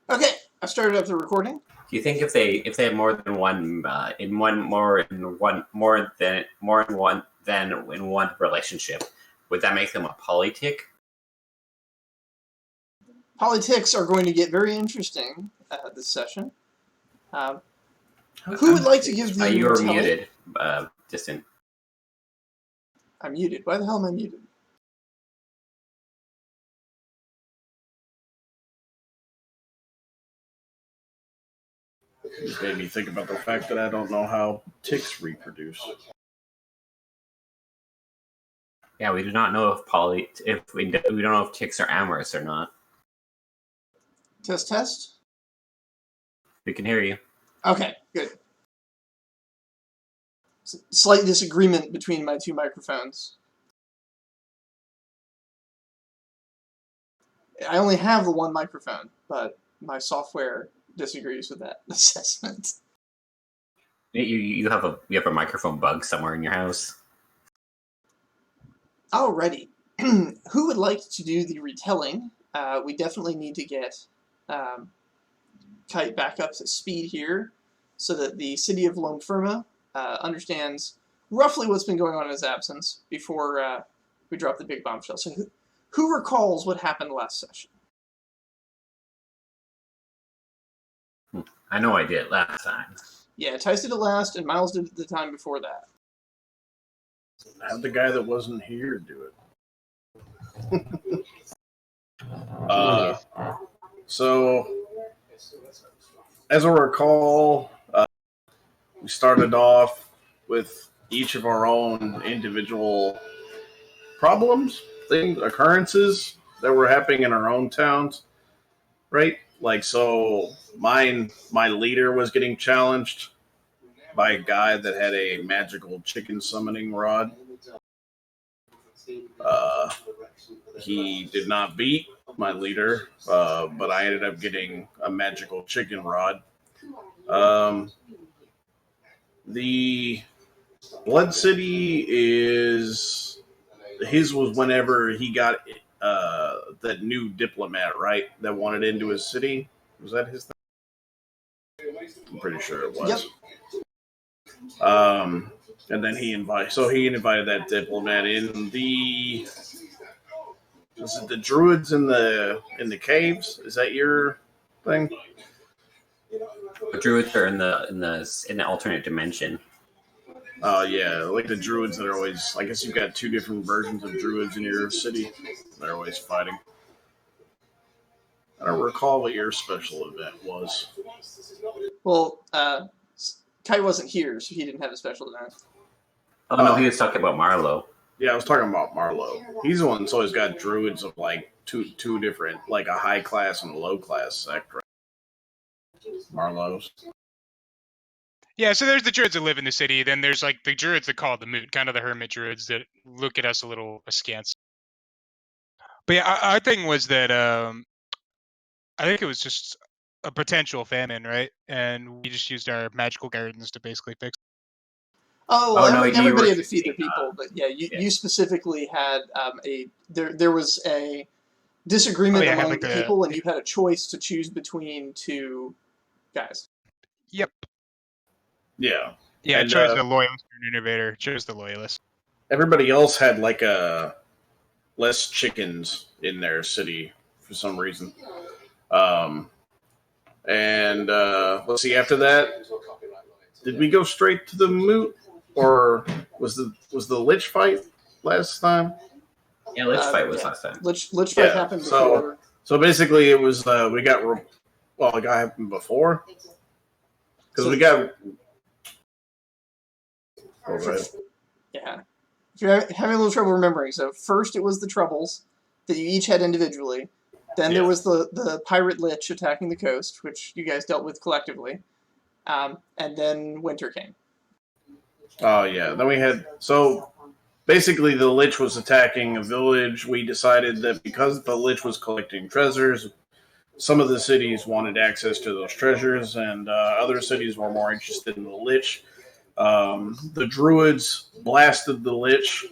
Okay, I started up the recording. Do you think if they have more than one in one relationship, would that make them a polytic? Politics are going to get very interesting this session. Who would like to give the You are retelling? muted. Distant. I'm muted. Why the hell am I muted? This made me think about the fact that I don't know how ticks reproduce. Yeah, we do not know if we don't know if ticks are amorous or not. Test. We can hear you. Okay, good. Slight disagreement between my two microphones. I only have the one microphone, but my software disagrees with that assessment. You have a microphone bug somewhere in your house. Alrighty. Who would like to do the retelling? We definitely need to get Kite back up to speed here so that the city of Lone Firma understands roughly what's been going on in his absence before we drop the big bombshell. So who recalls what happened last session? I know I did last time. Yeah, Tice did it last, and Miles did it the time before that. Have the guy that wasn't here do it. So, as I recall, we started off with each of our own individual problems, occurrences that were happening in our own towns, right? Like, so my leader was getting challenged by a guy that had a magical chicken summoning rod. He did not beat my leader, but I ended up getting a magical chicken rod. The Blood City his was whenever he got that new diplomat, right, that wanted into his city. Was that his thing? I'm pretty sure it was. Yep. And then he invited that diplomat in. Was it the druids in the caves? Is that your thing? The druids are in the alternate dimension. Oh yeah, like the druids that are always. I guess you've got two different versions of druids in your city. They're always fighting. I don't recall what your special event was. Well, Kite wasn't here, so he didn't have a special event. Oh no, he was talking about Marlowe. Yeah, I was talking about Marlowe. He's the one that's always got druids of like two different, like a high class and a low class sect, right? Marlowe's. Yeah, so there's the druids that live in the city. Then there's like the druids that call the moot, kind of the hermit druids that look at us a little askance. But yeah, our thing was that I think it was just a potential famine, right? And we just used our magical gardens to basically fix it. Everybody had to feed their people, but yeah, you specifically had there was a disagreement among the people, and you had a choice to choose between two guys. Yep. Yeah. Yeah, I chose the loyalist or innovator. Chose the loyalist. Everybody else had like less chickens in their city for some reason. And let's see. After that, did we go straight to the moot, or was the lich fight last time? Yeah, lich fight was last time. Lich fight happened before. So basically, it was we got it got happened before because we got. Yeah, if you're having a little trouble remembering, so first it was the troubles that you each had individually. Then there was the pirate lich attacking the coast, which you guys dealt with collectively. And then winter came. Oh, yeah. Then we had... So, basically, the lich was attacking a village. We decided that because the lich was collecting treasures, some of the cities wanted access to those treasures, and other cities were more interested in the lich. The druids blasted the lich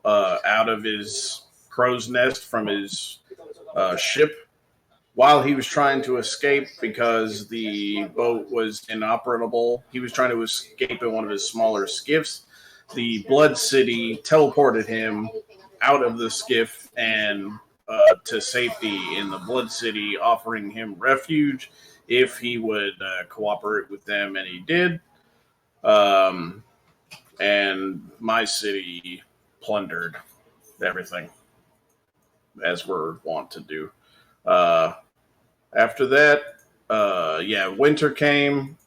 out of his crow's nest from his ship, while he was trying to escape because the boat was inoperable, he was trying to escape in one of his smaller skiffs. The Blood City teleported him out of the skiff and to safety in the Blood City, offering him refuge if he would cooperate with them, and he did. And my city plundered everything, as we're wont to do. After that, winter came.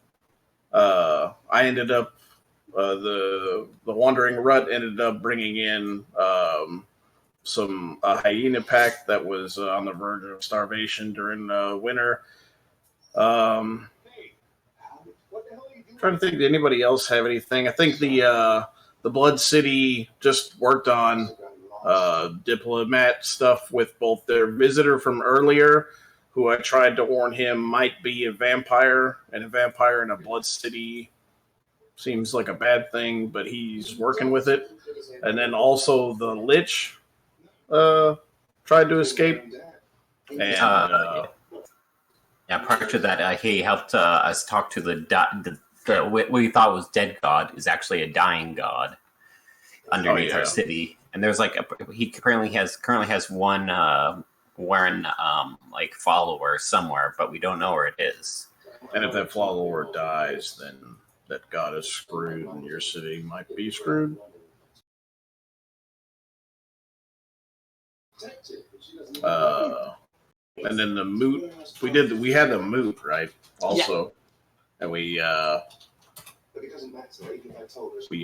I ended up the Wandering Rut ended up bringing in a hyena pack that was on the verge of starvation during winter. Trying to think, did anybody else have anything? I think the Blood City just worked on diplomat stuff with both their visitor from earlier, who I tried to warn him might be a vampire, and a vampire in a Blood City seems like a bad thing, but he's working with it. And then also the Lich tried to escape. And prior to that, he helped us talk to the what we thought was dead god is actually a dying god underneath our city. And there's he currently has one Warren follower somewhere, but we don't know where it is. And if that follower dies, then that god is screwed, and your city might be screwed. And then the moot, we had the moot, right? Also, and we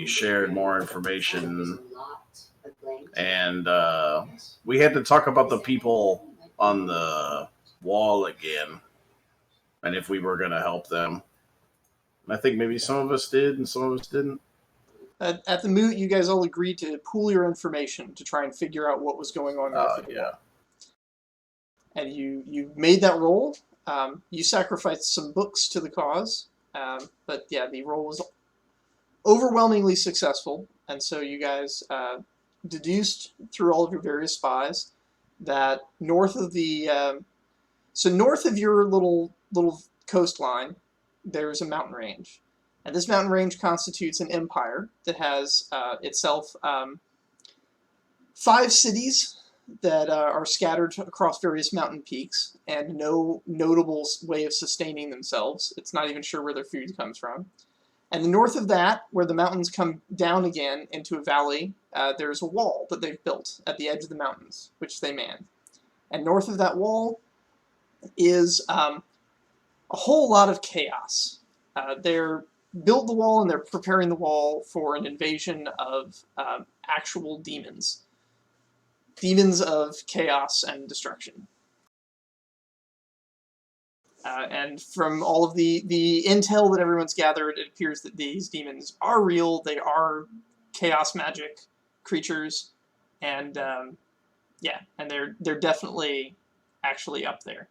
shared more information, and we had to talk about the people on the wall again, and if we were going to help them. And I think maybe some of us did, and some of us didn't. At the moot, you guys all agreed to pool your information to try and figure out what was going on. And you made that roll. You sacrificed some books to the cause, but the roll was overwhelmingly successful, and so you guys deduced through all of your various spies that north of your little coastline, there's a mountain range, and this mountain range constitutes an empire that has itself 5 cities that are scattered across various mountain peaks and no notable way of sustaining themselves. It's not even sure where their food comes from. And north of that, where the mountains come down again into a valley, there's a wall that they've built at the edge of the mountains, which they man. And north of that wall is a whole lot of chaos. They're built the wall, and they're preparing the wall for an invasion of actual demons. Demons of chaos and destruction. And from all of the intel that everyone's gathered, it appears that these demons are real. They are chaos magic creatures, and and they're definitely actually up there.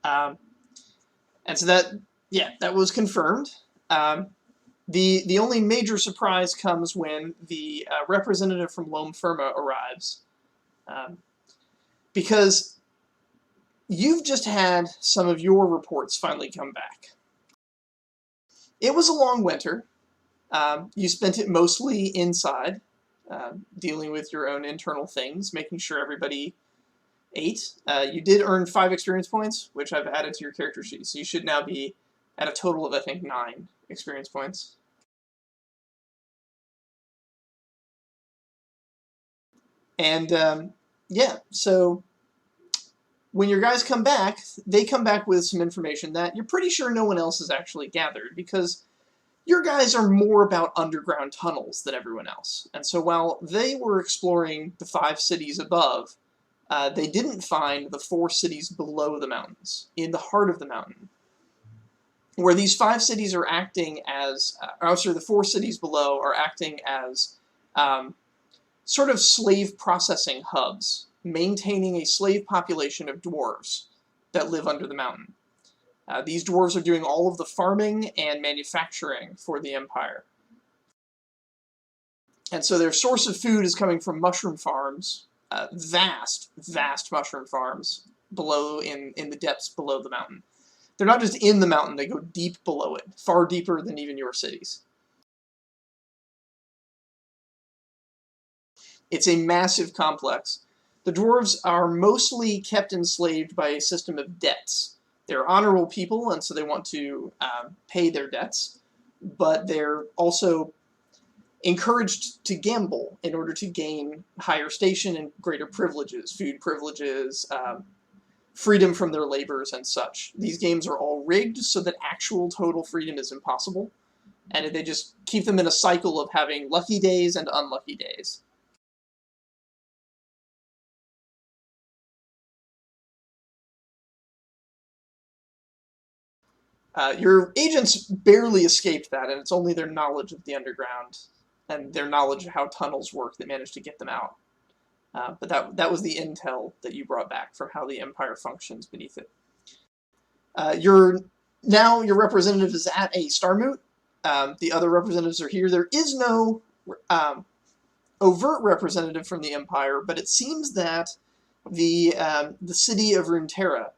And so that was confirmed. The only major surprise comes when the representative from Loam Firma arrives. Because you've just had some of your reports finally come back. It was a long winter. You spent it mostly inside, dealing with your own internal things, making sure everybody ate. You did earn 5 experience points, which I've added to your character sheet, so you should now be at a total of, I think, 9 experience points. And so when your guys come back, they come back with some information that you're pretty sure no one else has actually gathered, because your guys are more about underground tunnels than everyone else. And so while they were exploring the 5 cities above, they didn't find the 4 cities below the mountains, in the heart of the mountain, where these 5 cities are acting as, the 4 cities below are acting as sort of slave processing hubs, maintaining a slave population of dwarves that live under the mountain. These dwarves are doing all of the farming and manufacturing for the Empire. And so their source of food is coming from mushroom farms, vast mushroom farms, below in the depths below the mountain. They're not just in the mountain, they go deep below it, far deeper than even your cities. It's a massive complex. The dwarves are mostly kept enslaved by a system of debts. They're honorable people, and so they want to pay their debts, but they're also encouraged to gamble in order to gain higher station and greater privileges, food privileges, freedom from their labors and such. These games are all rigged so that actual total freedom is impossible, and they just keep them in a cycle of having lucky days and unlucky days. Your agents barely escaped that, and it's only their knowledge of the underground and their knowledge of how tunnels work that managed to get them out. But that was the intel that you brought back from how the Empire functions beneath it. Your representative is at a star moot. The other representatives are here. There is no overt representative from the Empire, but it seems that the city of Runeterra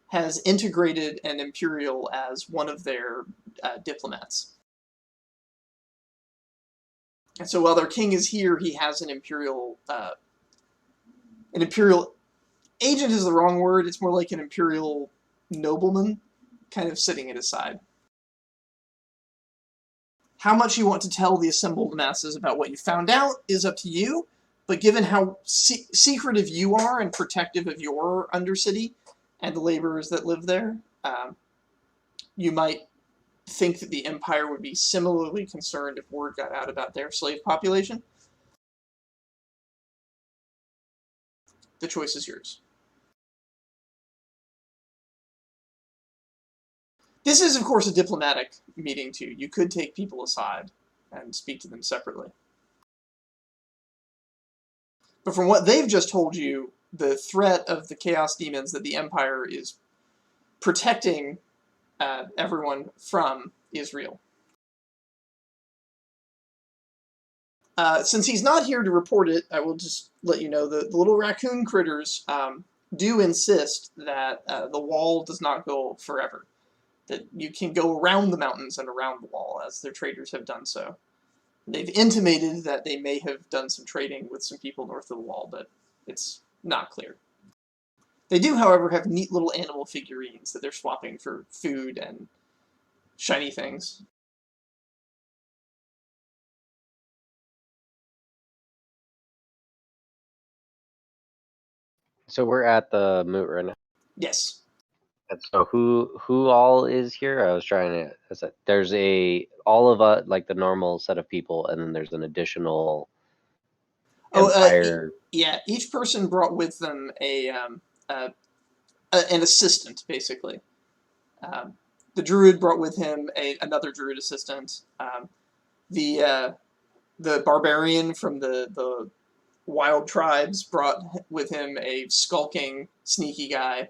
has integrated an Imperial as one of their diplomats. And so while their king is here, he has an Imperial agent is the wrong word. It's more like an Imperial nobleman kind of sitting at his side. How much you want to tell the assembled masses about what you found out is up to you, but given how secretive you are and protective of your undercity and the laborers that live there, you might think that the Empire would be similarly concerned if word got out about their slave population. The choice is yours. This is, of course, a diplomatic meeting, too. You could take people aside and speak to them separately. But from what they've just told you, the threat of the Chaos Demons that the Empire is protecting everyone from is real. Since he's not here to report it, I will just let you know the little raccoon critters do insist that the wall does not go forever. That you can go around the mountains and around the wall, as their traders have done so. They've intimated that they may have done some trading with some people north of the wall, but it's not clear. They do, however, have neat little animal figurines that they're swapping for food and shiny things. So we're at the moot right now. Yes. And so who all is here? I was trying to. There's all of us, like the normal set of people, and then there's an additional Empire. Yeah, each person brought with them an assistant, basically. The druid brought with him another druid assistant. The barbarian from the wild tribes brought with him a skulking, sneaky guy.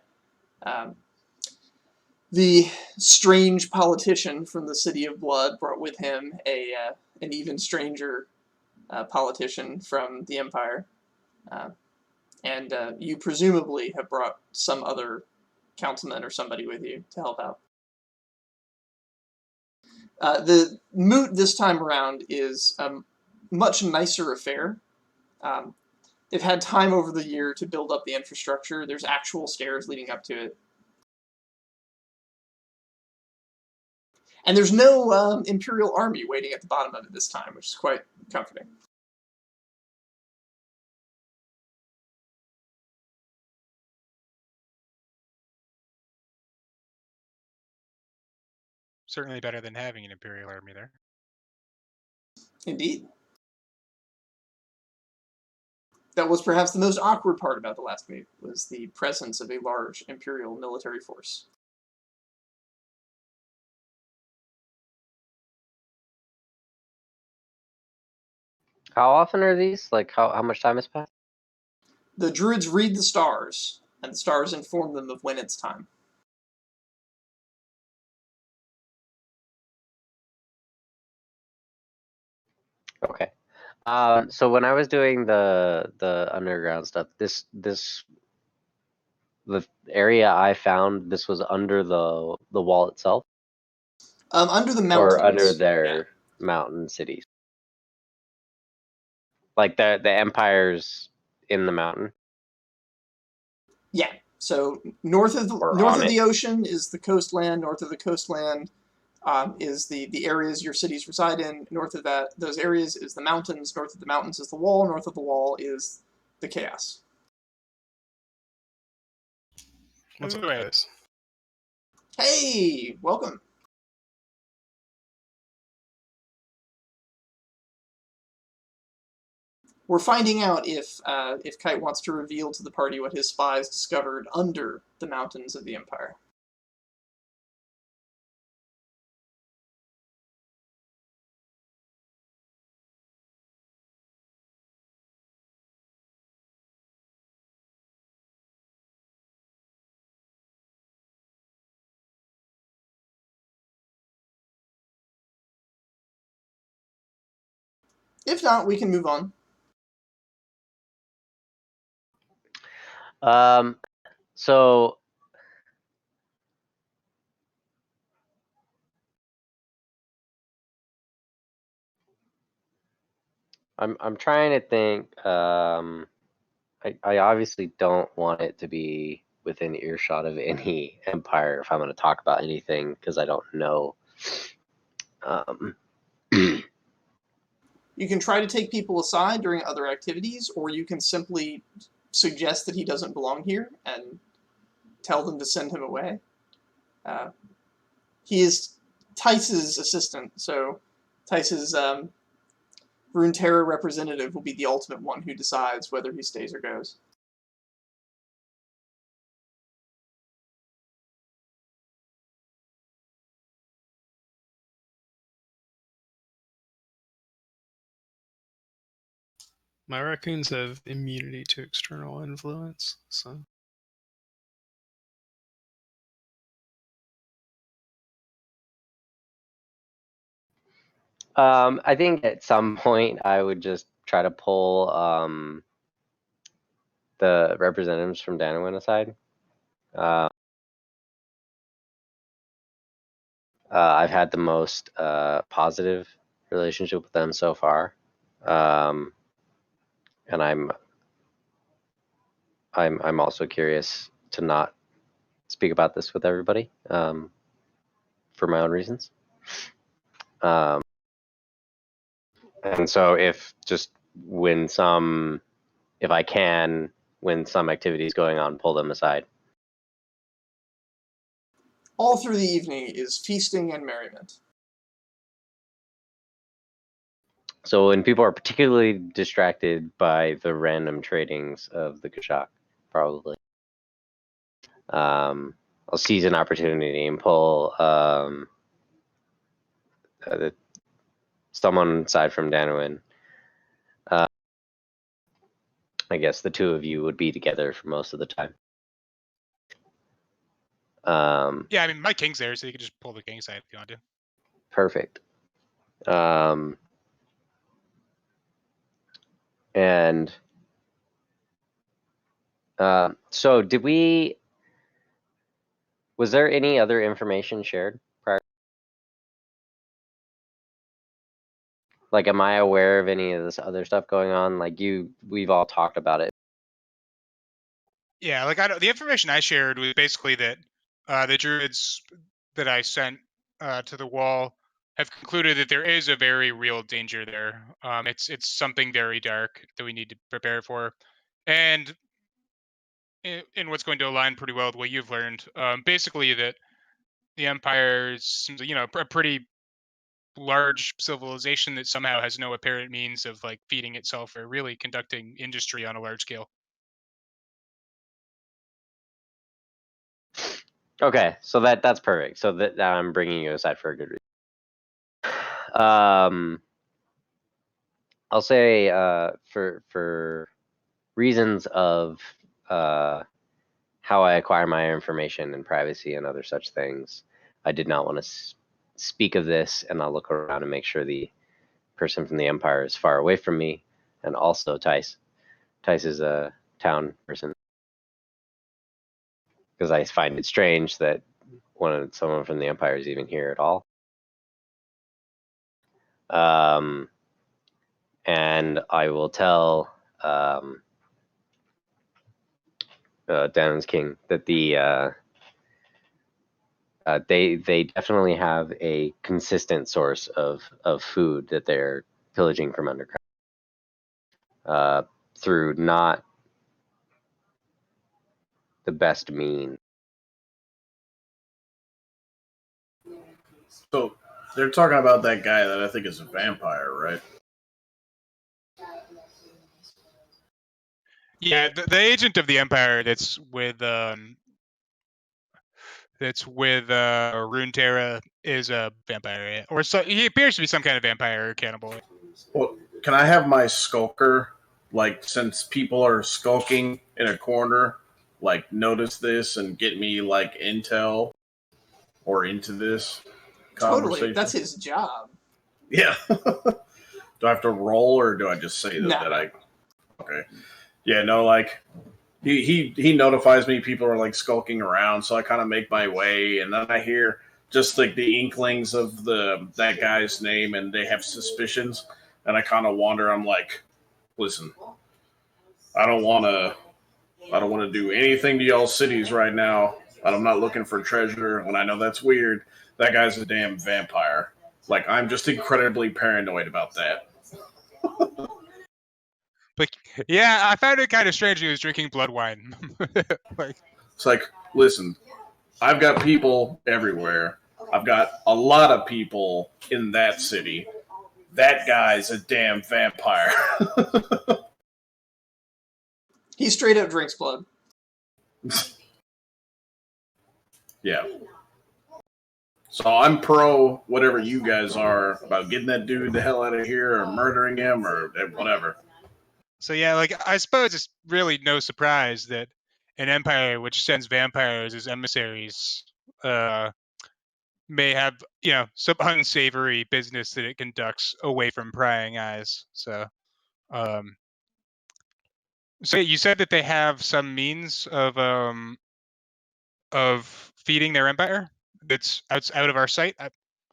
The strange politician from the City of Blood brought with him an even stranger politician from the Empire. And you presumably have brought some other councilman or somebody with you to help out. The moot this time around is a much nicer affair. They've had time over the year to build up the infrastructure. There's actual stairs leading up to it. And there's no Imperial army waiting at the bottom of it this time, which is quite comforting. Certainly better than having an Imperial army there. Indeed. That was perhaps the most awkward part about the last meet, was the presence of a large Imperial military force. How often are these? Like how much time has passed? The druids read the stars, and the stars inform them of when it's time. Okay. So when I was doing the underground stuff, this the area I found, this was under the wall itself, Under the mountains. or under their mountain cities. Like the empire's in the mountain. Yeah. So north of the ocean is the coastland. North of the coastland is the areas your cities reside in. North of those areas is the mountains. North of the mountains is the wall. North of the wall is the chaos. What's up, guys? Hey, welcome. We're finding out if Kite wants to reveal to the party what his spies discovered under the mountains of the Empire. If not, we can move on. So I'm trying to think. I obviously don't want it to be within earshot of any empire if I'm going to talk about anything, because I don't know. You can try to take people aside during other activities, or you can simply suggest that he doesn't belong here and tell them to send him away. He is Tice's assistant, so Tice's Runeterra representative will be the ultimate one who decides whether he stays or goes. My raccoons have immunity to external influence, so. I think at some point I would just try to pull the representatives from Danwin aside. I've had the most positive relationship with them so far, and I'm also curious to not speak about this with everybody for my own reasons. And so if I can, when some activity is going on, pull them aside. All through the evening is feasting and merriment. So when people are particularly distracted by the random tradings of the Kashak, probably. I'll seize an opportunity and pull someone aside from Danwin. I guess the two of you would be together for most of the time. Yeah, I mean, my king's there, so you can just pull the king side if you want to. Perfect. And so was there any other information shared prior? Like, am I aware of any of this other stuff going on? Like, we've all talked about it. Yeah, like the information I shared was basically that the druids that I sent to the wall have concluded that there is a very real danger there. It's something very dark that we need to prepare for, and in what's going to align pretty well with what you've learned. Basically, that the Empire seems, a pretty large civilization that somehow has no apparent means of like feeding itself or really conducting industry on a large scale. Okay, so that's perfect. So that I'm bringing you aside for a good reason. I'll say for reasons of how I acquire my information and privacy and other such things, I did not want to speak of this, and I'll look around and make sure the person from the Empire is far away from me, and also Tice. Tice is a town person. because I find it strange that someone from the Empire is even here at all. And I will tell Down's King that they definitely have a consistent source of food that they're pillaging from underground through not the best means. So they're talking about that guy that I think is a vampire, right? Yeah, the agent of the Empire that's with Runeterra is a vampire, yeah. Or so he appears to be some kind of vampire or cannibal. Well, can I have my skulker, like, since people are skulking in a corner, like, notice this and get me, like, intel or into this conversation? Totally, that's his job. Yeah. Do I have to roll, or do I just say that I... Okay. Yeah, no, like, he notifies me people are, like, skulking around, so I kind of make my way, and then I hear just, like, the inklings of that guy's name, and they have suspicions, and I kind of wander. I'm like, listen, I don't want to do anything to y'all cities right now. I'm not looking for treasure, and I know that's weird. That guy's a damn vampire. Like, I'm just incredibly paranoid about that. But yeah, I found it kind of strange he was drinking blood wine. It's like, listen, I've got people everywhere. I've got a lot of people in that city. That guy's a damn vampire. He straight up drinks blood. Yeah. So I'm pro whatever you guys are about getting that dude the hell out of here or murdering him or whatever. So yeah, like I suppose it's really no surprise that an empire which sends vampires as emissaries may have, some unsavory business that it conducts away from prying eyes. So you said that they have some means of feeding their empire that's out of our sight.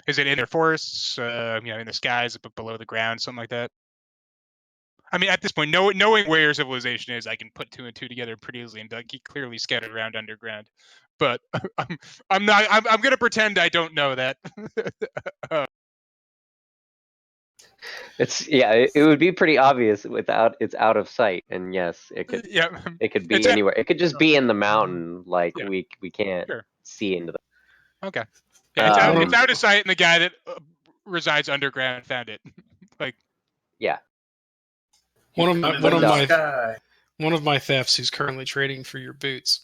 Is it in their forests? In the skies, below the ground, something like that? I mean, at this point, knowing where your civilization is, I can put two and two together pretty easily, and he clearly scattered around underground. But I'm not. I'm going to pretend I don't know that. It would be pretty obvious without it's out of sight, and yes, it could. Yeah, it could be anywhere. It could just be in the mountain, like Yeah. we can't see into the. Okay. Yeah, it's out of sight, and the guy that resides underground found it. Yeah. One of my thefts who's currently trading for your boots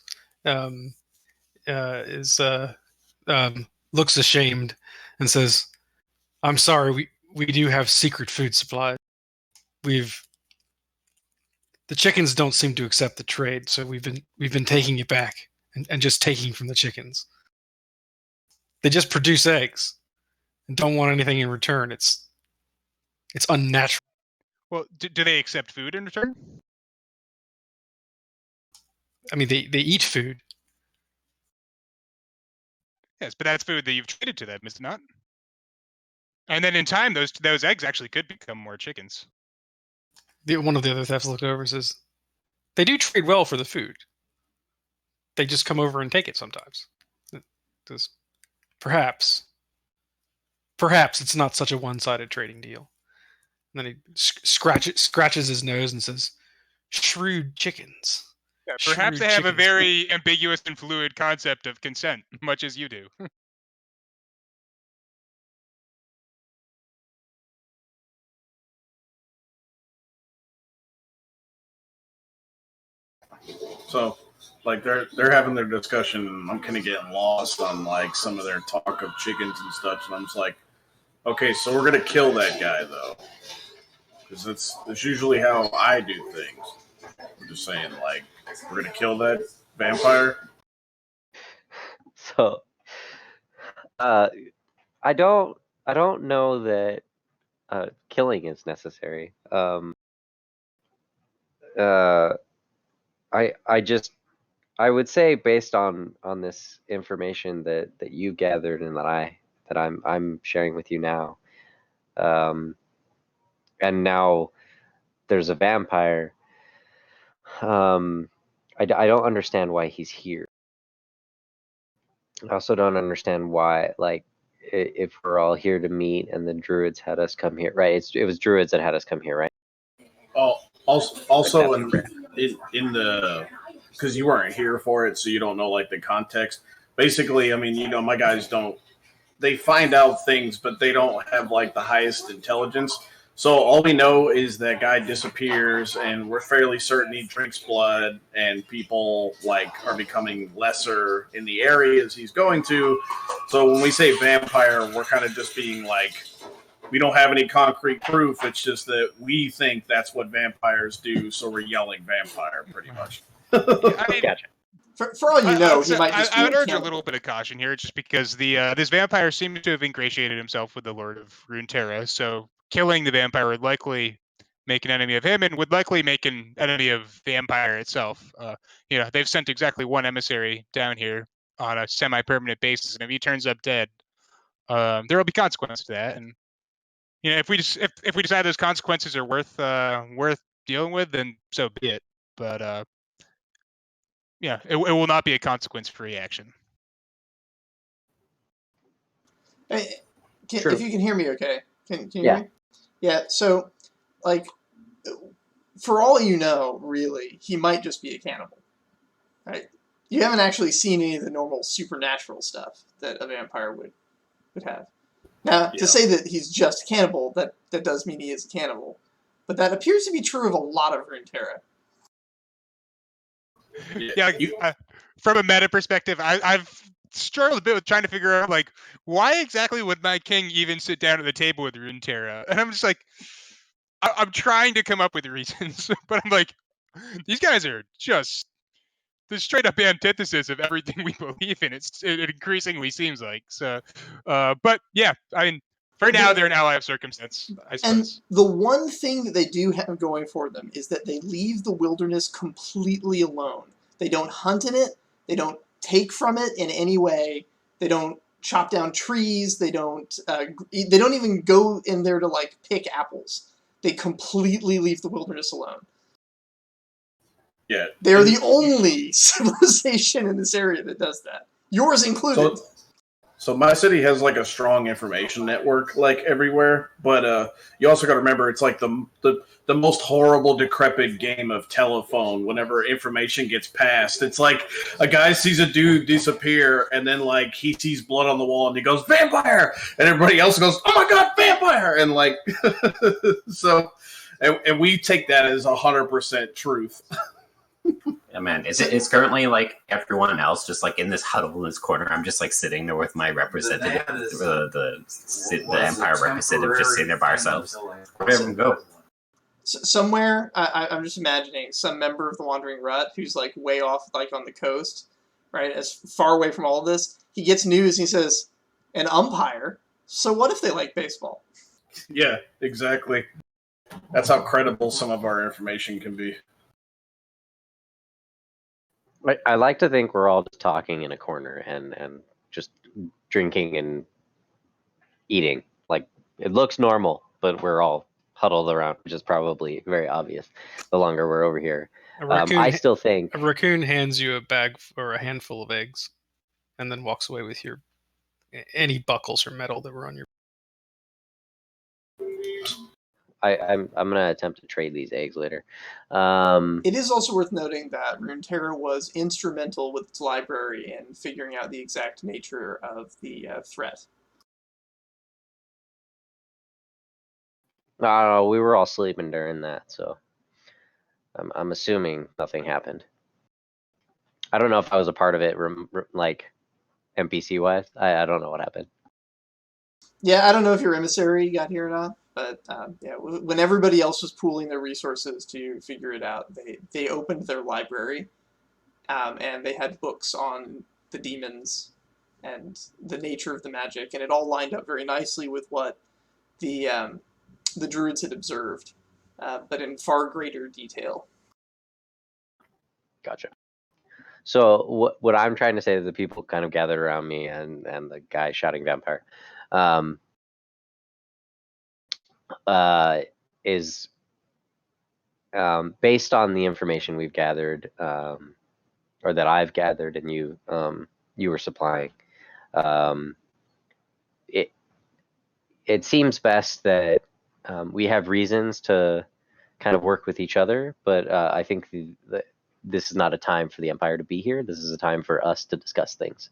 looks ashamed and says, "I'm sorry, we do have secret food supplies. The chickens don't seem to accept the trade, so we've been taking it back and just taking from the chickens. They just produce eggs and don't want anything in return. It's unnatural." Well, do they accept food in return? I mean, they eat food. Yes, but that's food that you've traded to them, is it not? And then in time, those eggs actually could become more chickens. One of the other thefts looked over and says, "They do trade well for the food. They just come over and take it sometimes. Perhaps it's not such a one-sided trading deal." And then he scratches his nose and says, "Shrewd chickens." Yeah, perhaps they have a very ambiguous and fluid concept of consent, much as you do. So, like, they're having their discussion, and I'm kind of getting lost on, like, some of their talk of chickens and stuff, and I'm just like, okay, so we're gonna kill that guy though, because that's usually how I do things. I'm just saying, like, we're gonna kill that vampire. So, I don't know that killing is necessary. I I would say based on this information that you gathered and that I'm sharing with you now, and now there's a vampire. I don't understand why he's here. I also don't understand why, like, if we're all here to meet and the druids had us come here, right? It was druids that had us come here, right? Oh, also in the because you weren't here for it, so you don't know like the context. Basically, I mean, my guys don't. They find out things, but they don't have like the highest intelligence. So all we know is that guy disappears, and we're fairly certain he drinks blood, and people like are becoming lesser in the areas he's going to. So when we say vampire, we're kind of just being like, we don't have any concrete proof. It's just that we think that's what vampires do, so we're yelling vampire pretty much. I mean, Gotcha. For all you know, he I, might just be I would urge a cannibal. little bit of caution here, just because the this vampire seems to have ingratiated himself with the Lord of Runeterra. So killing the vampire would likely make an enemy of him, and would likely make an enemy of the Empire itself. They've sent exactly one emissary down here on a semi-permanent basis, and if he turns up dead, there will be consequences to that. And if we decide those consequences are worth dealing with, then so be it. But it will not be a consequence-free action. Hey, True. if you can hear me, okay? Can you Yeah. hear me? Yeah. So, like, for all you know, really, he might just be a cannibal, right? You haven't actually seen any of the normal supernatural stuff that a vampire would have. Now, Yeah. to say that he's just a cannibal, that does mean he is a cannibal. But that appears to be true of a lot of Runeterra. From a meta perspective, I've struggled a bit with trying to figure out, like, why exactly would my king even sit down at the table with Runeterra? And I'm just like, I'm trying to come up with reasons, but I'm like, these guys are just the straight up antithesis of everything we believe in. It increasingly seems like so. But yeah, I mean, for now they're an ally of circumstance, I suppose. And the one thing that they do have going for them is that they leave the wilderness completely alone. They don't hunt in it. They don't take from it in any way. They don't chop down trees. They don't even go in there to like pick apples. They completely leave the wilderness alone. Yeah, They're the only civilization in this area that does that. Yours included. So my city has like a strong information network like everywhere, but you also got to remember it's like the most horrible decrepit game of telephone. Whenever information gets passed, it's like a guy sees a dude disappear, and then like he sees blood on the wall, and he goes vampire, and everybody else goes, oh my god, vampire, and like so, and we take that as 100% truth. Yeah, man, it's currently like everyone else just like in this huddle in this corner. I'm just like sitting there with my representative, the Empire representative, just sitting there by ourselves. Where did everyone go? Somewhere, I'm just imagining some member of the Wandering Rut who's like way off, like on the coast, right, as far away from all of this. He gets news and he says, "An umpire? So what if they like baseball?" Yeah, exactly. That's how credible some of our information can be. I like to think we're all just talking in a corner and just drinking and eating. Like, it looks normal, but we're all huddled around, which is probably very obvious the longer we're over here. I still think a raccoon hands you a bag or a handful of eggs, and then walks away with any buckles or metal that were on your. I'm gonna attempt to trade these eggs later. It is also worth noting that Runeterra was instrumental with its library in figuring out the exact nature of the threat. No, we were all sleeping during that, so I'm assuming nothing happened. I don't know if I was a part of it, like NPC wise. I don't know what happened. Yeah, I don't know if your emissary got here or not, but yeah, when everybody else was pooling their resources to figure it out, they opened their library, and they had books on the demons and the nature of the magic, and it all lined up very nicely with what the druids had observed, but in far greater detail. Gotcha. So what I'm trying to say to the people kind of gathered around me and the guy shouting vampire, is based on the information we've gathered, or that I've gathered and you were supplying. It seems best that we have reasons to kind of work with each other, but I think this is not a time for the Empire to be here. This is a time for us to discuss things,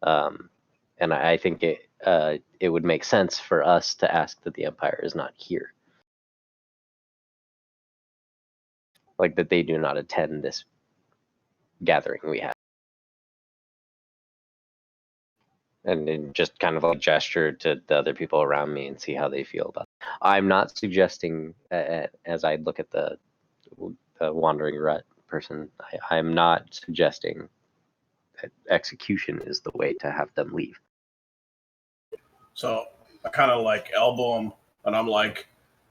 and I think it would make sense for us to ask that the Empire is not here, like that they do not attend this gathering we have. And then just kind of like gesture to the other people around me and see how they feel about it. I'm not suggesting, as I look at the wandering rut person, I'm not suggesting that execution is the way to have them leave. So I kind of like elbow him, and I'm like,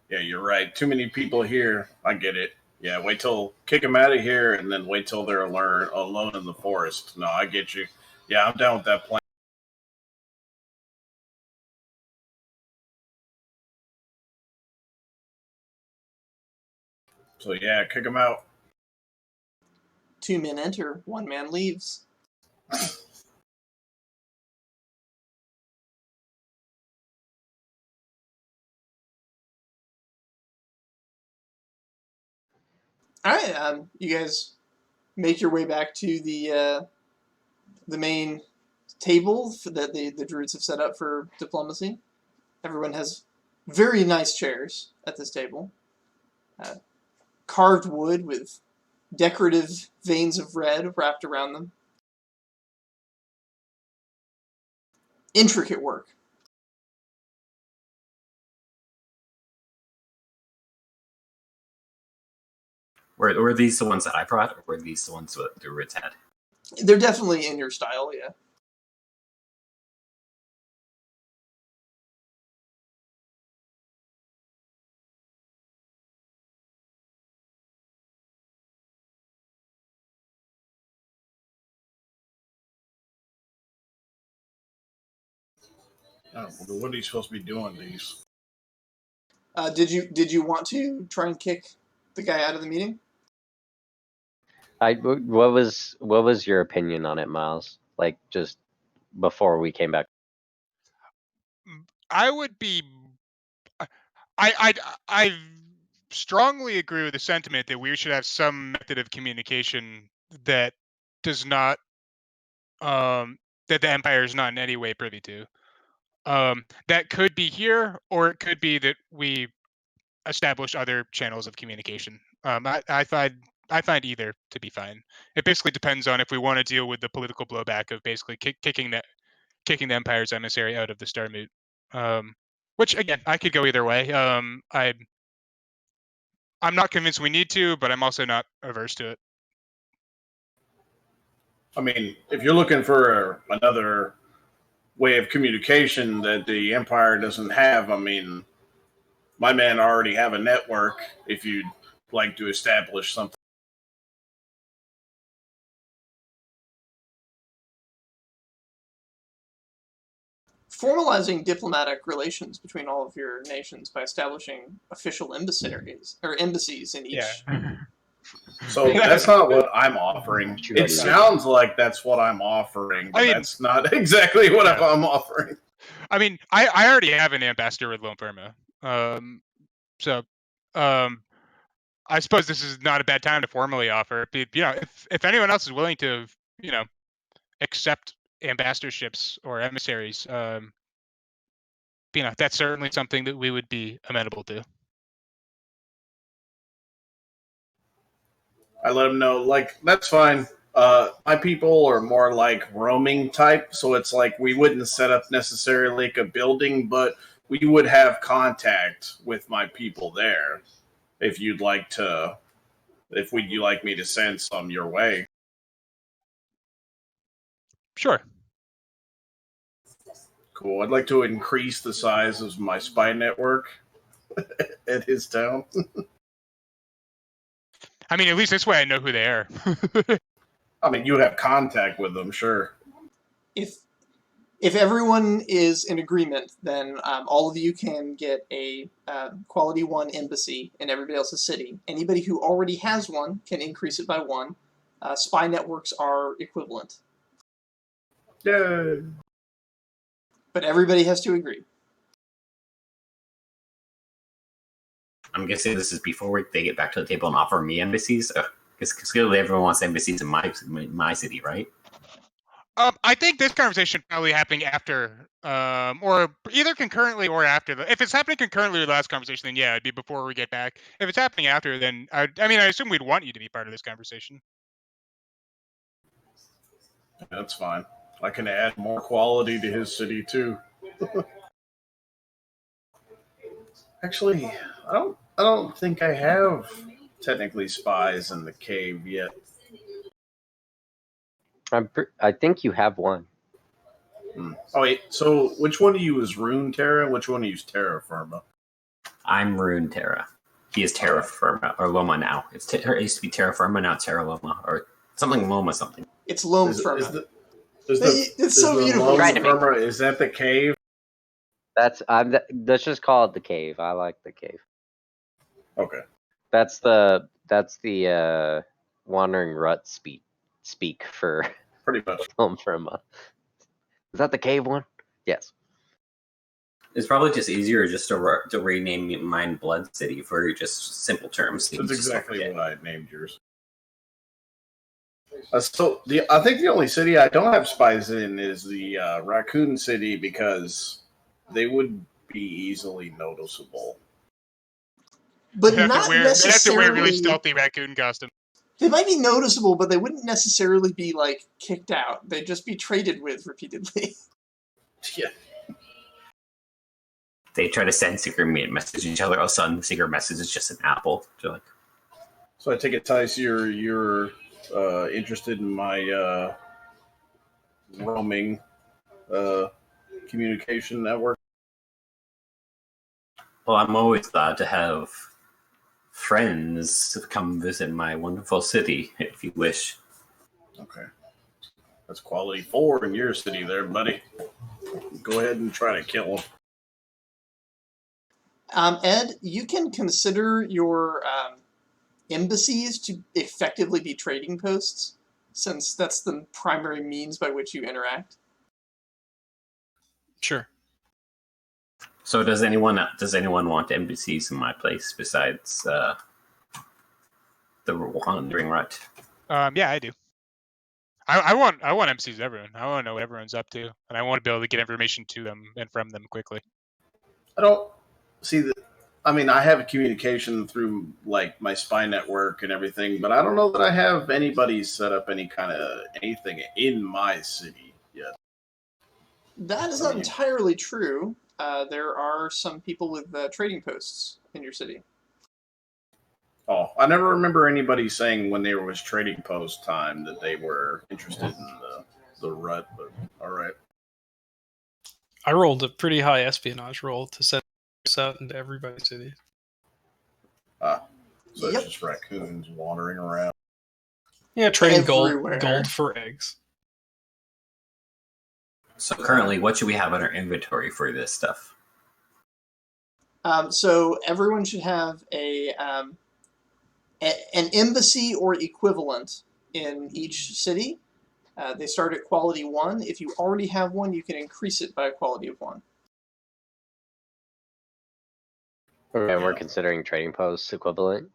yeah, you're right. Too many people here. I get it. Yeah, wait till kick them out of here, and then wait till they're alone in the forest. No, I get you. Yeah, I'm down with that plan. So yeah, kick them out. 2 men enter, 1 man leaves. All right, you guys make your way back to the main table that the druids have set up for diplomacy. Everyone has very nice chairs at this table. Carved wood with decorative veins of red wrapped around them. Intricate work. Were these the ones that I brought, or were these the ones that the Ritz had? They're definitely in your style, yeah. Oh, what are you supposed to be doing these? Did you want to try and kick the guy out of the meeting? What was your opinion on it, Miles? Like just before we came back. I would be. I strongly agree with the sentiment that we should have some method of communication that does not that the Empire is not in any way privy to. That could be here, or it could be that we establish other channels of communication. I find either to be fine. It basically depends on if we want to deal with the political blowback of basically kicking the Empire's emissary out of the Starmoot. Which again, I could go either way. I'm not convinced we need to, but I'm also not averse to it. I mean, if you're looking for another way of communication that the Empire doesn't have, I mean, my men already have a network if you'd like to establish something. Formalizing diplomatic relations between all of your nations by establishing official embassies in each. Yeah. So that's not what I'm offering. It sounds like that's what I'm offering, but that's not exactly what I'm offering. I mean, I already have an ambassador with Lone Perma. So I suppose this is not a bad time to formally offer. If anyone else is willing to, accept ambassadorships or emissaries, that's certainly something that we would be amenable to. I let them know, like, that's fine. My people are more like roaming type, so it's like we wouldn't set up necessarily like a building, but we would have contact with my people there. If you'd like to, if would you like me to send some your way? Sure. Cool. I'd like to increase the size of my spy network at his town. I mean, at least this way I know who they are. I mean, you have contact with them, sure. If everyone is in agreement, then all of you can get a quality 1 embassy in everybody else's city. Anybody who already has one can increase it by 1. Spy networks are equivalent. Yay. But everybody has to agree. I'm guessing this is before they get back to the table and offer me embassies. Because clearly everyone wants embassies in my city, right? I think this conversation probably happening after, or either concurrently or after. If it's happening concurrently with the last conversation, then yeah, it'd be before we get back. If it's happening after, then I assume we'd want you to be part of this conversation. That's fine. I can add more quality to his city too. Actually, I don't think I have technically spies in the cave yet. I think you have one. Oh wait, so which one of you is Rune Terra and which one of you is Terra Firma? I'm Rune Terra. He is Terra Firma, or Loma now. It used to be Terra Firma, now Terra Loma, or something Loma something. It's Loam Firma. It's so beautiful. Firma, is that the cave? Let's just call it the cave. I like the cave. Okay. That's the wandering rut speak for Pretty much. from. Is that the cave one? Yes. It's probably just easier just to rename mine Blood City for just simple terms. That's exactly what I named yours. I think the only city I don't have spies in is the Raccoon City because they would be easily noticeable. But They'd not have necessarily. to wear really stealthy raccoon costume. They might be noticeable, but they wouldn't necessarily be like kicked out. They'd just be traded with repeatedly. Yeah. They try to send secret messages to each other. All of a sudden, the secret message is just an apple. Like, so I take it, Tice, you're interested in my roaming communication network? well, I'm always glad to have friends to come visit my wonderful city, if you wish. Okay. That's quality 4 in your city there, buddy. Go ahead and try to kill him. Ed, you can consider your embassies to effectively be trading posts, since that's the primary means by which you interact. Sure. So, does anyone want embassies in my place besides the Wandering Rut? Yeah, I do. I want MCs to everyone. I want to know what everyone's up to, and I want to be able to get information to them and from them quickly. I don't see that. I mean, I have communication through like my spy network and everything, but I don't know that I have anybody set up any kind of anything in my city yet. That is not entirely true. There are some people with trading posts in your city. Oh, I never remember anybody saying when there was trading post time that they were interested in the rut, but all right. I rolled a pretty high espionage roll to set this out into everybody's city. So Yep. it's just raccoons wandering around. Yeah, trading Everywhere. gold for eggs. So currently, what should we have in our inventory for this stuff? So everyone should have an embassy or equivalent in each city. They start at quality 1. If you already have one, you can increase it by a quality of 1. And we're considering trading posts equivalent.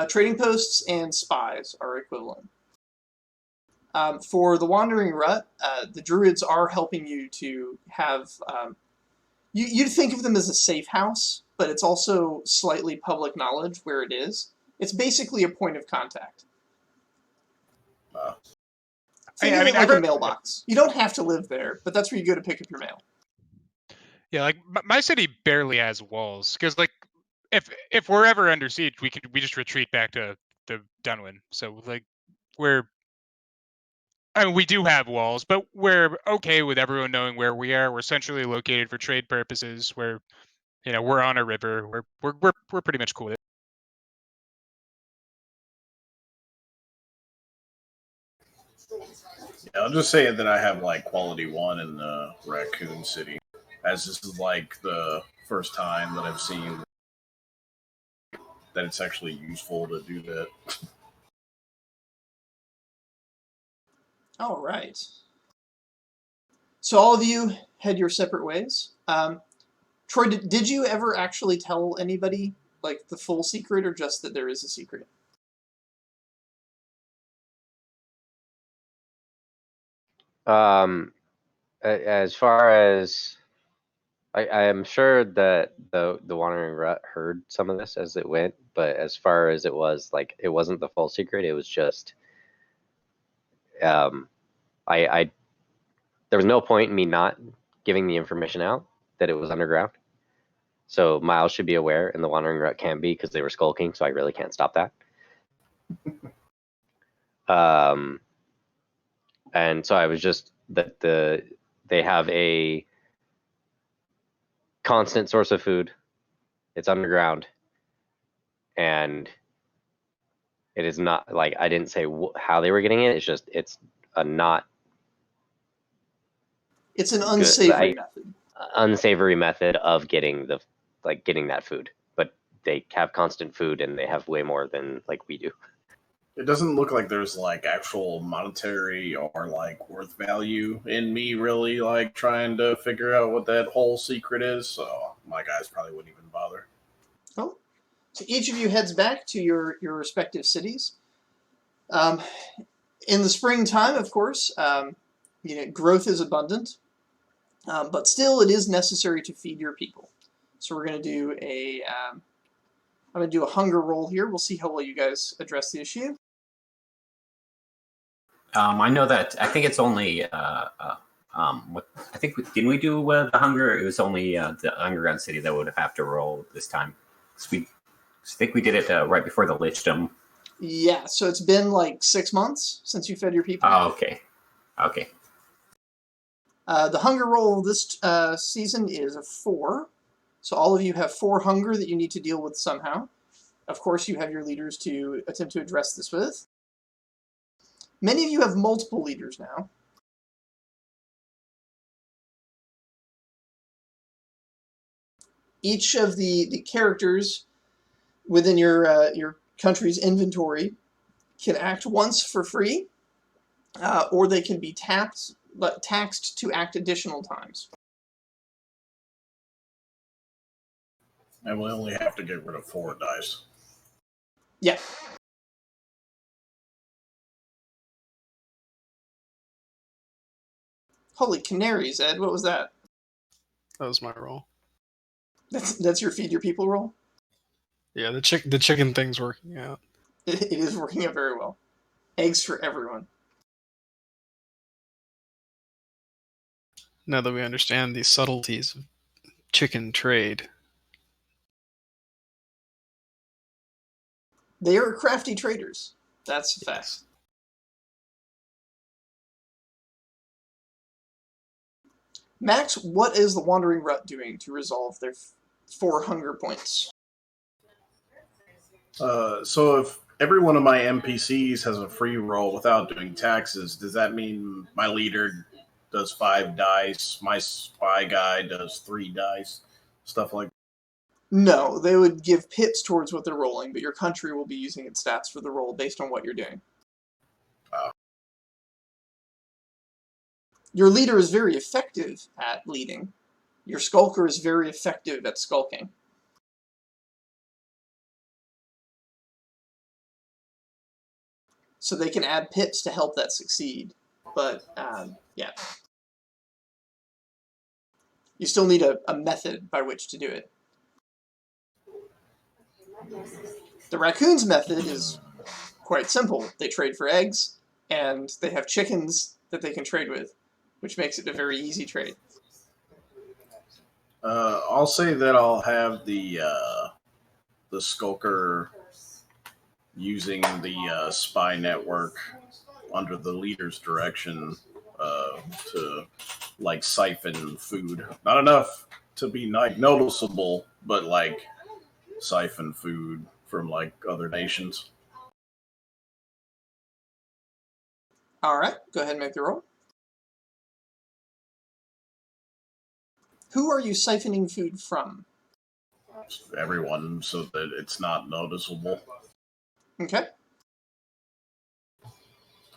Trading posts and spies are equivalent. For the Wandering Rut, the Druids are helping you to have... You'd think of them as a safe house, but it's also slightly public knowledge where it is. It's basically a point of contact. Think of it like a mailbox. You don't have to live there, but that's where you go to pick up your mail. Yeah, like my city barely has walls because, like, if we're ever under siege, we just retreat back to the Dunwyn. So like, we do have walls, but we're okay with everyone knowing where we are. We're centrally located for trade purposes. We're on a river. We're pretty much cool with it. Yeah, I'll just say that I have like quality 1 in the Raccoon City, as this is like the first time that I've seen that it's actually useful to do that. All right. So all of you head your separate ways. Troy, did you ever actually tell anybody, like, the full secret, or just that there is a secret? As far as I am sure that the Wandering Rut heard some of this as it went, but as far as it was, like, it wasn't the full secret. It was just I there was no point in me not giving the information out that it was underground. So Miles should be aware, and the Wandering Rut can be, because they were skulking. So I really can't stop that. And so I was just that they have a constant source of food. It's underground, and it is not like, I didn't say how they were getting it. It's just it's a not It's an good, unsavory method. unsavory method of getting getting that food. But they have constant food, and they have way more than like we do. It doesn't look like there's like actual monetary or like worth value in me really like trying to figure out what that whole secret is, so my guys probably wouldn't even bother. Oh. So each of you heads back to your respective cities. In the springtime, of course, growth is abundant, but still it is necessary to feed your people. So we're going to do I'm going to do a hunger roll here. We'll see how well you guys address the issue. I know that. I think it's only. What I think didn't we do the hunger? It was only the underground city that would have to roll this time. So I think we did it right before the lichdom. Yeah, so it's been like 6 months since you fed your people. Oh, okay. Okay. The hunger roll this season is a 4. So all of you have 4 hunger that you need to deal with somehow. Of course, you have your leaders to attempt to address this with. Many of you have multiple leaders now. Each of the characters within your country's inventory can act once for free, or they can be taxed to act additional times. And we only have to get rid of 4 dice. Yeah. Holy canaries, Ed! What was that? That was my roll. That's your feed your people roll? Yeah, the chicken thing's working out. It is working out very well. Eggs for everyone. Now that we understand the subtleties of chicken trade. They are crafty traders. That's a fact. Max, what is the Wandering Rut doing to resolve their 4 hunger points? So if every one of my NPCs has a free roll without doing taxes, does that mean my leader does 5 dice, my spy guy does 3 dice, stuff like that? No, they would give pips towards what they're rolling, but your country will be using its stats for the roll based on what you're doing. Your leader is very effective at leading. Your skulker is very effective at skulking. So they can add pips to help that succeed. But, yeah. You still need a method by which to do it. The raccoon's method is quite simple. They trade for eggs, and they have chickens that they can trade with, which makes it a very easy trade. I'll say that I'll have the skulker using the spy network under the leader's direction to like siphon food. Not enough to be noticeable, but like siphon food from like other nations. All right, go ahead and make the roll. Who are you siphoning food from? Everyone, so that it's not noticeable. Okay.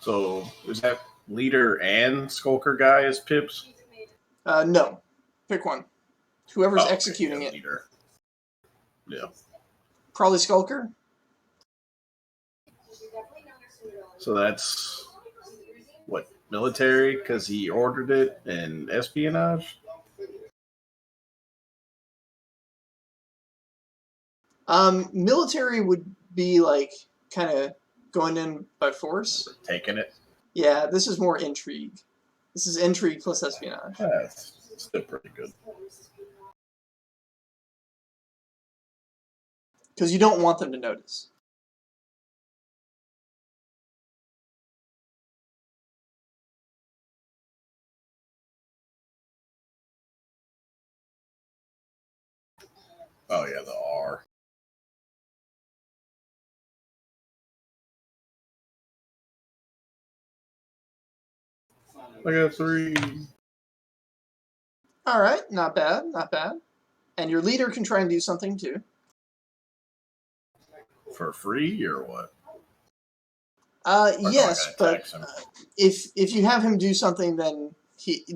So is that leader and skulker guy as Pips? No. Pick one. Whoever's Oh, okay, executing yeah, it. leader. Yeah. Probably Skulker. So that's what, military because he ordered it, and espionage. Military would be like kind of going in by force. Taking it. Yeah, this is more intrigue. This is intrigue plus espionage. Yeah, it's still pretty good. Because you don't want them to notice. Oh yeah, the R. I got 3. All right, not bad, not bad. And your leader can try and do something too. For free or what? Yes, but tax him? if you have him do something, then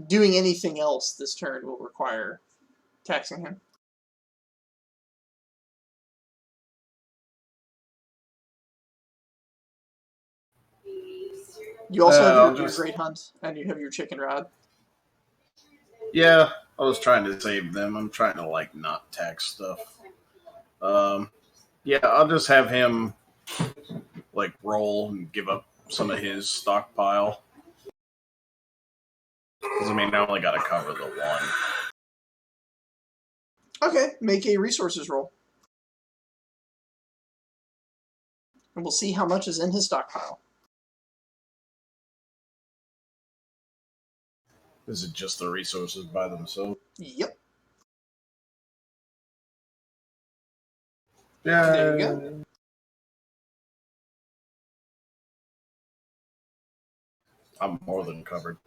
doing anything else this turn will require taxing him. You also have your Great Hunt, and you have your Chicken Rod. Yeah, I was trying to save them. I'm trying to like not tax stuff. Yeah, I'll just have him like roll and give up some of his stockpile. Because I mean, I only got to cover the one. Okay, make a resources roll. And we'll see how much is in his stockpile. Is it just the resources by themselves? Yep. Yeah. There you go. I'm more than covered.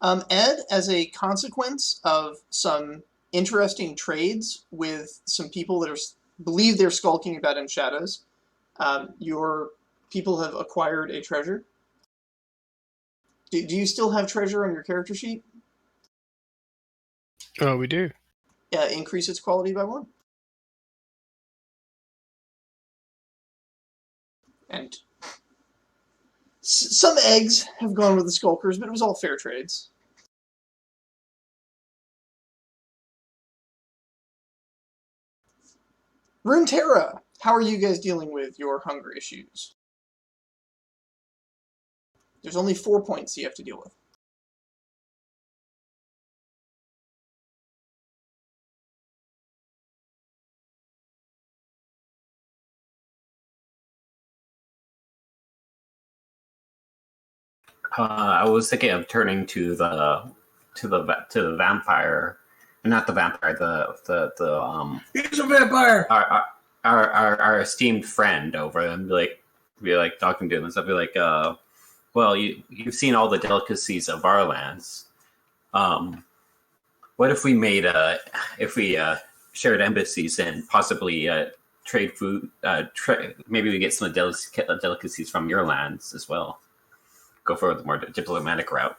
Ed, as a consequence of some interesting trades with some people that believe they're skulking about in shadows, your people have acquired a treasure. Do you still have treasure on your character sheet? Oh, we do. Increase its quality by 1. And some eggs have gone with the skulkers, but it was all fair trades. Runeterra, how are you guys dealing with your hunger issues? There's only 4 points you have to deal with. I was thinking of turning to the vampire, not the vampire, He's a vampire. our esteemed friend over, and be like talking to him and stuff. Be like, well, you've seen all the delicacies of our lands. What if we made shared embassies and possibly trade food? Maybe we get some delicacies from your lands as well. Go for the more diplomatic route.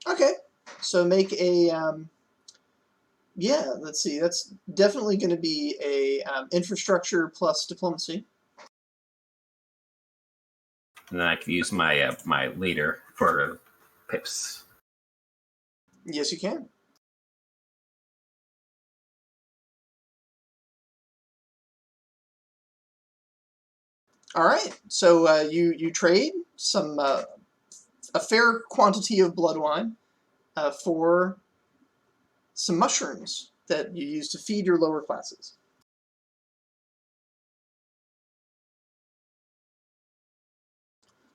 Okay, so make a yeah. Let's see. That's definitely going to be a infrastructure plus diplomacy. And then I could use my my leader for pips. Yes, you can. All right. So you trade some a fair quantity of blood wine for some mushrooms that you use to feed your lower classes.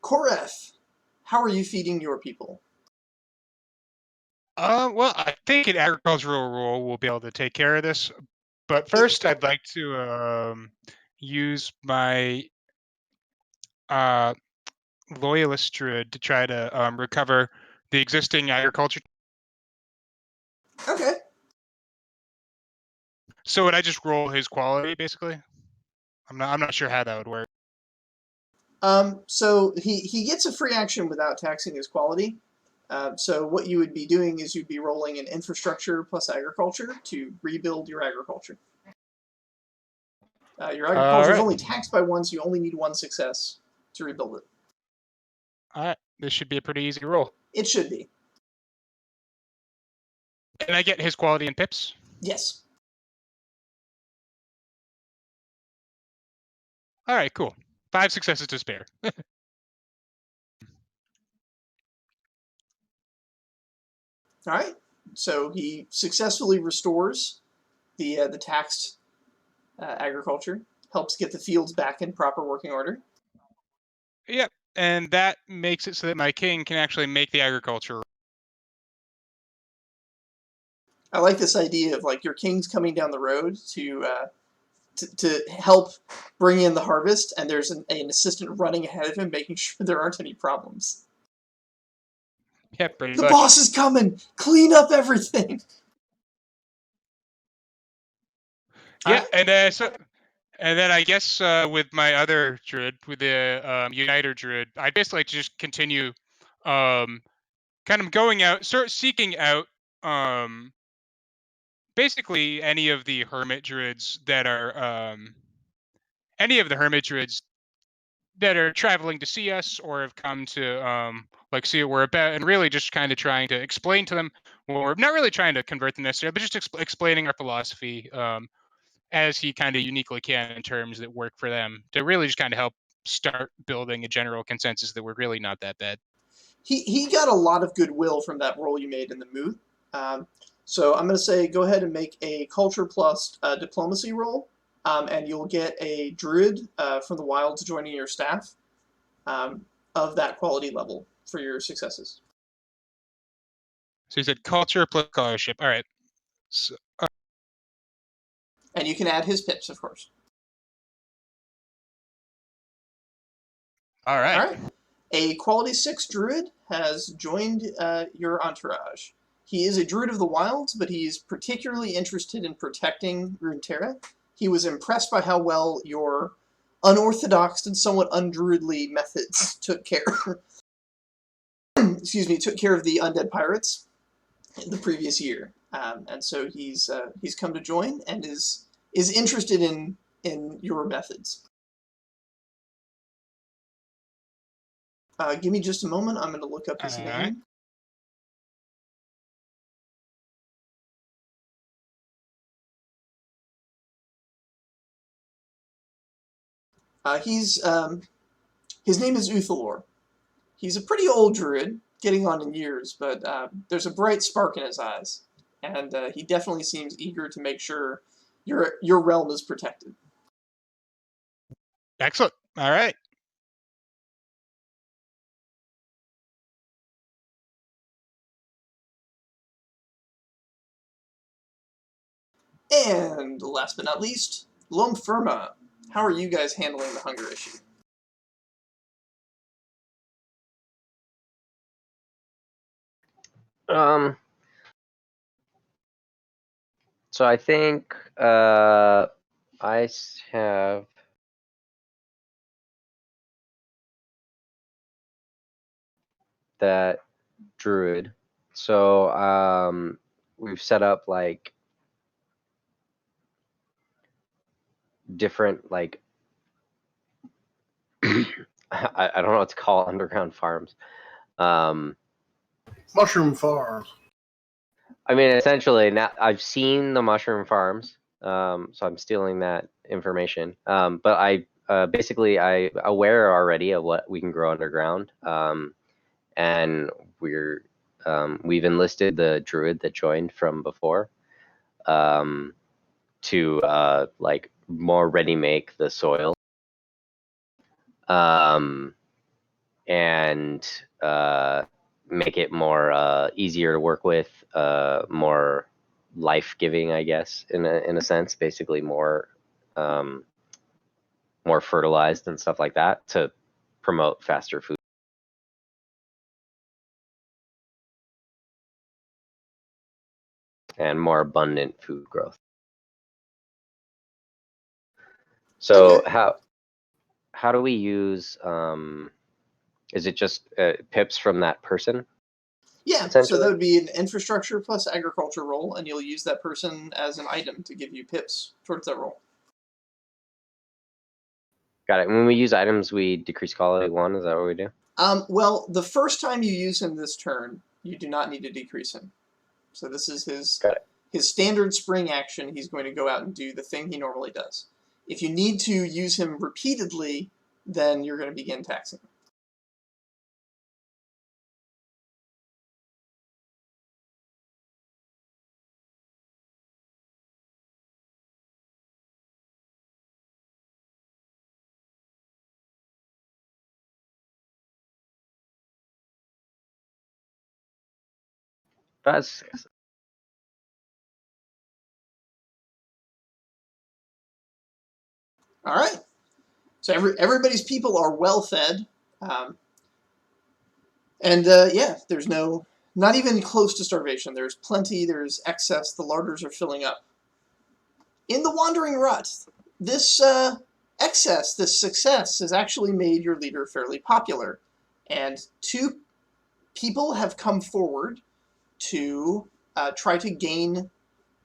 Koreth, how are you feeding your people? Well, I think an agricultural role will be able to take care of this. But first, I'd like to use my loyalist druid to try to recover the existing agriculture. Okay. So would I just roll his quality, basically? I'm not sure how that would work. So he gets a free action without taxing his quality. So what you would be doing is you'd be rolling an infrastructure plus agriculture to rebuild your agriculture. Your agriculture is Alright. only taxed by one, so you only need one success to rebuild it. Alright, this should be a pretty easy roll. It should be. And I get his quality in pips? Yes. Alright, cool. 5 successes to spare. All right. So he successfully restores the taxed agriculture, helps get the fields back in proper working order. Yep, and that makes it so that my king can actually make the agriculture. I like this idea of like your king's coming down the road to help bring in the harvest, and there's an assistant running ahead of him, making sure there aren't any problems. Yeah, pretty The much. boss is coming! Clean up everything! Yeah, and then I guess with my other druid, with the Uniter druid, I basically like to just continue kind of going out, start seeking out basically any of the hermit druids that are traveling to see us or have come to like see what we're about, and really just kind of trying to explain to them, well, we're not really trying to convert them necessarily, but just explaining our philosophy as he kind of uniquely can in terms that work for them, to really just kind of help start building a general consensus that we're really not that bad. He got a lot of goodwill from that roll you made in the moot. So I'm going to say go ahead and make a culture plus diplomacy roll, and you'll get a druid from the wilds joining your staff of that quality level for your successes. So he said culture plus scholarship. All right. So, And you can add his pips, of course. all right. All right. A quality 6 druid has joined your entourage. He is a druid of the wilds, but he's particularly interested in protecting Runeterra. He was impressed by how well your unorthodox and somewhat undruidly methods took care took care of the undead pirates in the previous year. And so he's come to join and is interested in your methods. Give me just a moment. I'm going to look up his name. His name is Uthalor. He's a pretty old druid, getting on in years, but there's a bright spark in his eyes, and he definitely seems eager to make sure your realm is protected. Excellent. All right. And last but not least, Lomfirma. How are you guys handling the hunger issue? So I think I have that druid. So we've set up like different like I don't know what to call underground farms. Mushroom farms. I mean, essentially, now I've seen the mushroom farms, so I'm stealing that information. But I basically I aware already of what we can grow underground, and we've enlisted the druid that joined from before to like more ready make the soil, and make it more easier to work with, more life-giving, I guess, in a sense, basically more more fertilized and stuff like that to promote faster food. And more abundant food growth. So Okay. how do we use? Is it just pips from that person? Yeah, so that Essentially. would be an infrastructure plus agriculture roll, and you'll use that person as an item to give you pips towards that roll. Got it. When we use items, we decrease quality 1. Is that what we do? Well, the first time you use him this turn, you do not need to decrease him. So this is his standard spring action. He's going to go out and do the thing he normally does. If you need to use him repeatedly, then you're going to begin taxing him. That's All right. So everybody's people are well fed, and yeah, there's not even close to starvation. There's plenty. There's excess. The larders are filling up. In the Wandering Rut, this excess, this success, has actually made your leader fairly popular, and 2 people have come forward to try to gain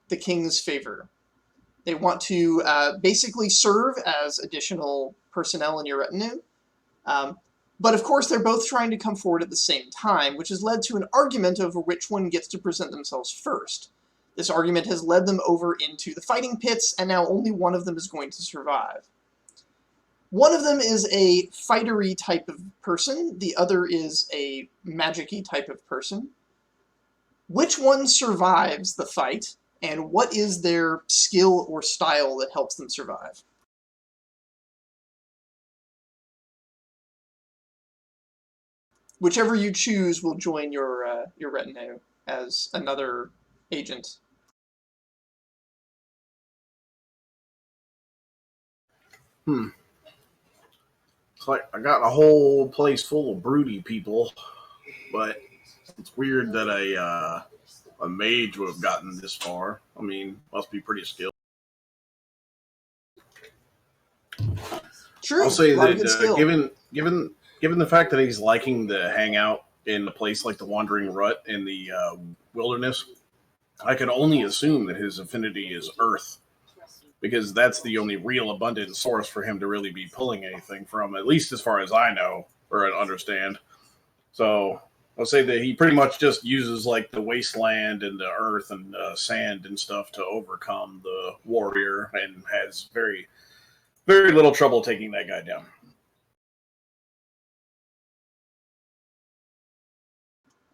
the king's favor. They want to basically serve as additional personnel in your retinue. But of course, they're both trying to come forward at the same time, which has led to an argument over which one gets to present themselves first. This argument has led them over into the fighting pits, and now only one of them is going to survive. One of them is a fightery type of person, the other is a magic-y type of person. Which one survives the fight, and what is their skill or style that helps them survive? Whichever you choose will join your retinue as another agent. It's like I got a whole place full of broody people, but it's weird that a mage would have gotten this far. I mean, must be pretty skilled. True, I'll say a lot of good that skill. given the fact that he's liking to hang out in a place like the Wandering Rut in the wilderness, I can only assume that his affinity is Earth, because that's the only real abundant source for him to really be pulling anything from, at least as far as I know or understand. So I'll say that he pretty much just uses like the wasteland and the earth and sand and stuff to overcome the warrior, and has very little trouble taking that guy down.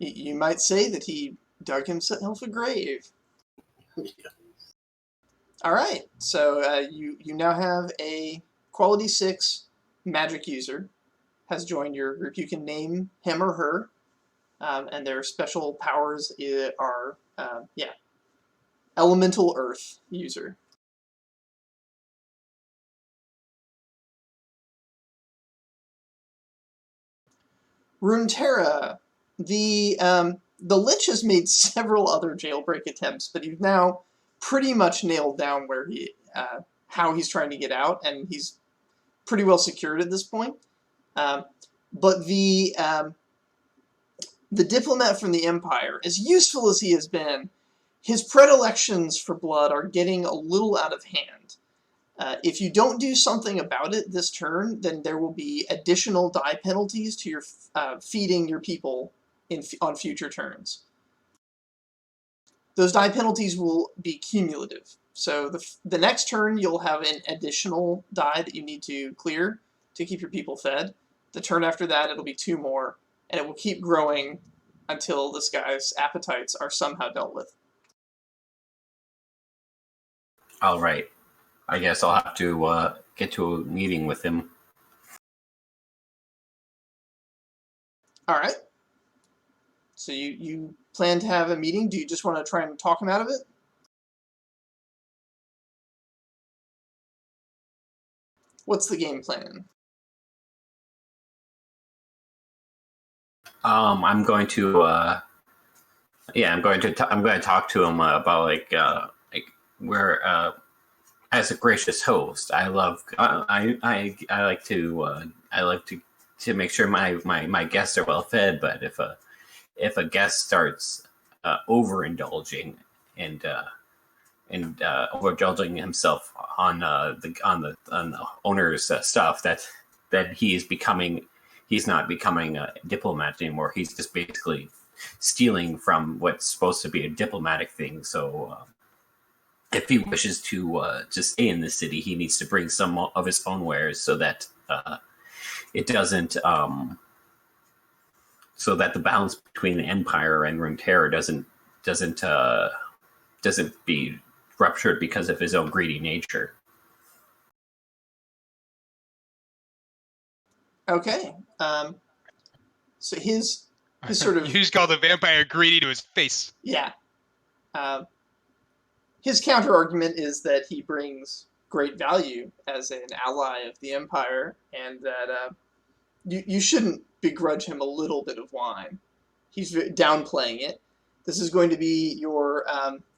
You might say that he dug himself a grave. Yeah. All right, so you now have a quality 6 magic user has joined your group. You can name him or her, and their special powers are elemental earth user. Runeterra, the Lich has made several other jailbreak attempts, but you've now pretty much nailed down where how he's trying to get out, and he's pretty well secured at this point. But the diplomat from the Empire, as useful as he has been, his predilections for blood are getting a little out of hand. If you don't do something about it this turn, then there will be additional die penalties to your feeding your people on future turns. Those die penalties will be cumulative. So the next turn, you'll have an additional die that you need to clear to keep your people fed. The turn after that, it'll be 2 more, and it will keep growing until this guy's appetites are somehow dealt with. All right. I guess I'll have to get to a meeting with him. All right. So you plan to have a meeting? Do you just want to try and talk him out of it? What's the game plan? I'm going to I'm going to talk to him about like where as a gracious host, I love I like to make sure my guests are well fed. But if a guest starts overindulging and overindulging himself on the owner's stuff, that he's not becoming a diplomat anymore. He's just basically stealing from what's supposed to be a diplomatic thing. So if he wishes to stay in the city, he needs to bring some of his own wares so that it doesn't so that the balance between the Empire and Runeterra doesn't be ruptured because of his own greedy nature. Okay. So his sort of You just call the vampire greedy to his face. yeah. His counter argument is that he brings great value as an ally of the Empire, and that you shouldn't begrudge him a little bit of wine. He's downplaying it. This is going to be your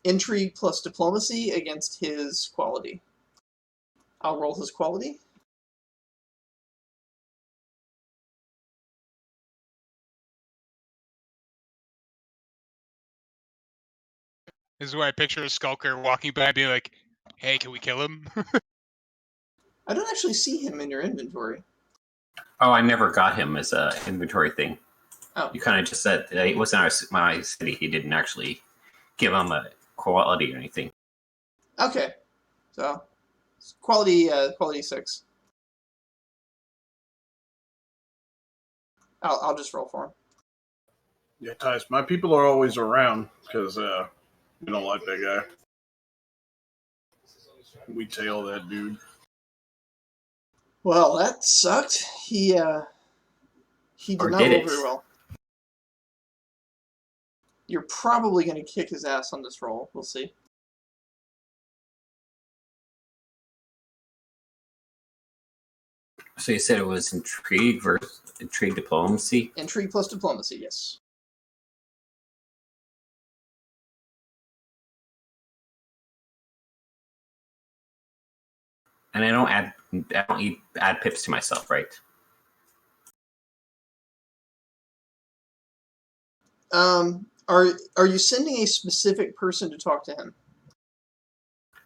intrigue plus diplomacy against his quality. I'll roll his quality. This is where I picture a skulker walking by and being like, hey, can we kill him? I don't actually see him in your inventory. Oh, I never got him as a inventory thing. Oh. You kind of just said that it was in my city. He didn't actually give him a quality or anything. Okay. So, quality 6. I'll just roll for him. Yeah, Tice, my people are always around because we don't like that guy. We tail that dude. Well, that sucked. He did Or not did roll it? very well. You're probably going to kick his ass on this roll. We'll see. So you said it was intrigue versus intrigue diplomacy? Intrigue plus diplomacy, yes. And I don't add pips to myself, right? Are you sending a specific person to talk to him?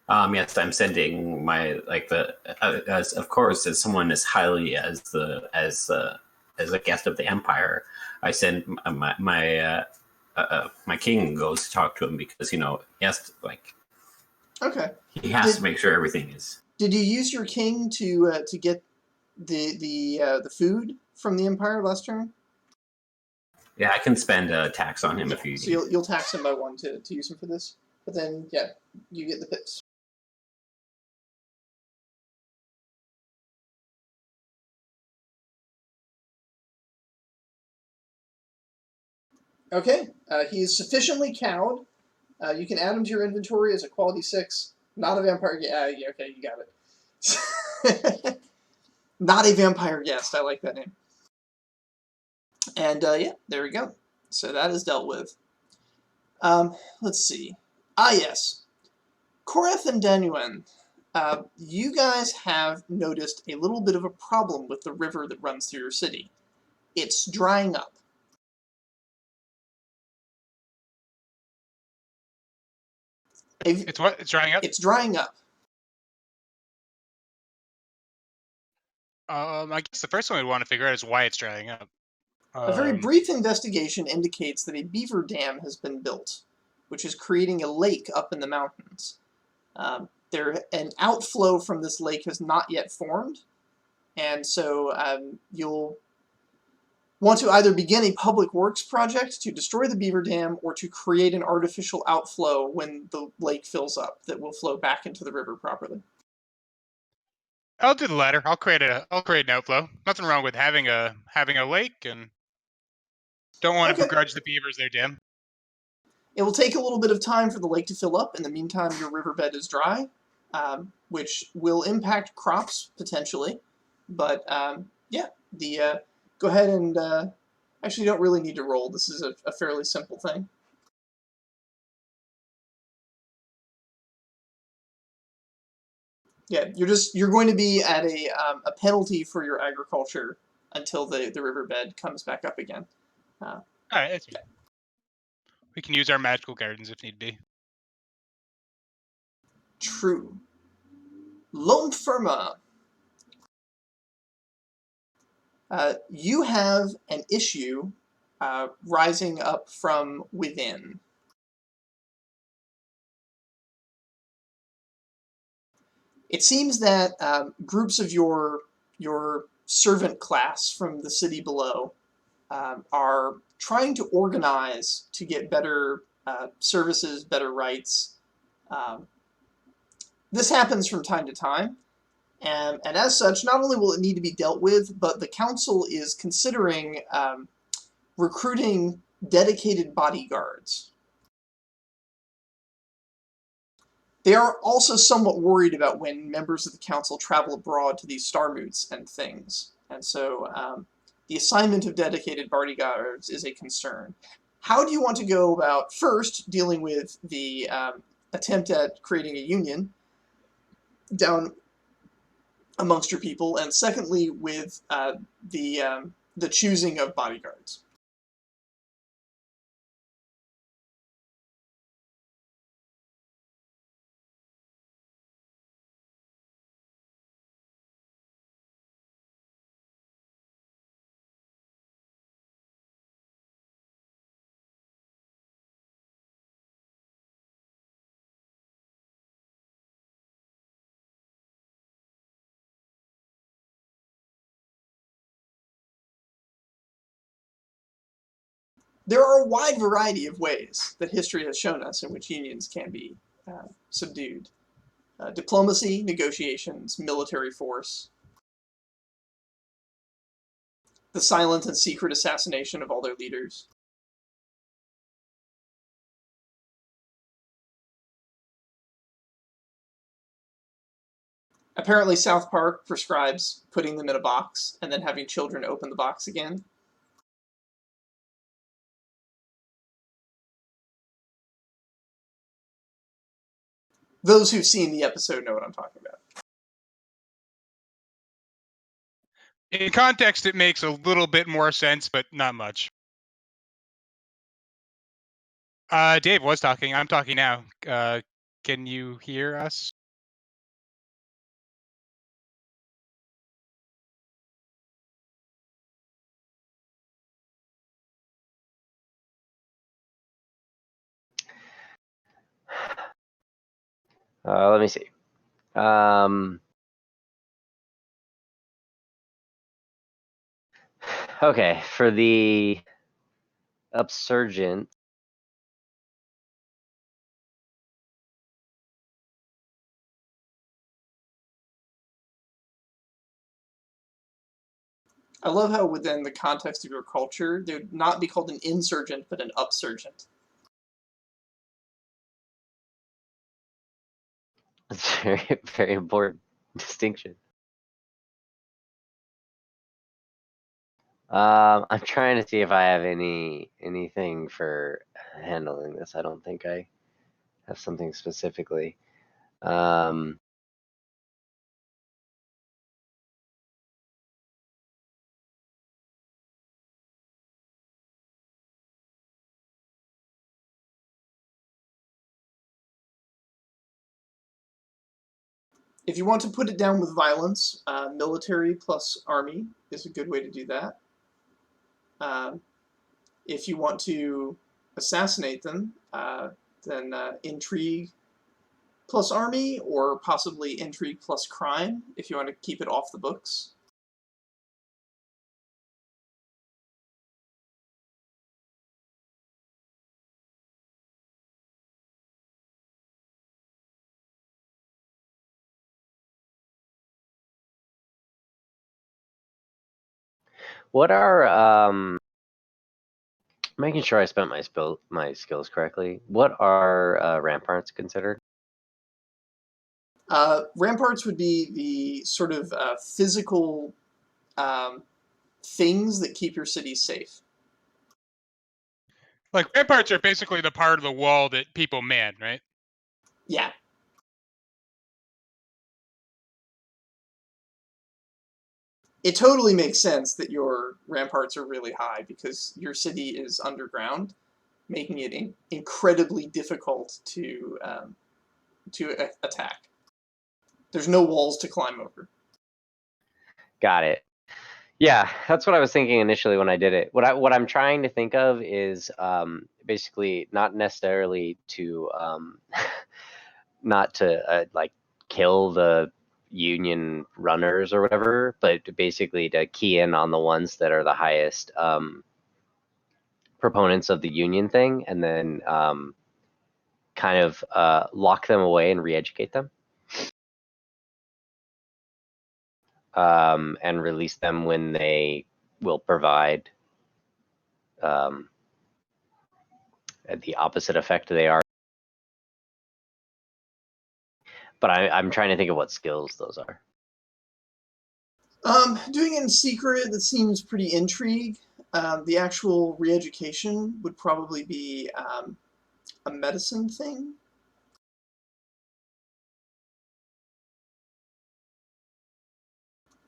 Yes, I'm sending my as of course as someone as highly as a guest of the Empire, I send my king goes to talk to him because Okay. he has to make sure everything is. Did you use your king to get the food from the Empire last turn? Yeah, I can spend a tax on him if you. So you'll tax him by 1 to use him for this, but then yeah, you get the pips. Okay, he is sufficiently cowed. You can add him to your inventory as a quality 6. Not a vampire. Yeah, okay, you got it. Not a vampire guest. I like that name. And yeah, there we go. So that is dealt with. Let's see. Yes. Korath and Danuen, you guys have noticed a little bit of a problem with the river that runs through your city. It's drying up. It's what? It's drying up? It's drying up. I guess the first one we'd want to figure out is why it's drying up. A very brief investigation indicates that a beaver dam has been built, which is creating a lake up in the mountains. An outflow from this lake has not yet formed, and so you'll want to either begin a public works project to destroy the beaver dam or to create an artificial outflow when the lake fills up that will flow back into the river properly. I'll do the latter. I'll create an outflow. Nothing wrong with having a lake, and don't want to begrudge the beavers their dam. It will take a little bit of time for the lake to fill up. In the meantime, your riverbed is dry. which will impact crops potentially. But yeah, go ahead and actually you don't really need to roll. This is a fairly simple thing. Yeah, you're going to be at a penalty for your agriculture until the riverbed comes back up again. All right, that's fine. We can use our magical gardens if need be. True. Lone Firma. You have an issue rising up from within. It seems that groups of your servant class from the city below are trying to organize to get better services, better rights. This happens from time to time, and as such, not only will it need to be dealt with, but the council is considering recruiting dedicated bodyguards. They are also somewhat worried about when members of the council travel abroad to these star moots and things, and so the assignment of dedicated bodyguards is a concern. How do you want to go about first dealing with the attempt at creating a union down amongst your people, and secondly with the choosing of bodyguards? There are a wide variety of ways that history has shown us in which unions can be subdued. Diplomacy, negotiations, military force, the silent and secret assassination of all their leaders. Apparently South Park prescribes putting them in a box and then having children open the box again. Those who've seen the episode know what I'm talking about. In context, it makes a little bit more sense, but not much. Dave was talking. I'm talking now. Can you hear us? Let me see. Okay, for the Upsurgent, I love how within the context of your culture, they would not be called an insurgent, but an upsurgent. it's very, very important distinction. I'm trying to see if I have anything for handling this. I don't think I have something specifically. If you want to put it down with violence, military plus army is a good way to do that. If you want to assassinate them, then intrigue plus army, or possibly intrigue plus crime, if you want to keep it off the books. What are making sure I spent my skills correctly? What are ramparts considered? Ramparts would be the sort of physical things that keep your city safe. Like ramparts are basically the part of the wall that people man, right? Yeah. It totally makes sense that your ramparts are really high because your city is underground, making it incredibly difficult to attack. There's no walls to climb over. Got it. Yeah, that's what I was thinking initially when I did it. What I'm trying to think of is basically not necessarily to not to like kill the union runners or whatever, but basically to key in on the ones that are the highest proponents of the union thing, and then kind of lock them away and re-educate them. And release them when they will provide the opposite effect they are. But I'm trying to think of what skills those are. Doing it in secret, that seems pretty intrigue. The actual re-education would probably be a medicine thing.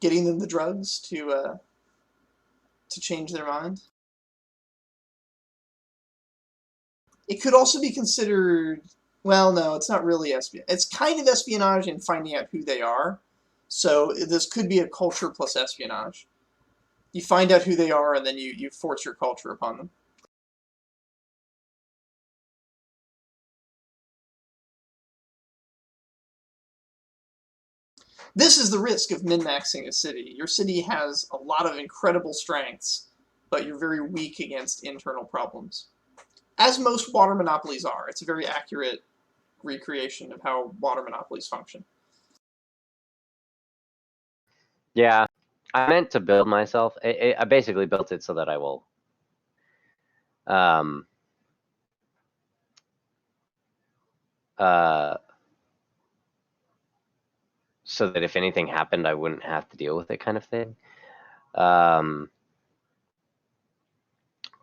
Getting them the drugs to change their mind. It could also be considered, well, no, it's not really espionage. It's kind of espionage in finding out who they are. So this could be a culture plus espionage. You find out who they are, and then you force your culture upon them. This is the risk of min-maxing a city. Your city has a lot of incredible strengths, but you're very weak against internal problems. As most water monopolies are. It's a very accurate recreation of how water monopolies function. Yeah, I meant to build myself. I basically built it so that I will so that if anything happened, I wouldn't have to deal with it, kind of thing.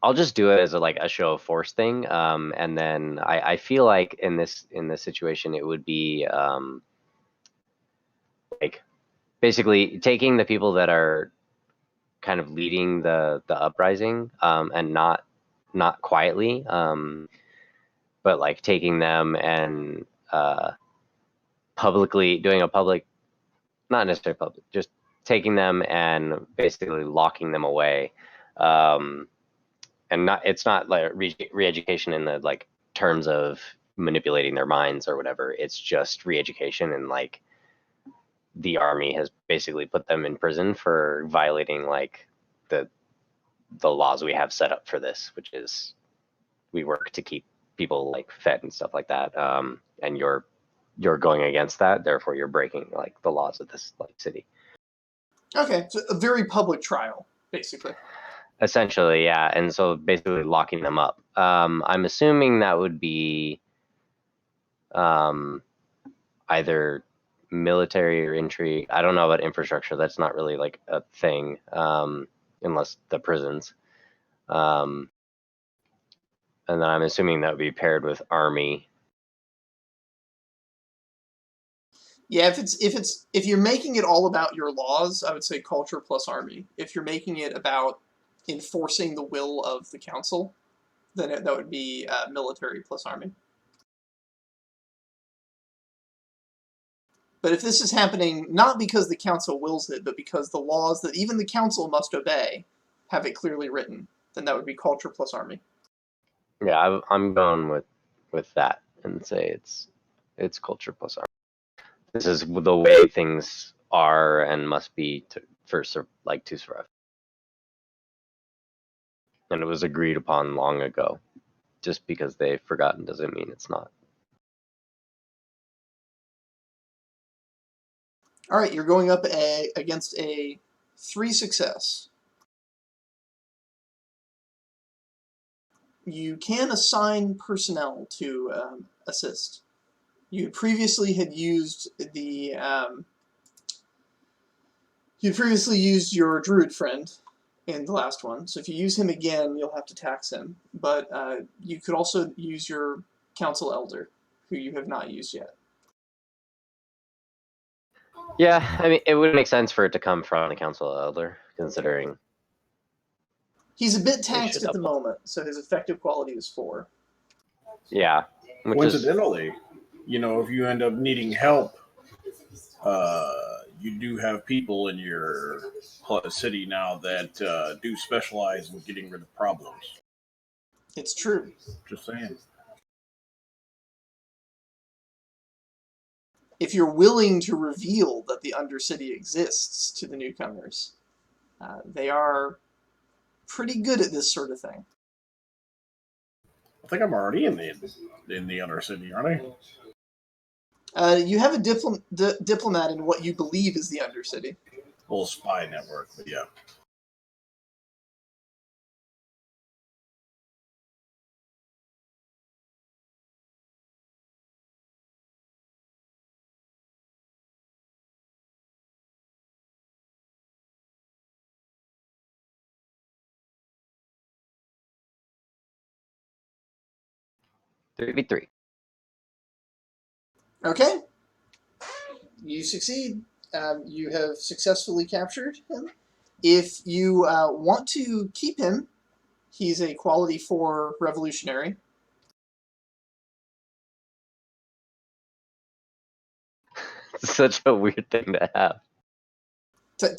I'll just do it as a show of force thing, and then I feel like in this situation it would be like basically taking the people that are kind of leading the uprising, and not quietly, but like taking them and publicly doing a public, not necessarily public, just taking them and basically locking them away. And it's not like re-education in the like terms of manipulating their minds or whatever. It's just re-education, and like the army has basically put them in prison for violating like the laws we have set up for this, which is we work to keep people like fed and stuff like that. And you're going against that, therefore you're breaking like the laws of this like city. Okay, so a very public trial, basically. Essentially, yeah. And so basically locking them up. I'm assuming that would be either military or intrigue. I don't know about infrastructure. That's not really like a thing, unless the prisons. And then I'm assuming that would be paired with army. Yeah, if you're making it all about your laws, I would say culture plus army. If you're making it about enforcing the will of the council, then that would be military plus army. But if this is happening not because the council wills it, but because the laws that even the council must obey have it clearly written, then that would be culture plus army. Yeah, I'm going with that and say it's culture plus army. This is the way things are and must be to survive. And it was agreed upon long ago. Just because they've forgotten doesn't mean it's not. All right, you're going up against a 3 success. You can assign personnel to assist. You previously had used the you previously used your druid friend in the last one, so if you use him again, you'll have to tax him. But you could also use your council elder, who you have not used yet. Yeah, I mean, it would make sense for it to come from the council elder, considering He's a bit They taxed should at the upload. moment, so his effective quality is 4. yeah, which is Coincidentally, if you end up needing help, you do have people in your city now that do specialize in getting rid of problems. It's true. Just saying. If you're willing to reveal that the Undercity exists to the newcomers, they are pretty good at this sort of thing. I think I'm already in the Undercity, aren't I? You have a diplomat in what you believe is the Undercity. Well, spy network, but yeah. 3v3. Okay. You succeed. You have successfully captured him. If you want to keep him, he's a quality 4 revolutionary. Such a weird thing to have.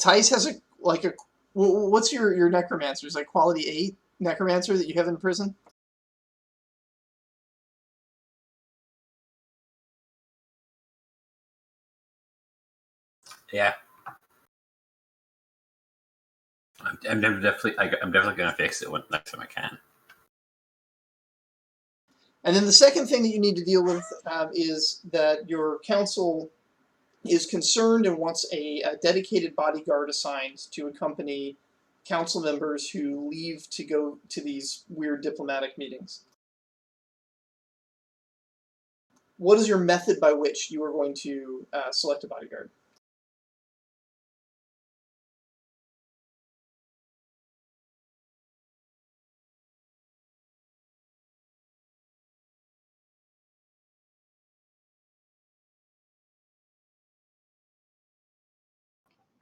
Tice has what's your necromancer? Is that quality 8 necromancer that you have in prison? Yeah. I'm definitely gonna fix it next time I can. And then the second thing that you need to deal with is that your council is concerned and wants a dedicated bodyguard assigned to accompany council members who leave to go to these weird diplomatic meetings. What is your method by which you are going to select a bodyguard?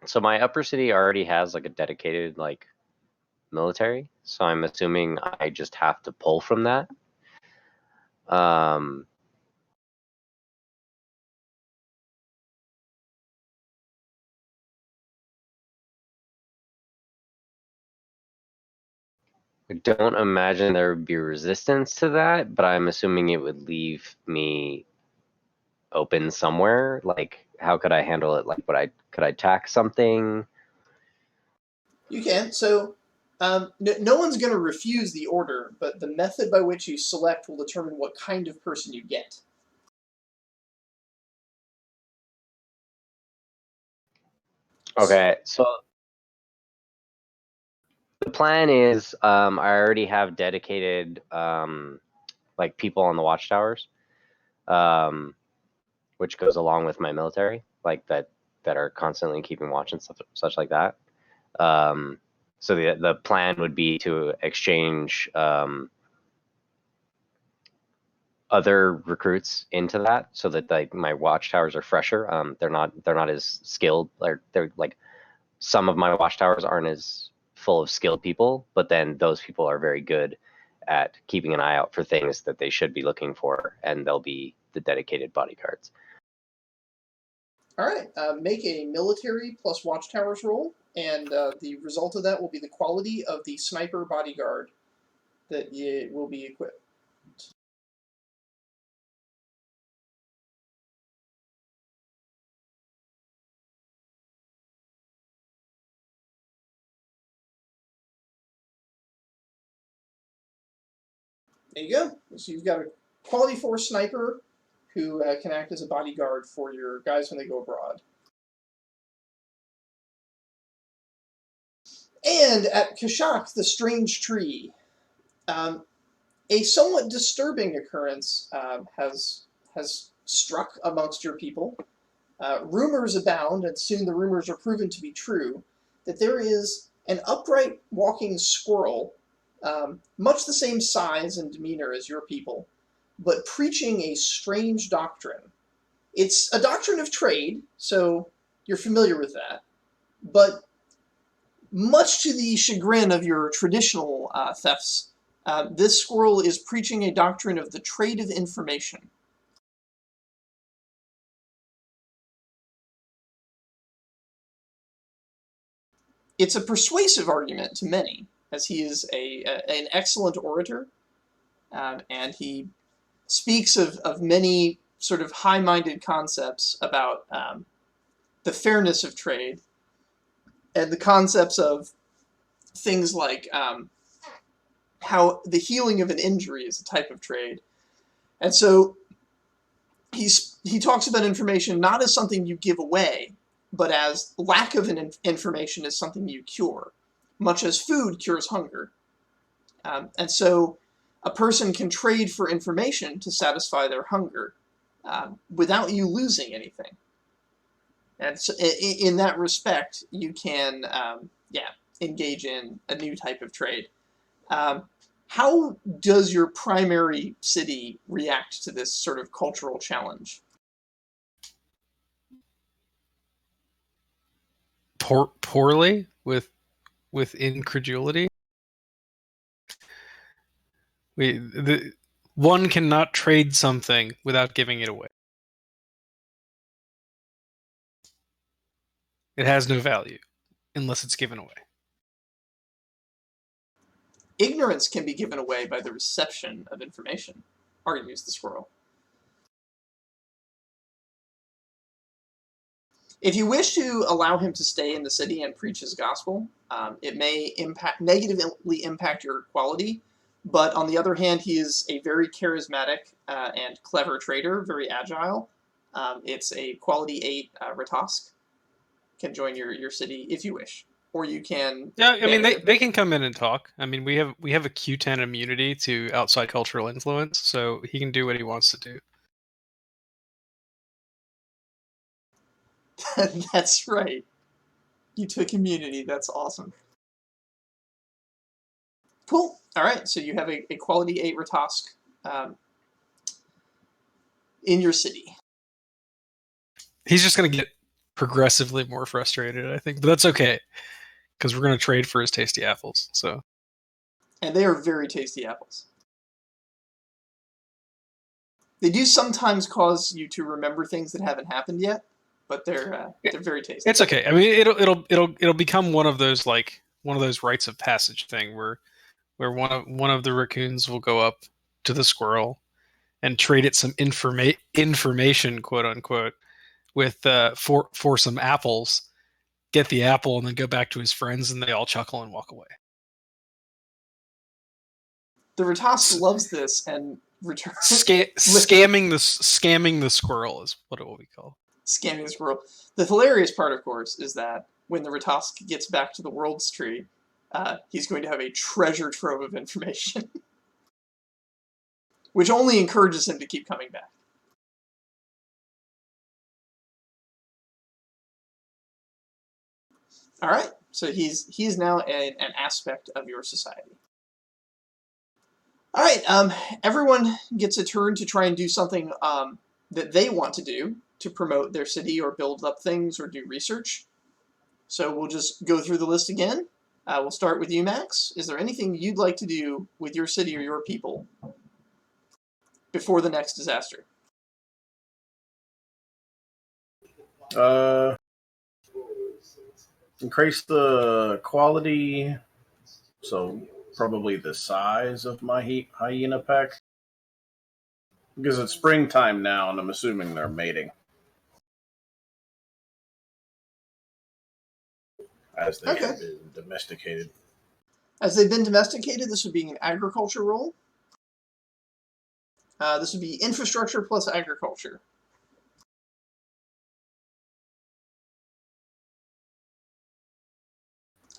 So my upper city already has like a dedicated military, so I'm assuming I just have to pull from that. I don't imagine there would be resistance to that, but I'm assuming it would leave me open somewhere. Like, how could I handle it? Like, could I tax something? You can. So no one's going to refuse the order, but the method by which you select will determine what kind of person you get. Okay, so the plan is I already have dedicated people on the watchtowers, which goes along with my military, that are constantly keeping watch and stuff such like that. So the plan would be to exchange other recruits into that, so that my watchtowers are fresher. They're not as skilled. They're like, some of my watchtowers aren't as full of skilled people, but then those people are very good at keeping an eye out for things that they should be looking for, and they'll be the dedicated bodyguards. All right, make a military plus watchtowers roll, and the result of that will be the quality of the sniper bodyguard that will be equipped. There you go. So you've got a quality 4 sniper who can act as a bodyguard for your guys when they go abroad. And at Kashak, the Strange Tree, a somewhat disturbing occurrence has struck amongst your people. Rumors abound, and soon the rumors are proven to be true, that there is an upright walking squirrel, much the same size and demeanor as your people, but preaching a strange doctrine. It's a doctrine of trade, so you're familiar with that, but much to the chagrin of your traditional thefts, this squirrel is preaching a doctrine of the trade of information. It's a persuasive argument to many, as he is an excellent orator, and he speaks of many sort of high-minded concepts about the fairness of trade, and the concepts of things like how the healing of an injury is a type of trade. And so he talks about information not as something you give away, but as lack of information is something you cure, much as food cures hunger. And so a person can trade for information to satisfy their hunger without you losing anything. And so in that respect, you can, engage in a new type of trade. How does your primary city react to this sort of cultural challenge? Poorly, with incredulity. One cannot trade something without giving it away. It has no value unless it's given away. Ignorance can be given away by the reception of information, argues the squirrel. If you wish to allow him to stay in the city and preach his gospel, it may negatively impact your quality, but on the other hand, he is a very charismatic and clever trader, very agile. It's a quality 8 Ratask. Can join your city if you wish. Or you can... Yeah, I mean, they can come in and talk. I mean, we have a Q10 immunity to outside cultural influence, so he can do what he wants to do. That's right. You took immunity. That's awesome. Cool. All right, so you have a quality 8 Ratask in your city. He's just going to get progressively more frustrated, I think, but that's okay, because we're going to trade for his tasty apples. So, and they are very tasty apples. They do sometimes cause you to remember things that haven't happened yet, but they're very tasty. It's okay. I mean, it'll become one of those rites of passage thing where one of the raccoons will go up to the squirrel and trade it some information, quote unquote, with for some apples, get the apple, and then go back to his friends, and they all chuckle and walk away. The Ratask loves this and returns scamming the squirrel is what it will be called. Scamming the squirrel. The hilarious part, of course, is that when the Ratask gets back to the World's Tree, he's going to have a treasure trove of information, which only encourages him to keep coming back. All right, so he's now an aspect of your society. All right, everyone gets a turn to try and do something that they want to do to promote their city or build up things or do research. So we'll just go through the list again. We'll start with you, Max. Is there anything you'd like to do with your city or your people before the next disaster? Increase the quality, so probably the size of my hyena pack. Because it's springtime now, and I'm assuming they're mating. As they have been domesticated. As they've been domesticated, this would be an agriculture role. This would be infrastructure plus agriculture.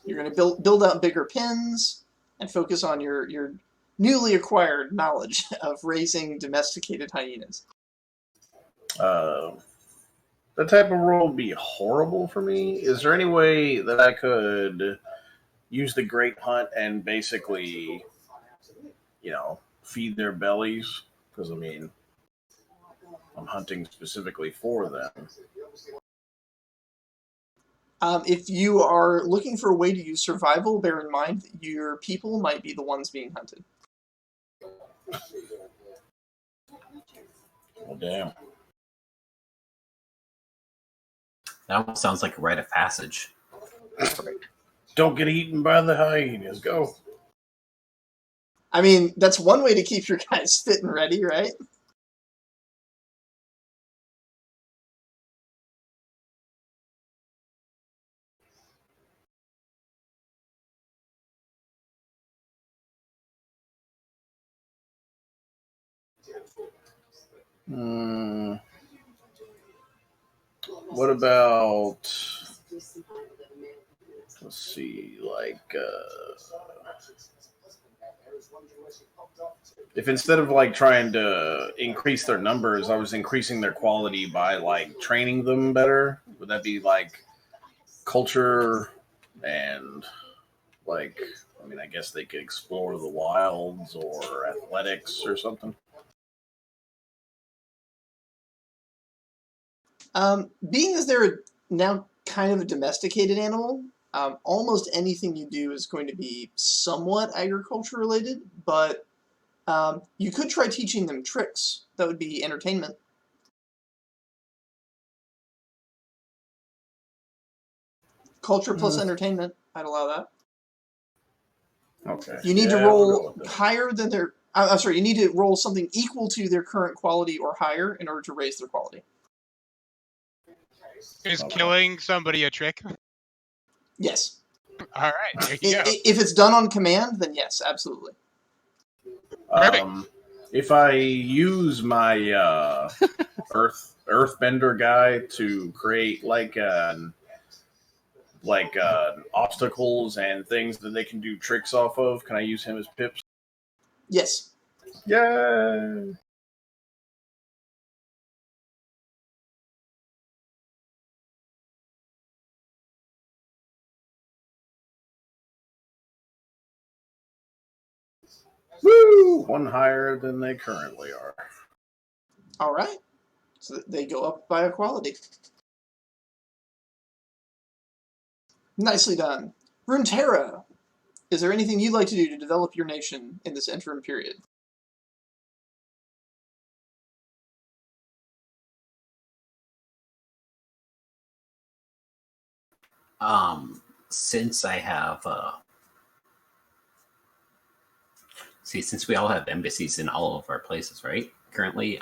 You're going to build out bigger pens and focus on your newly acquired knowledge of raising domesticated hyenas. Uh, that type of role would be horrible for me. Is there any way that I could use the Great Hunt and basically, feed their bellies? Because, I mean, I'm hunting specifically for them. If you are looking for a way to use survival, bear in mind that your people might be the ones being hunted. Well, damn. That almost sounds like a rite of passage. Don't get eaten by the hyenas. Go. I mean, that's one way to keep your guys fit and ready, right? What about, let's see, if instead of trying to increase their numbers, I was increasing their quality by training them better, would that be culture and I guess they could explore the wilds or athletics or something? Being as they're now kind of a domesticated animal, almost anything you do is going to be somewhat agriculture related, but you could try teaching them tricks. That would be entertainment. Culture plus entertainment, I'd allow that. Okay. You need to Yeah, we'll go roll with that. higher than their. I'm sorry. You need to roll something equal to their current quality or higher in order to raise their quality. Is Okay. killing somebody a trick? Yes. All right, there you go. If it's done on command, then yes, absolutely. If I use my earthbender guy to create obstacles and things that they can do tricks off of, can I use him as pips? Yes. Yay! Woo! One higher than they currently are. All right. So they go up by a quality. Nicely done. Runeterra, is there anything you'd like to do to develop your nation in this interim period? Since I have since we all have embassies in all of our places, right? Currently,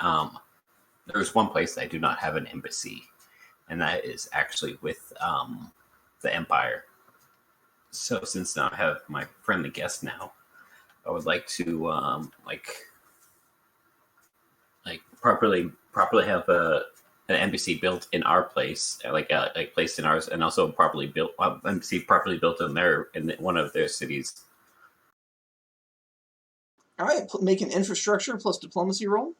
there's one place I do not have an embassy, and that is actually with the Empire. So since now I have my friendly guest now, I would like to properly have an embassy built in our place, like placed in ours, and also properly built embassy properly built in one of their cities. All right, make an infrastructure plus diplomacy roll.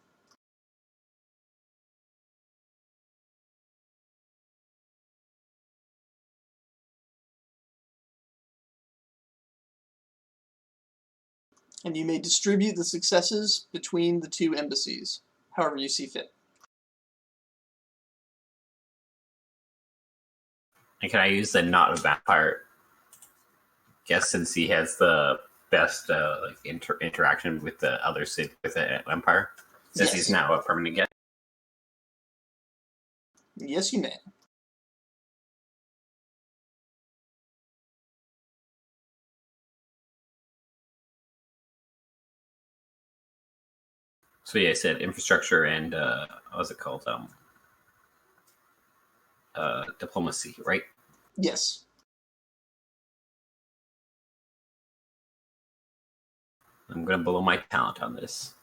And you may distribute the successes between the two embassies, however you see fit. And can I use the not a vampire guest since he has the best interaction with the other city with the Empire? Since he's now a permanent guest. Yes, you may. So yeah, I said infrastructure and what's it called? Diplomacy, right? Yes. I'm gonna blow my talent on this.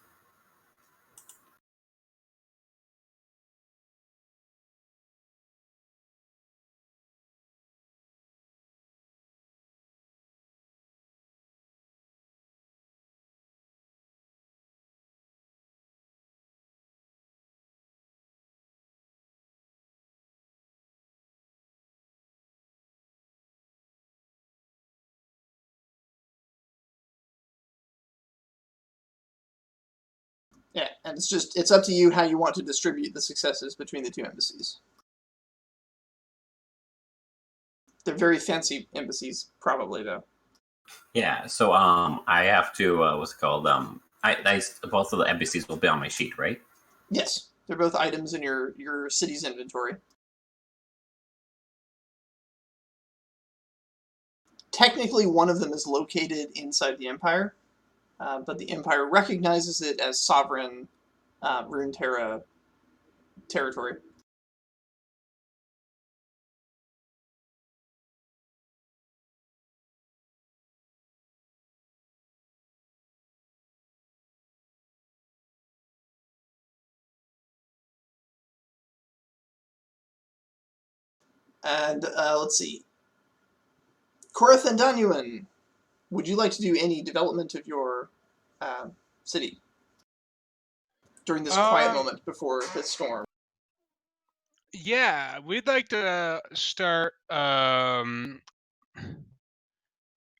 Yeah, and it's up to you how you want to distribute the successes between the two embassies. They're very fancy embassies, probably though. Yeah. So I have to what's it called? I both of the embassies will be on my sheet, right? Yes, they're both items in your city's inventory. Technically, one of them is located inside the Empire, but the Empire recognizes it as sovereign Runeterra territory. And let's see. Korath and Danuan, would you like to do any development of your city during this quiet moment before the storm? Yeah, we'd like to start. I mean,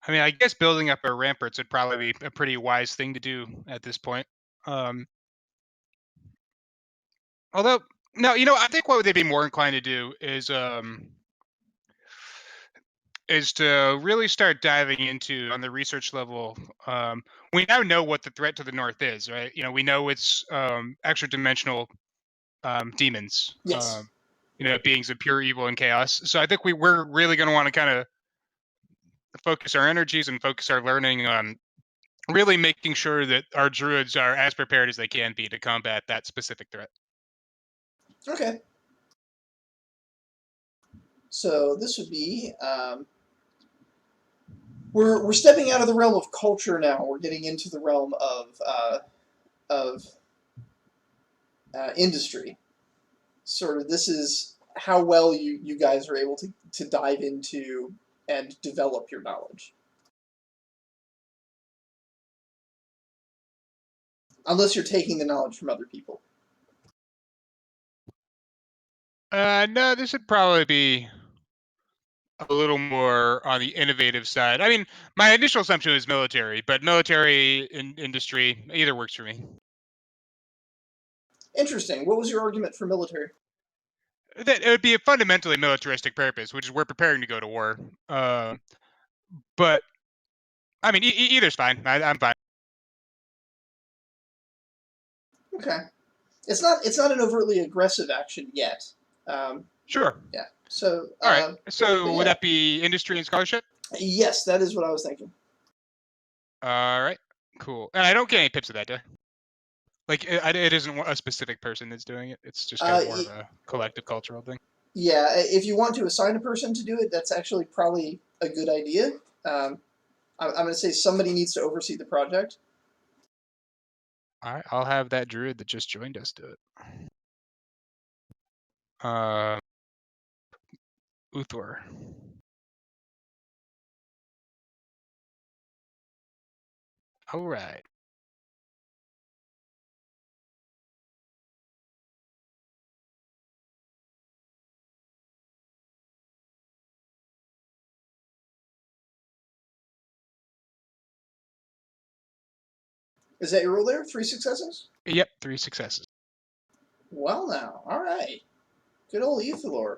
I guess building up our ramparts would probably be a pretty wise thing to do at this point. Although, no, I think what they'd be more inclined to do is to really start diving into on the research level. We now know what the threat to the north is, right? We know it's extra dimensional demons. Yes. Beings of pure evil and chaos. So I think we're really going to want to kind of focus our energies and focus our learning on really making sure that our druids are as prepared as they can be to combat that specific threat. Okay. So this would be we're stepping out of the realm of culture now. We're getting into the realm of industry. Sort of, this is how well you guys are able to dive into and develop your knowledge. Unless you're taking the knowledge from other people. No, this would probably be a little more on the innovative side. I mean, my initial assumption was military, but military industry either works for me. Interesting. What was your argument for military? That it would be a fundamentally militaristic purpose, which is we're preparing to go to war. But I mean, either's fine. I'm fine. Okay. It's not an overtly aggressive action yet. Sure. Yeah. So. All right. So yeah. would that be industry and scholarship? Yes, that is what I was thinking. All right. Cool. And I don't get any pips of that, do I? Like, it isn't a specific person that's doing it. It's just kind of more of a collective cultural thing. Yeah, if you want to assign a person to do it, that's actually probably a good idea. I'm going to say somebody needs to oversee the project. All right, I'll have that druid that just joined us do it. Uthor. All right. Is that your role there? 3 successes? Yep, 3 successes. Well now, all right. Good old Uthalor.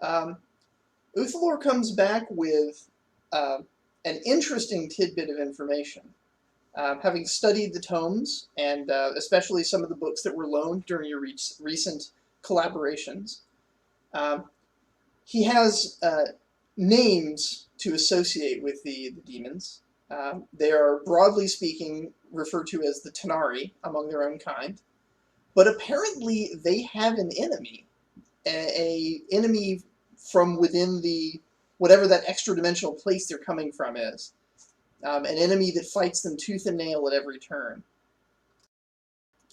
Uthalor comes back with an interesting tidbit of information. Having studied the tomes, and especially some of the books that were loaned during your recent collaborations, he has names to associate with the demons. They are, broadly speaking, referred to as the Tanari among their own kind. But apparently they have an enemy. A enemy from within the whatever that extra dimensional place they're coming from is. An enemy that fights them tooth and nail at every turn.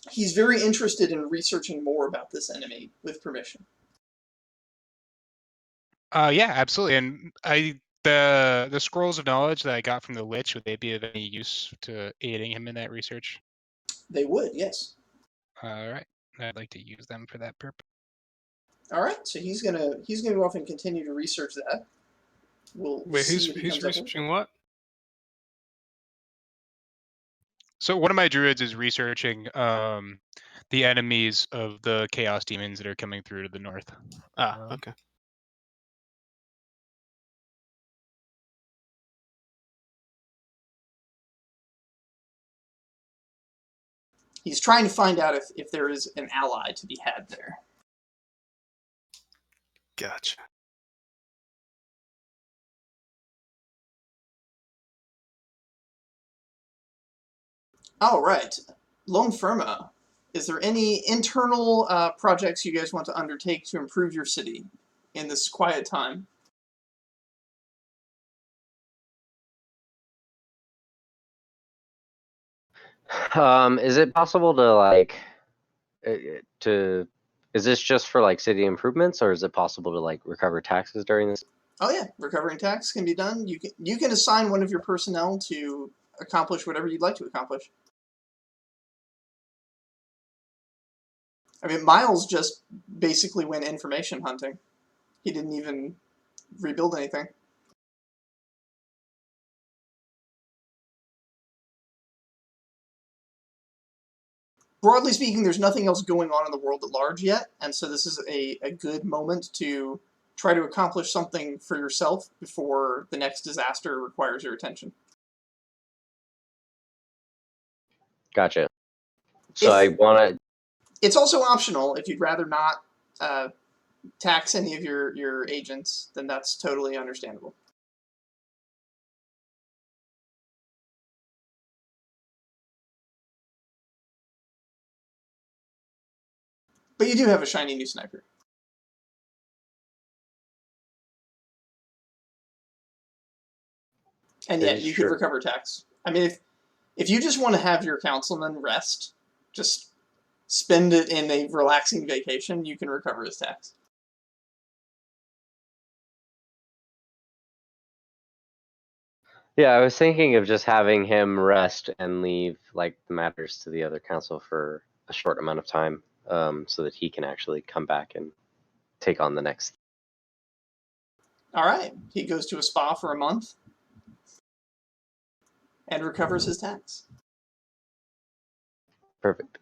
He's very interested in researching more about this enemy, with permission. Yeah, absolutely. And the scrolls of knowledge that I got from the Lich, would they be of any use to aiding him in that research? They would, yes. All right, I'd like to use them for that purpose. All right, so he's gonna go off and continue to research that. We'll Wait, see who's if he comes up with- researching what? So one of my druids is researching the enemies of the chaos demons that are coming through to the north. Okay. He's trying to find out if there is an ally to be had there. Gotcha. All right. Lone Firma, is there any internal projects you guys want to undertake to improve your city in this quiet time? Is it possible to like to? Is this just for like city improvements, or is it possible to like recover taxes during this? Oh yeah, recovering tax can be done. You can assign one of your personnel to accomplish whatever you'd like to accomplish. I mean, Miles just basically went information hunting. He didn't even rebuild anything. Broadly speaking, there's nothing else going on in the world at large yet, and so this is a good moment to try to accomplish something for yourself before the next disaster requires your attention. Gotcha. So I want to. It's also optional if you'd rather not tax any of your agents, then that's totally understandable. But you do have a shiny new sniper. And yeah, you could recover tax. I mean, if you just want to have your councilman rest, just spend it in a relaxing vacation, you can recover his tax. Yeah, I was thinking of just having him rest and leave like the matters to the other council for a short amount of time, so that he can actually come back and take on the next. All right, he goes to a spa for a month and recovers his tax. Perfect.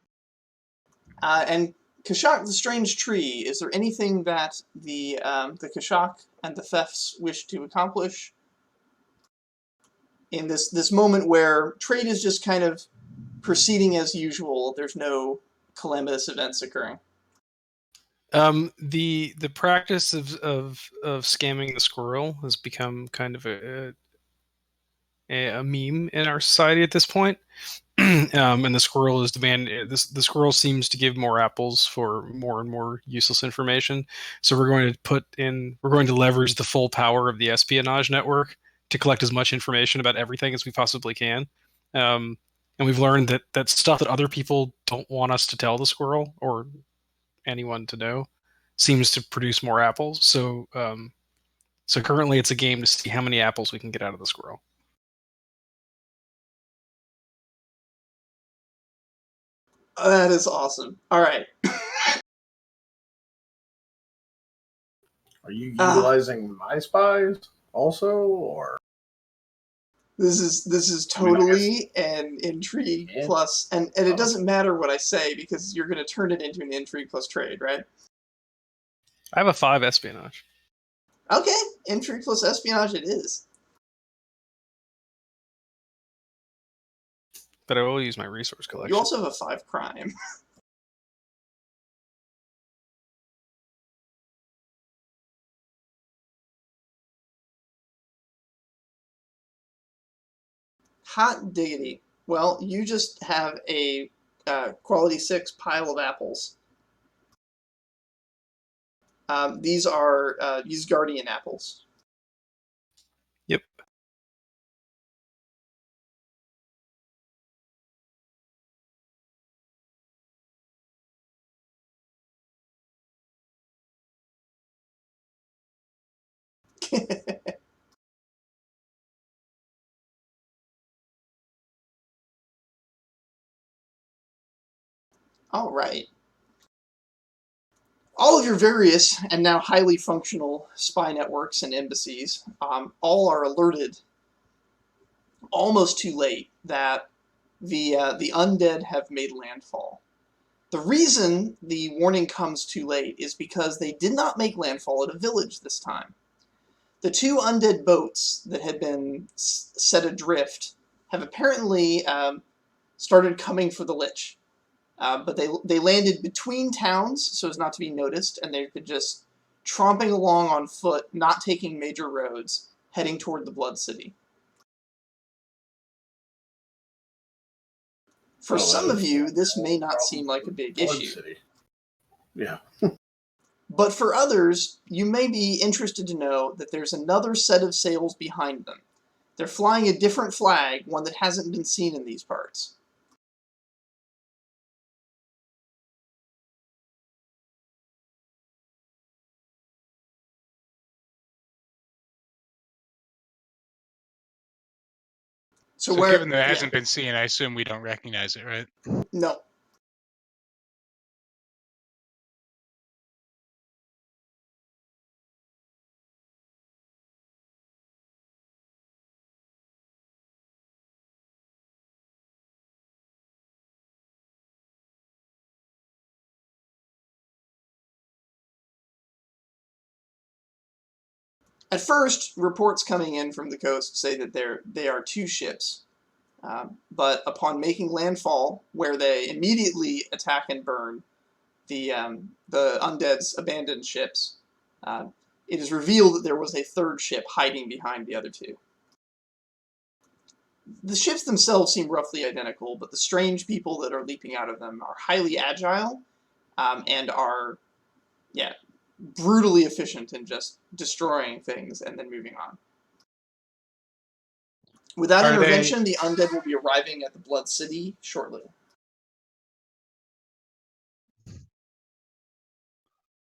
And Kashak the Strange Tree, is there anything that the Kashak and the thefts wish to accomplish in this moment where trade is just kind of proceeding as usual? There's no calamitous events occurring. The practice of scamming the squirrel has become kind of a meme in our society at this point. And the squirrel is the squirrel seems to give more apples for more and more useless information. So we're going to leverage the full power of the espionage network to collect as much information about everything as we possibly can. And we've learned that stuff that other people don't want us to tell the squirrel or anyone to know seems to produce more apples. So currently it's a game to see how many apples we can get out of the squirrel. That is awesome. All right. Are you utilizing my spies also, or This is totally an intrigue plus, and it doesn't matter what I say because you're going to turn it into an intrigue plus trade, right? I have a 5 espionage. Okay, intrigue plus espionage it is. But I will use my resource collection. You also have a 5 crime. Hot diggity. Well, you just have a quality 6 pile of apples. These are guardian apples. Yep. All right. All of your various and now highly functional spy networks and embassies all are alerted almost too late that the undead have made landfall. The reason the warning comes too late is because they did not make landfall at a village this time. The two undead boats that had been set adrift have apparently started coming for the Lich. But they landed between towns so as not to be noticed, and they're just tromping along on foot, not taking major roads, heading toward the Blood City. For some of you, this may not seem like a big issue. City. Yeah. But for others, you may be interested to know that there's another set of sails behind them. They're flying a different flag, one that hasn't been seen in these parts. So given that it hasn't been seen, I assume we don't recognize it, right? No. At first, reports coming in from the coast say that they are two ships. But upon making landfall, where they immediately attack and burn the undead's abandoned ships, it is revealed that there was a third ship hiding behind the other two. The ships themselves seem roughly identical, but the strange people that are leaping out of them are highly agile and are, brutally efficient in just destroying things and then moving on. Without intervention, the undead will be arriving at the Blood City shortly.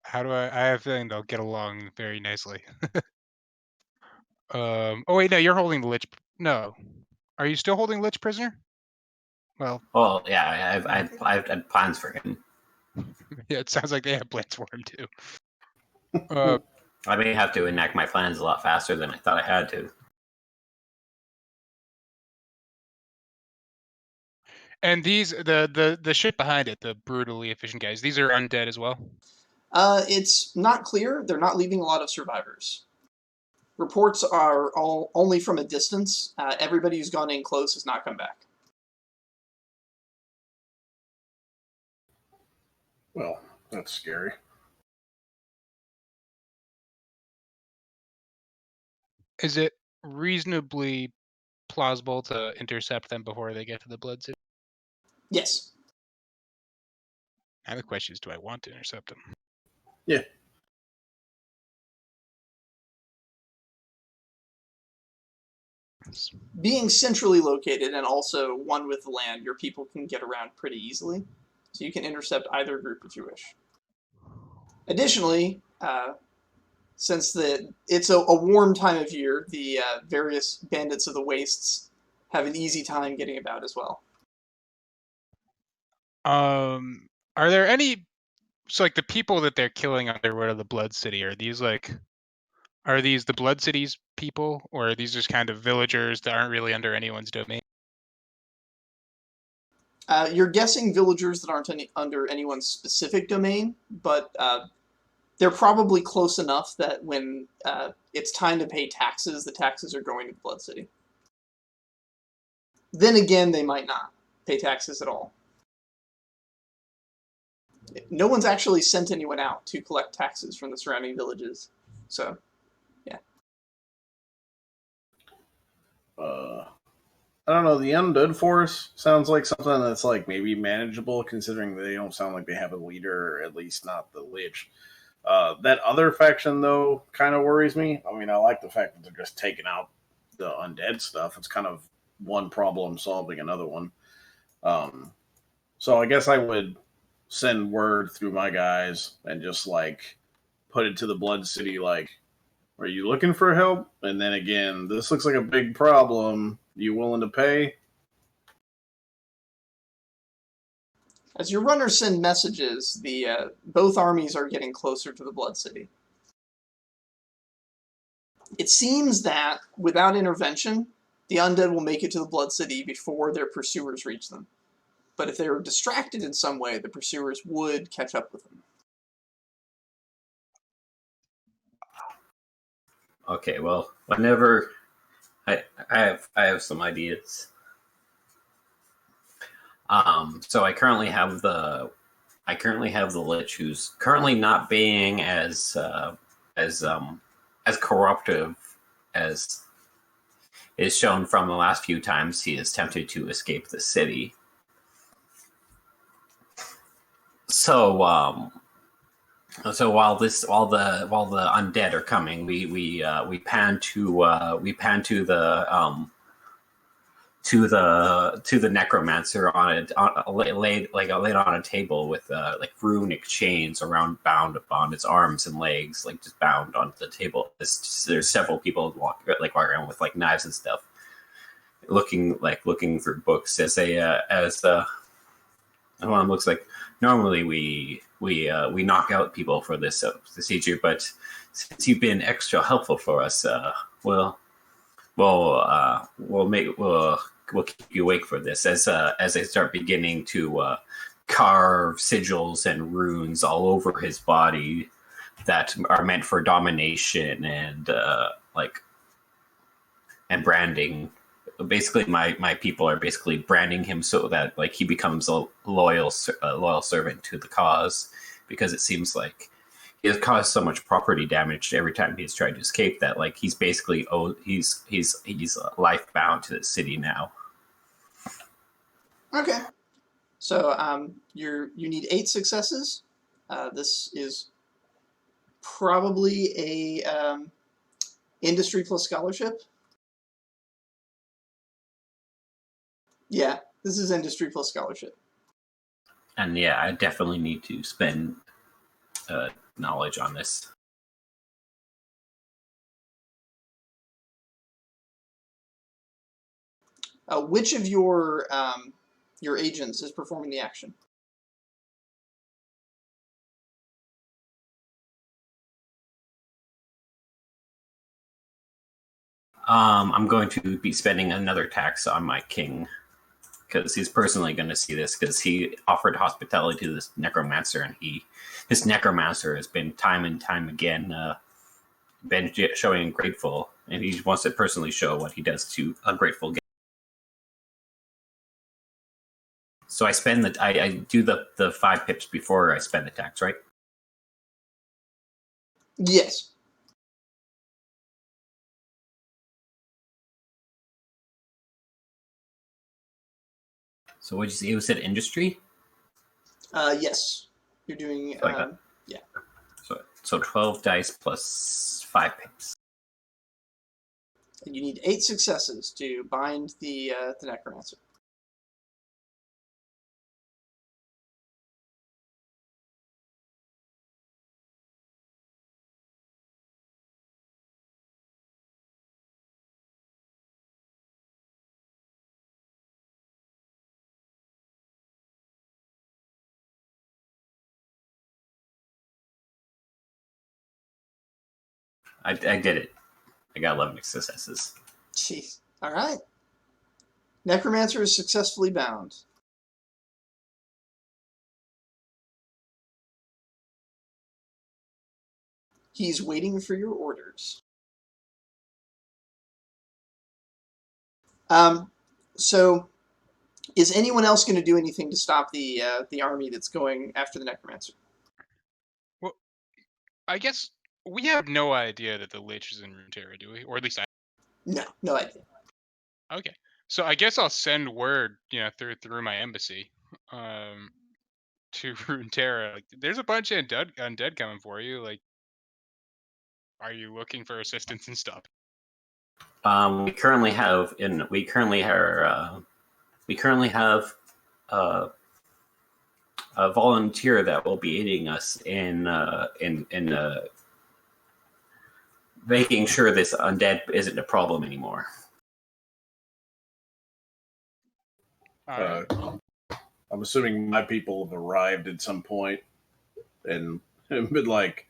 How do I have a feeling they'll get along very nicely. Oh wait, no, you're holding the Lich. No. Are you still holding Lich prisoner? Well, yeah, I've had plans for him. Yeah, it sounds like they have plans for him too. I may have to enact my plans a lot faster than I thought I had to. And these, the ship behind it, the brutally efficient guys, these are undead as well? It's not clear. They're not leaving a lot of survivors. Reports are all only from a distance. Everybody who's gone in close has not come back. Well, that's scary. Is it reasonably plausible to intercept them before they get to the Blood City? Yes. Now the question is, do I want to intercept them? Yeah. Being centrally located and also one with the land, your people can get around pretty easily. So you can intercept either group if you wish. Additionally, since it's a warm time of year, the various bandits of the wastes have an easy time getting about as well. Are there any, so like the people that they're killing underwood of the Blood City, are these the Blood City's people, or are these just kind of villagers that aren't really under anyone's domain? You're guessing villagers that aren't under anyone's specific domain, but they're probably close enough that when it's time to pay taxes, the taxes are going to the Blood City. Then again, they might not pay taxes at all. No one's actually sent anyone out to collect taxes from the surrounding villages, so yeah. I don't know. The Undead Force sounds like something that's like maybe manageable, considering they don't sound like they have a leader, or at least not the Lich. That other faction, though, kind of worries me. I mean, I like the fact that they're just taking out the undead stuff. It's kind of one problem solving another one. So I guess I would send word through my guys and just like put it to the Blood City, like, are you looking for help? And then again, this looks like a big problem. You willing to pay? As your runners send messages, both armies are getting closer to the Blood City. It seems that, without intervention, the undead will make it to the Blood City before their pursuers reach them. But if they were distracted in some way, the pursuers would catch up with them. Okay, well, whenever I have some ideas. So I currently have the Lich, who's currently not being as corruptive as is shown from the last few times he has attempted to escape the city. So while the undead are coming, we pan to the necromancer laid on a table with like runic chains bound upon its arms and legs, like just bound onto the table. There's several people walking around with like knives and stuff, looking for books one looks like. Normally we knock out people for this procedure, but since you've been extra helpful for us, we'll keep you awake for this as I start beginning to carve sigils and runes all over his body that are meant for domination and branding. Basically, my people are basically branding him so that like he becomes a loyal servant to the cause, because it seems like he has caused so much property damage every time he's tried to escape that like he's basically he's life bound to the city now. Okay. So you need 8 successes. This is probably a industry plus scholarship. Yeah, this is industry plus scholarship. And yeah, I definitely need to spend knowledge on this. Which of your agents is performing the action? I'm going to be spending another tax on my king, because he's personally going to see this, because he offered hospitality to this necromancer, and this necromancer has been time and time again been showing grateful, and he wants to personally show what he does to ungrateful guests. So I do the 5 pips before I spend the tax, right? Yes. So what did you say? You said industry? Yes. You're doing yeah. So 12 dice plus 5 pips. And you need 8 successes to bind the necromancer. I did it. I got 11 successes. Jeez. All right. Necromancer is successfully bound. He's waiting for your orders. So, is anyone else going to do anything to stop the army that's going after the necromancer? Well, I guess we have no idea that the Lich is in Runeterra, do we? Or at least I. No idea. Okay, so I guess I'll send word, through my embassy, to Runeterra. Like, there's a bunch of undead coming for you. Like, are you looking for assistance and stuff? We currently have a volunteer that will be aiding us in making sure this undead isn't a problem anymore. I'm assuming my people have arrived at some point and been like,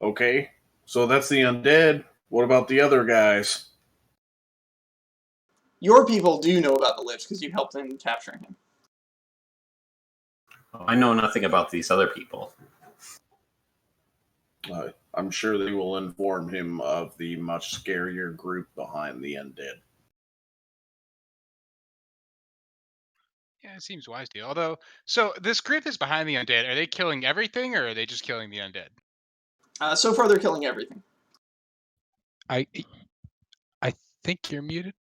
okay, so that's the undead. What about the other guys? Your people do know about the Lich because you helped in capturing him. I know nothing about these other people. I'm sure they will inform him of the much scarier group behind the undead. Yeah, it seems wise to you. Although, so this group is behind the undead. Are they killing everything, or are they just killing the undead? So far, they're killing everything. I think you're muted.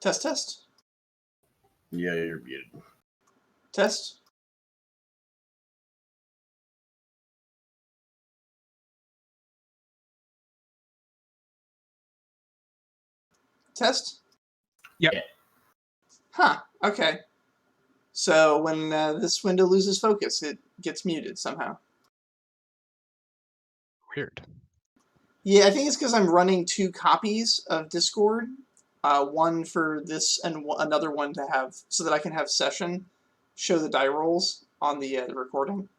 Test. Yeah, you're muted. Test. Test. Yep. Yeah. Huh. Okay. So when this window loses focus, it gets muted somehow. Weird. Yeah, I think it's because I'm running 2 copies of Discord. One for this and another one to have so that I can have session show the die rolls on the recording.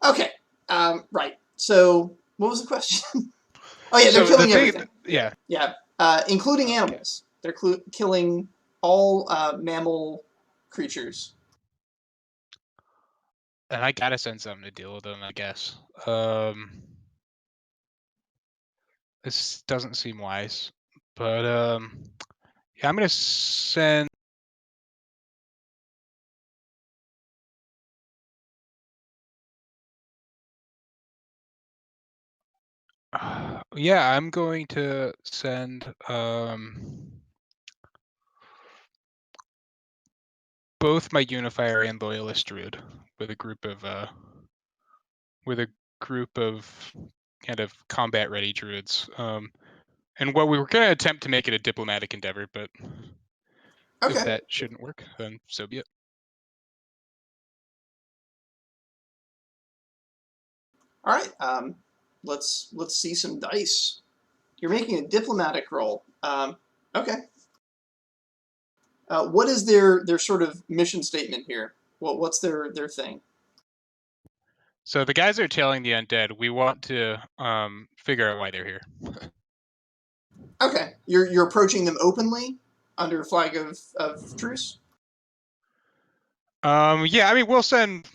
Okay. Right. So what was the question? Oh yeah, they're So killing everything. Yeah. Yeah, including animals. They're killing all mammal creatures. And I gotta send something to deal with them, I guess. This doesn't seem wise, but yeah, I'm gonna send. Yeah, I'm going to send both my unifier and loyalist druid with a group of kind of combat ready druids. And what we were going to attempt to make it a diplomatic endeavor, but Okay. if that shouldn't work, then so be it. All right. Let's see some dice. You're making a diplomatic roll. Okay. What is their sort of mission statement here? What's their thing? So the guys that are tailing the undead, we want to figure out why they're here. Okay. You're approaching them openly under flag of truce? Yeah, I mean we'll send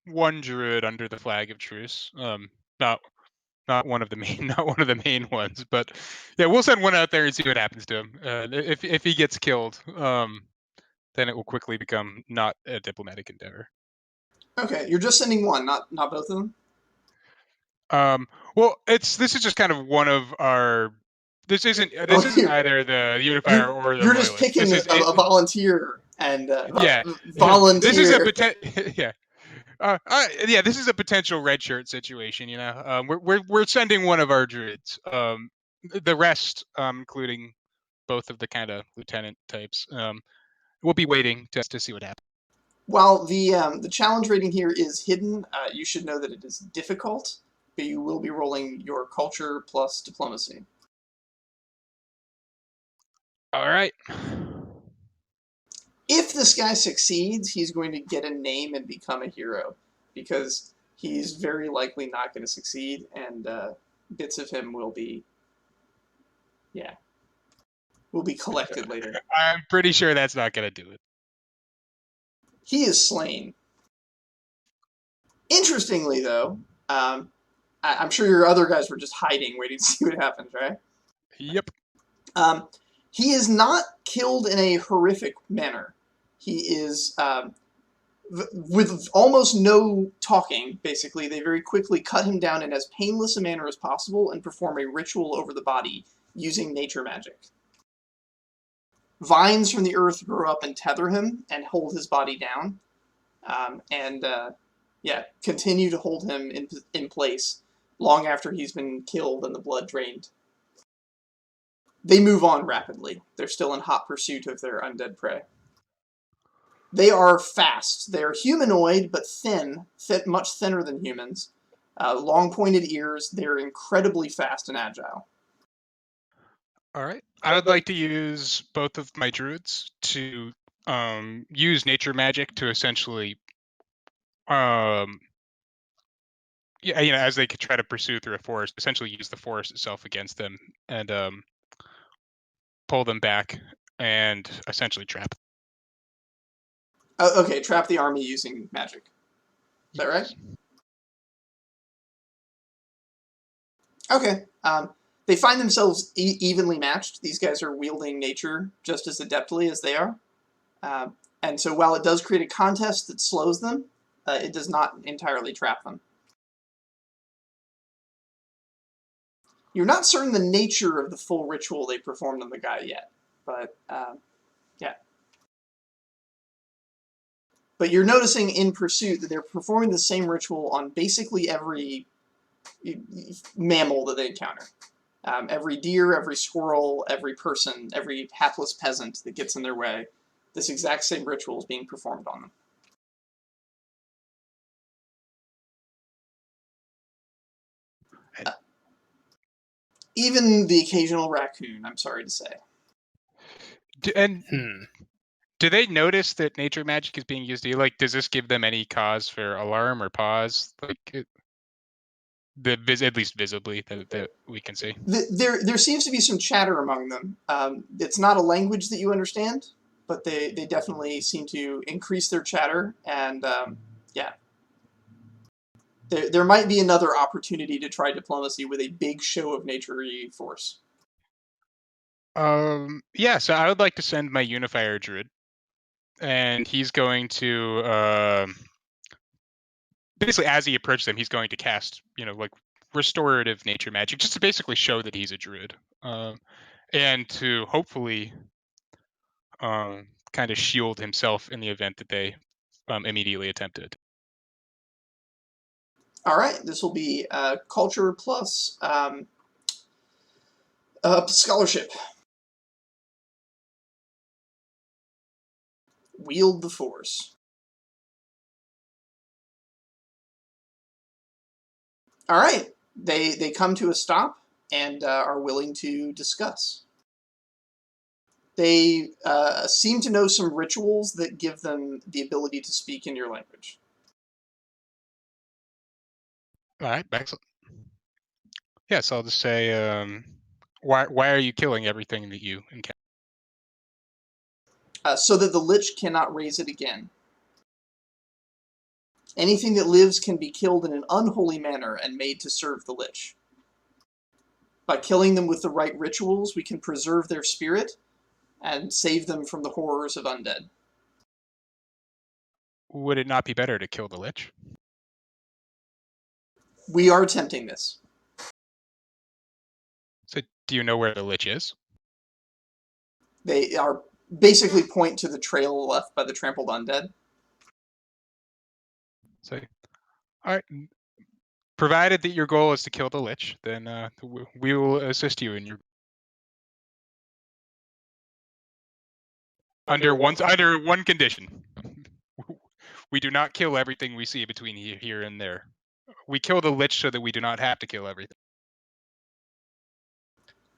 one druid under the flag of truce. Not one of the main ones, but yeah, we'll send one out there and see what happens to him. If he gets killed, then it will quickly become not a diplomatic endeavor. Okay, you're just sending one, not both of them. Well, this is just kind of one of our. This isn't either the unifier or the You're just loyalist. picking This is a volunteer and yeah, volunteer. This is a yeah. Yeah, this is a potential red shirt situation. You know, we're sending one of our druids. The rest, including both of the kind of lieutenant types, we'll be waiting to see what happens. While the challenge rating here is hidden, you should know that it is difficult, but you will be rolling your culture plus diplomacy. All right. If this guy succeeds, he's going to get a name and become a hero, because he's very likely not going to succeed, and bits of him will be collected later. I'm pretty sure that's not going to do it. He is slain. Interestingly, though, I'm sure your other guys were just hiding, waiting to see what happens, right? Yep. He is not killed in a horrific manner. He is, with almost no talking, basically, they very quickly cut him down in as painless a manner as possible and perform a ritual over the body using nature magic. Vines from the earth grow up and tether him and hold his body down, continue to hold him in place long after he's been killed and the blood drained. They move on rapidly. They're still in hot pursuit of their undead prey. They are fast. They're humanoid, but thin, much thinner than humans. Long pointed ears. They're incredibly fast and agile. All right. I would like to use both of my druids to use nature magic to essentially as they could try to pursue through a forest, essentially use the forest itself against them and pull them back and essentially trap. Oh, okay, trap the army using magic. Is that right? Okay. They find themselves evenly matched. These guys are wielding nature just as adeptly as they are. And so while it does create a contest that slows them, it does not entirely trap them. You're not certain the nature of the full ritual they performed on the guy yet, but yeah. But you're noticing in Pursuit that they're performing the same ritual on basically every mammal that they encounter. Every deer, every squirrel, every person, every hapless peasant that gets in their way, this exact same ritual is being performed on them. Even the occasional raccoon, I'm sorry to say. Do they notice that nature magic is being used? Does this give them any cause for alarm or pause? At least visibly that we can see. There seems to be some chatter among them. It's not a language that you understand, but they definitely seem to increase their chatter, and yeah. There might be another opportunity to try diplomacy with a big show of nature-y force. Yeah, so I would like to send my Unifier Druid, and he's going to basically, as he approaches them, he's going to cast, restorative nature magic, just to basically show that he's a druid, and to hopefully kind of shield himself in the event that they immediately attempted. All right, this will be culture plus scholarship. Wield the force. All right, they come to a stop and are willing to discuss. They seem to know some rituals that give them the ability to speak in your language. All right, excellent. Yeah, so I'll just say, why are you killing everything that you encounter? So that the Lich cannot raise it again. Anything that lives can be killed in an unholy manner and made to serve the Lich. By killing them with the right rituals, we can preserve their spirit and save them from the horrors of undead. Would it not be better to kill the Lich? We are attempting this. So do you know where the Lich is? They are basically point to the trail left by the trampled undead. So, all right. Provided that your goal is to kill the Lich, then we will assist you in your under one condition. We do not kill everything we see between here and there. We kill the Lich so that we do not have to kill everything.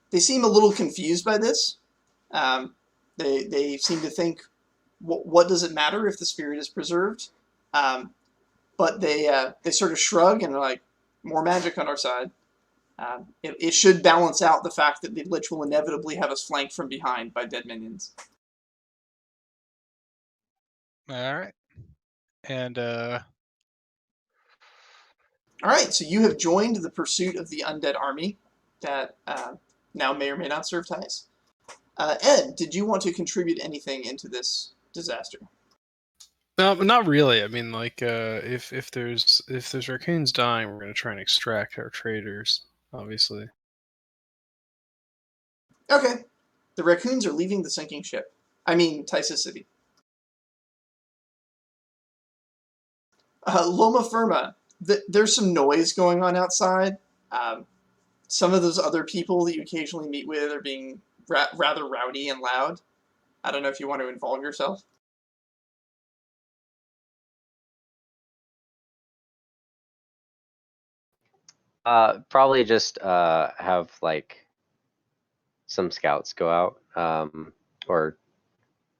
They seem a little confused by this. They seem to think, what does it matter if the spirit is preserved? But they sort of shrug and are like, more magic on our side. It should balance out the fact that the Lich will inevitably have us flanked from behind by dead minions. All right. And all right, so you have joined the pursuit of the undead army that now may or may not serve Tice. Ed, did you want to contribute anything into this disaster? No, not really. I mean, if there's raccoons dying, we're gonna try and extract our traders, obviously. Okay. The raccoons are leaving the sinking ship. I mean, Tysa City. Loma Firma, there's some noise going on outside. Some of those other people that you occasionally meet with are being rather rowdy and loud. I don't know if you want to involve yourself. Probably just have some scouts go out, or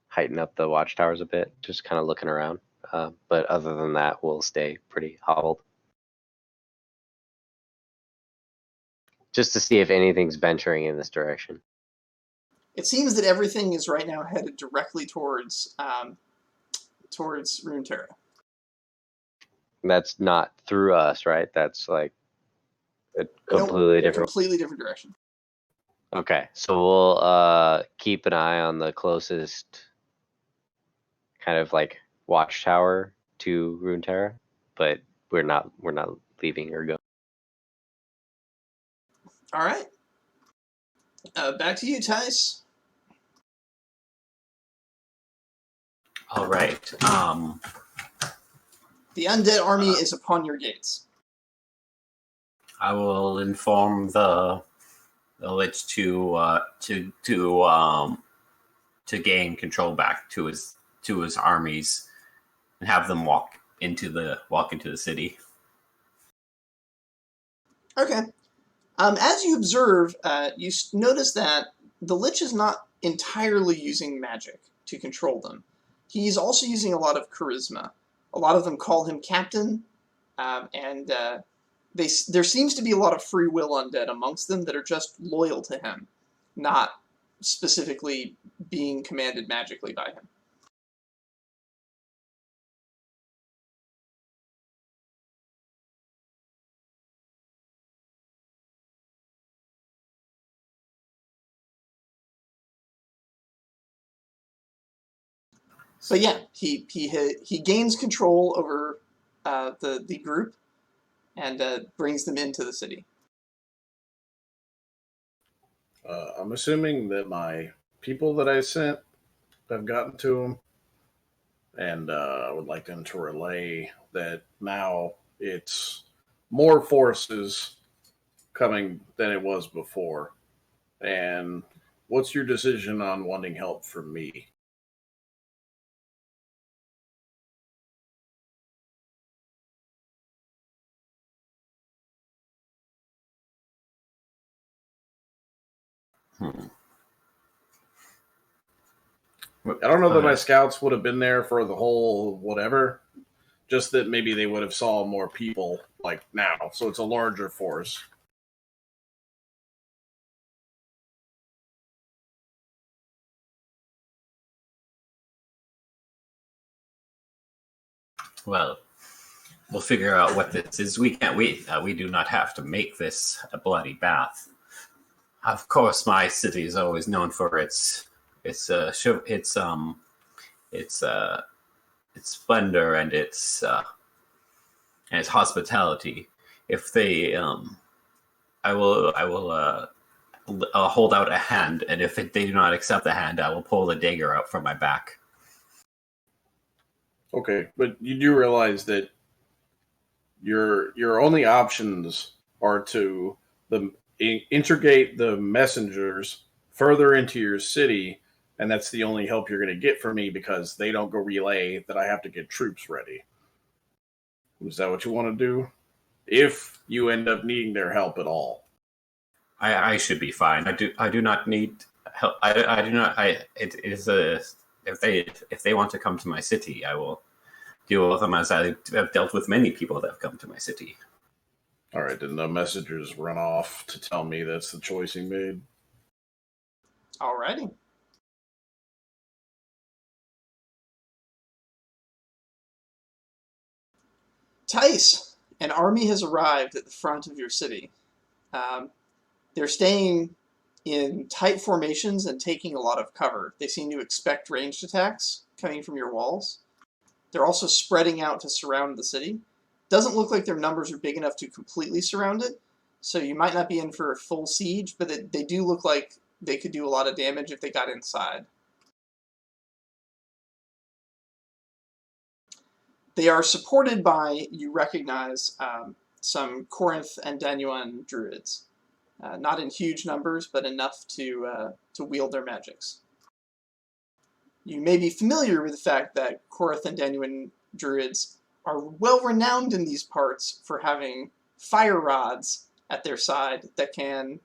heighten up the watchtowers a bit, just kind of looking around. But other than that, we'll stay pretty hobbled. Just to see if anything's venturing in this direction. It seems that everything is right now headed directly towards Runeterra. That's not through us, right? That's like a completely Nope, different. completely different direction. Okay, so we'll keep an eye on the closest kind of like watchtower to Runeterra, but we're not leaving or going. All right. Back to you, Tice. All right. The undead army is upon your gates. I will inform the Lich to gain control back to his armies and have them walk into the city. Okay. As you observe, you notice that the Lich is not entirely using magic to control them. He's also using a lot of charisma. A lot of them call him Captain, and there seems to be a lot of free will undead amongst them that are just loyal to him, not specifically being commanded magically by him. But yeah, he gains control over the group and brings them into the city. I'm assuming that my people that I sent have gotten to him, and I would like them to relay that now it's more forces coming than it was before. And what's your decision on wanting help from me? Hmm. I don't know that my scouts would have been there for the whole whatever, just that maybe they would have saw more people like now, so it's a larger force. Well, we'll figure out what this is. We can't wait. We do not have to make this a bloody bath. Of course, my city is always known for its splendor and its hospitality. If they, I will hold out a hand, and if they do not accept the hand, I will pull the dagger out from my back. Okay, but you do realize that your only options are to integrate the messengers further into your city, and that's the only help you're going to get from me because they don't go relay that I have to get troops ready. Is that what you want to do? If you end up needing their help at all, I should be fine. I do not need help. I do not. It is a if they want to come to my city, I will deal with them as I have dealt with many people that have come to my city. All right, then the messengers run off to tell me that's the choice he made. Alrighty. Tice, an army has arrived at the front of your city. They're staying in tight formations and taking a lot of cover. They seem to expect ranged attacks coming from your walls. They're also spreading out to surround the city. Doesn't look like their numbers are big enough to completely surround it, so you might not be in for a full siege, but they do look like they could do a lot of damage if they got inside. They are supported by, you recognize, some Korinth and Danuan druids. Not in huge numbers, but enough to wield their magics. You may be familiar with the fact that Korinth and Danuan druids are well renowned in these parts for having fire rods at their side that can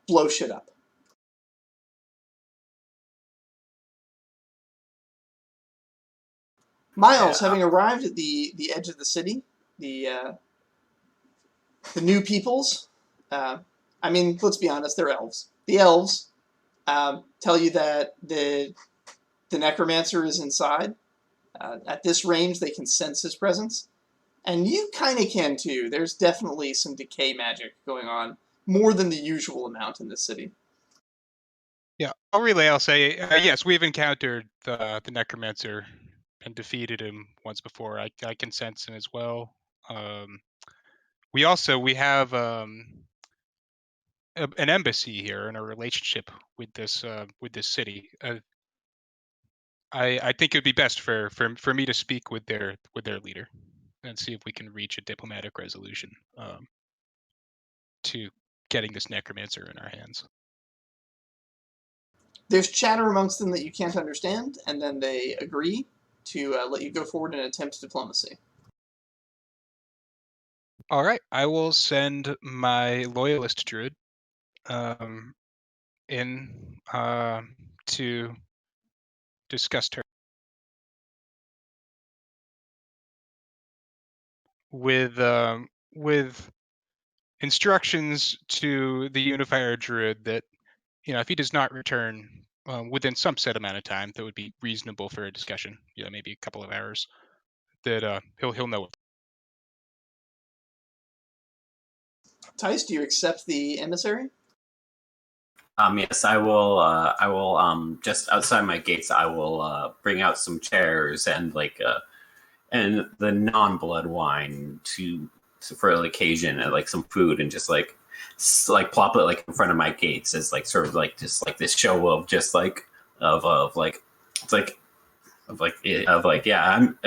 blow shit up. Miles, having arrived at the edge of the city, the new peoples, I mean, let's be honest, they're elves. The elves tell you that the necromancer is inside. At this range, they can sense his presence. And you kind of can too. There's definitely some decay magic going on, more than the usual amount in this city. Yeah, I'll say, yes, we've encountered the necromancer and defeated him once before. I can sense him as well. We have an embassy here and a relationship with this city. I think it would be best for me to speak with their leader and see if we can reach a diplomatic resolution to getting this necromancer in our hands. There's chatter amongst them that you can't understand, and then they agree to let you go forward and attempt diplomacy. All right, I will send my loyalist druid in to discuss terms with instructions to the unifier druid that, if he does not return within some set amount of time that would be reasonable for a discussion, maybe a couple of hours, that he'll know it. Tice, do you accept the emissary? Yes, I will. I will. Just outside my gates, I will bring out some chairs and and the non-blood wine for the occasion, and some food, and just plop it in front of my gates as sort of just this show of just yeah, I'm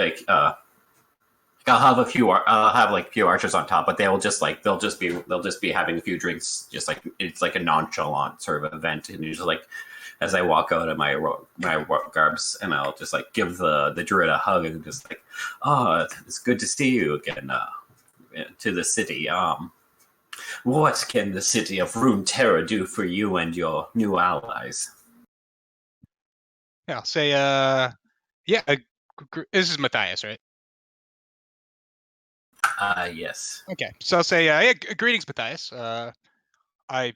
I'll have a few. I'll have a few archers on top, but they'll just be having a few drinks, just it's a nonchalant sort of event. And usually, as I walk out of my garbs, and I'll just give the druid a hug and just oh, it's good to see you again. To the city. What can the city of Runeterra do for you and your new allies? Yeah, I'll say, this is Matthias, right? Yes. Okay, so I'll say, greetings, Matthias. I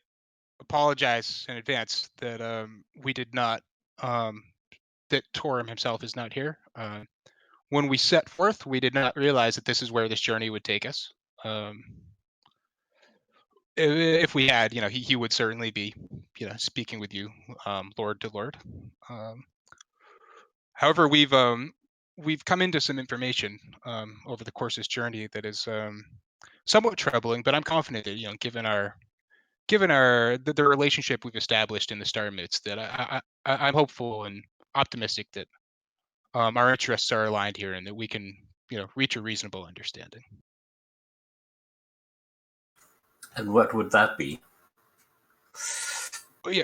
apologize in advance that we did not, that Torum himself is not here. When we set forth, we did not realize that this is where this journey would take us. If we had, he would certainly be, speaking with you, Lord to Lord. However, we've come into some information over the course of this journey that is somewhat troubling, but I'm confident that given the relationship we've established in the Star Moots, that I'm hopeful and optimistic that our interests are aligned here and that we can reach a reasonable understanding. And what would that be? Yeah,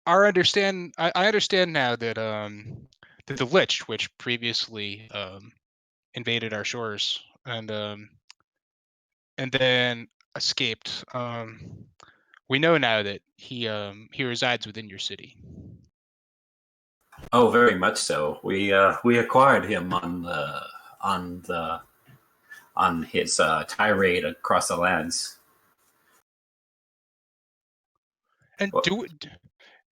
I understand now that that the Lich, which previously invaded our shores and then escaped, we know now that he resides within your city. Oh, very much so. We acquired him on his tirade across the lands. And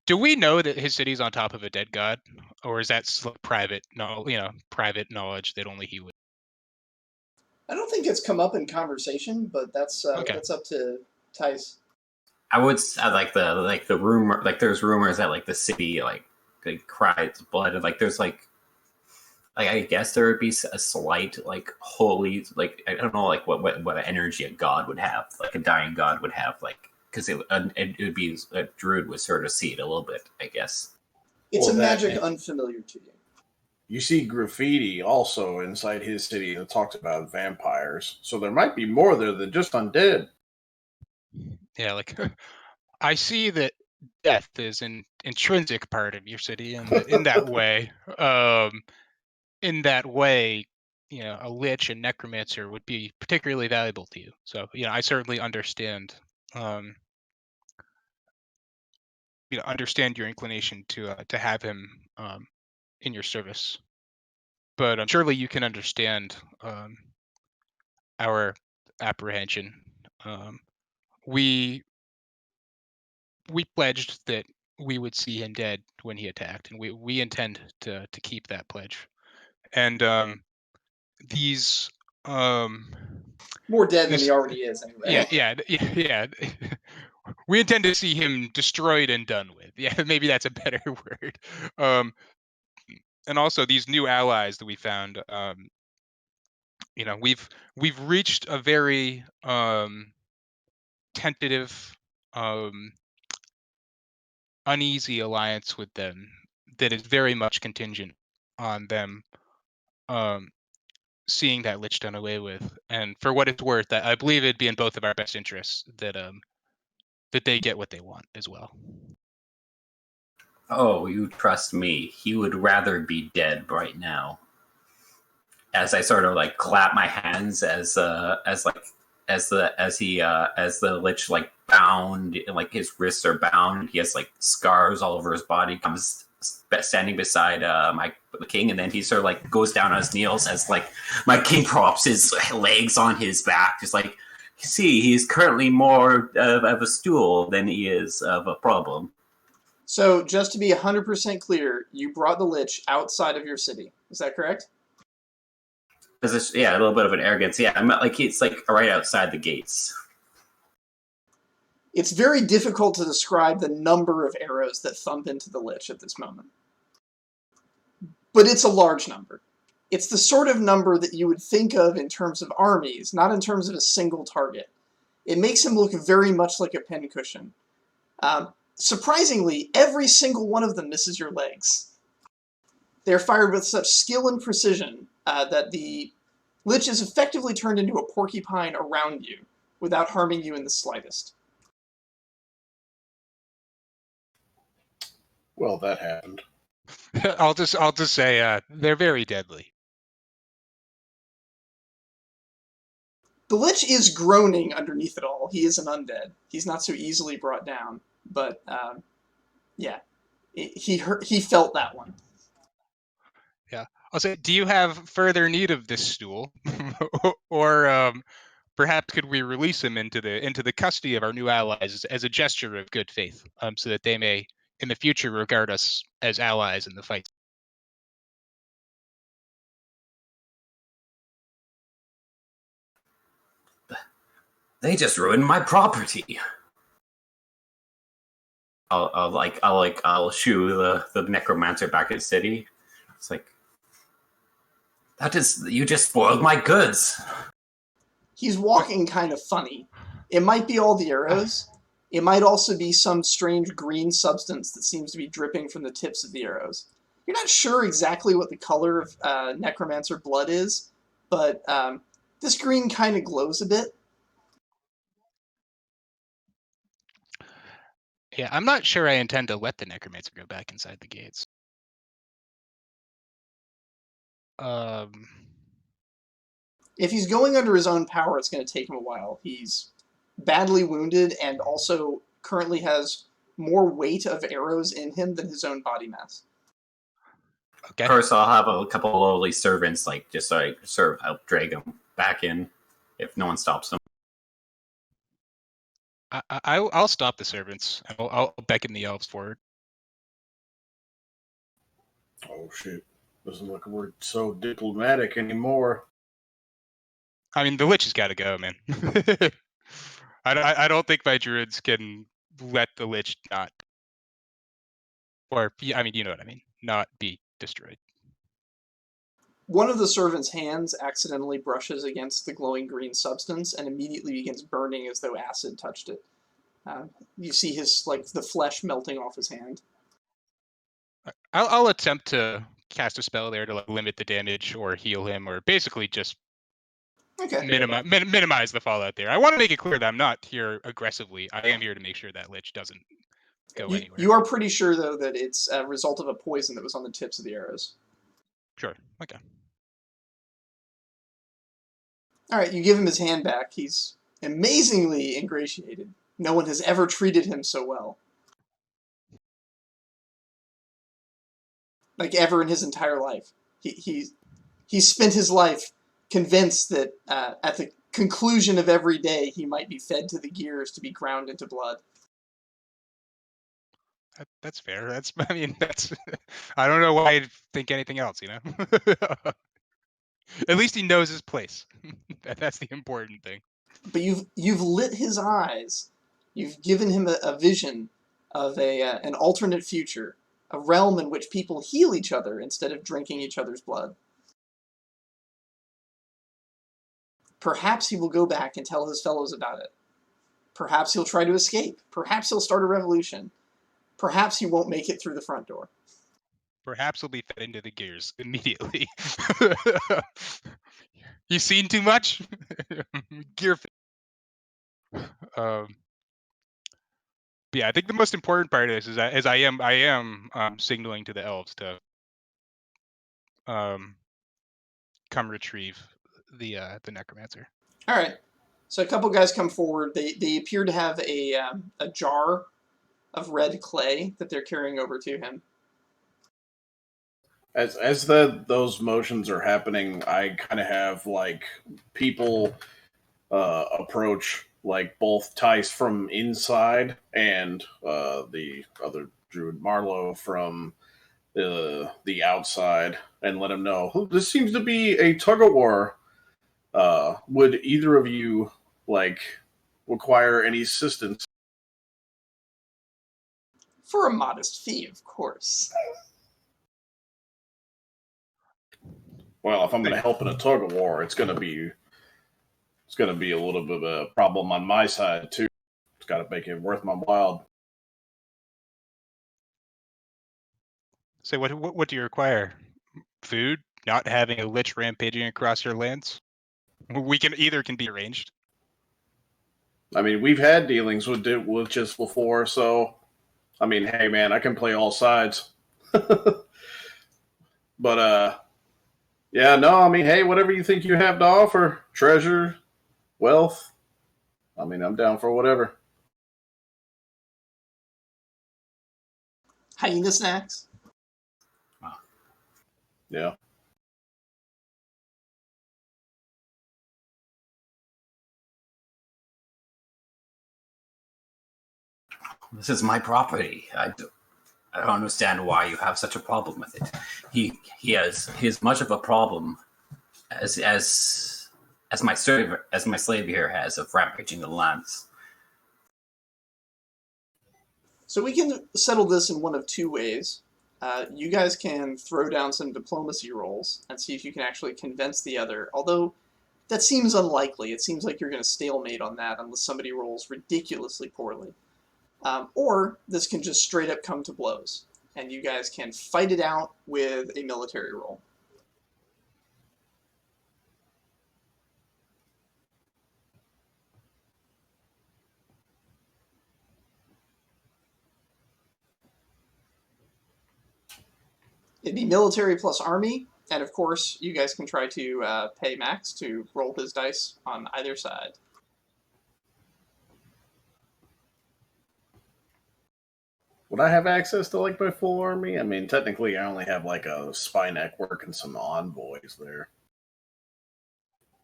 do we know that his city's on top of a dead god, or is that private knowledge that only he would? I don't think it's come up in conversation, but that's Okay. That's up to Tice. I would the rumor, there's rumors that the city cries blood, and there's I guess there would be a slight holy I don't know what energy a god would have, a dying god would have, because it would be a druid would sort of see it a little bit, I guess. It's a magic unfamiliar to you. You see graffiti also inside his city that talks about vampires, so there might be more there than just undead. Yeah, I see that death is an intrinsic part of your city, and in that way, a lich and necromancer would be particularly valuable to you. So, I certainly understand, understand your inclination to have him in your service. But surely you can understand our apprehension. We pledged that we would see him dead when he attacked, and we intend to keep that pledge. And these More dead than this he already is, anyway. yeah. We intend to see him destroyed and done with. Yeah, maybe that's a better word. And also these new allies that we found. We've reached a very tentative, uneasy alliance with them that is very much contingent on them seeing that lich done away with. And for what it's worth, I believe it'd be in both of our best interests that they get what they want as well. Oh, you trust me. He would rather be dead right now. As I sort of like clap my hands as the lich like bound, like his wrists are bound. He has like scars all over his body. Comes standing beside the king, and then he sort of like goes down on his knees as like my king props his legs on his back, just like, see, he's currently more of a stool than he is of a problem. So, just to be 100% clear, you brought the lich outside of your city. Is that correct? A little bit of an arrogance. Yeah, I'm like, it's like right outside the gates. It's very difficult to describe the number of arrows that thump into the lich at this moment. But it's a large number. It's the sort of number that you would think of in terms of armies, not in terms of a single target. It makes him look very much like a pincushion. Surprisingly, every single one of them misses your legs. They're fired with such skill and precision that the lich is effectively turned into a porcupine around you without harming you in the slightest. Well, that happened. I'll just say they're very deadly. The lich is groaning underneath it all. He is an undead. He's not so easily brought down. But, he felt that one. Yeah. I'll say, do you have further need of this stool? Or perhaps could we release him into the custody of our new allies as a gesture of good faith, so that they may, in the future, regard us as allies in the fight? They just ruined my property. I'll shoo the necromancer back at the city. It's like, you just spoiled my goods. He's walking kind of funny. It might be all the arrows. It might also be some strange green substance that seems to be dripping from the tips of the arrows. You're not sure exactly what the color of necromancer blood is, but this green kind of glows a bit. Yeah, I'm not sure I intend to let the necromancer go back inside the gates. If he's going under his own power, it's going to take him a while. He's badly wounded and also currently has more weight of arrows in him than his own body mass. Okay. First, I'll have a couple of lowly servants, like, just so I help drag him back in if no one stops him. I'll stop the servants. I'll beckon the elves forward. Oh, shit. Doesn't look like we're so diplomatic anymore. I mean, the lich has got to go, man. I don't think my druids can let the lich not, or I mean, you know what I mean, not be destroyed. One of the servant's hands accidentally brushes against the glowing green substance and immediately begins burning as though acid touched it. You see the flesh melting off his hand. I'll attempt to cast a spell there to limit the damage or heal him, or basically just minimize the fallout there. I want to make it clear that I'm not here aggressively. I am here to make sure that lich doesn't go anywhere. You are pretty sure, though, that it's a result of a poison that was on the tips of the arrows. Sure. Okay. All right, you give him his hand back. He's amazingly ingratiated. No one has ever treated him so well. Like, ever in his entire life. He spent his life convinced that at the conclusion of every day he might be fed to the gears to be ground into blood. That's fair. That's I mean that's I don't know why I'd think anything else. At least he knows his place. That's the important thing. But you've lit his eyes. You've given him a vision of an alternate future, a realm in which people heal each other instead of drinking each other's blood. Perhaps he will go back and tell his fellows about it. Perhaps he'll try to escape. Perhaps he'll start a revolution. Perhaps he won't make it through the front door. Perhaps he'll be fed into the gears immediately. You've seen too much? Gear. But yeah, I think the most important part of this is that as I am signaling to the elves to come retrieve the necromancer. All right. So a couple guys come forward. They appear to have a jar of red clay that they're carrying over to him. As those motions are happening, I kind of have like people approach like both Tice from inside and the other druid Marlowe from the outside, and let him know, oh, this seems to be a tug of war. Would either of you like require any assistance? For a modest fee, of course. Well, if I'm going to help in a tug of war, it's going to be a little bit of a problem on my side too. It's got to make it worth my while. So what do you require? Food? Not having a lich rampaging across your lands? Either can be arranged. I mean, we've had dealings with just before, so I mean, hey man, I can play all sides. But yeah, no, I mean, hey, whatever you think you have to offer, treasure, wealth, I mean, I'm down for whatever. Hyena snacks. Yeah. This is my property. I don't understand why you have such a problem with it. He has much of a problem as my slave here has of rampaging the lands. So we can settle this in one of two ways. You guys can throw down some diplomacy rolls and see if you can actually convince the other, although that seems unlikely. It seems like you're going to stalemate on that unless somebody rolls ridiculously poorly. Or this can just straight up come to blows, and you guys can fight it out with a military roll. It'd be military plus army, and of course, you guys can try to pay Max to roll his dice on either side. Would I have access to like my full army? I mean, technically, I only have like a spy network and some envoys there.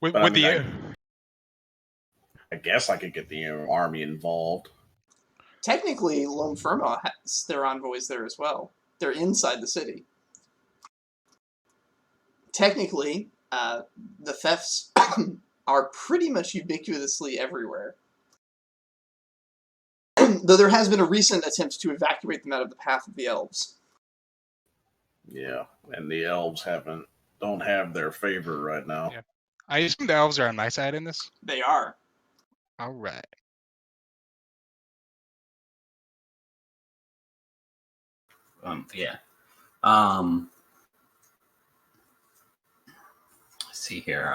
With I guess I could get the army involved. Technically, Lone Firma has their envoys there as well. They're inside the city. Technically, the thefts are pretty much ubiquitously everywhere. Though there has been a recent attempt to evacuate them out of the path of the elves. Yeah, and the elves don't have their favor right now. Yeah. I assume the elves are on my side in this. They are. All right. Yeah. Let's see here.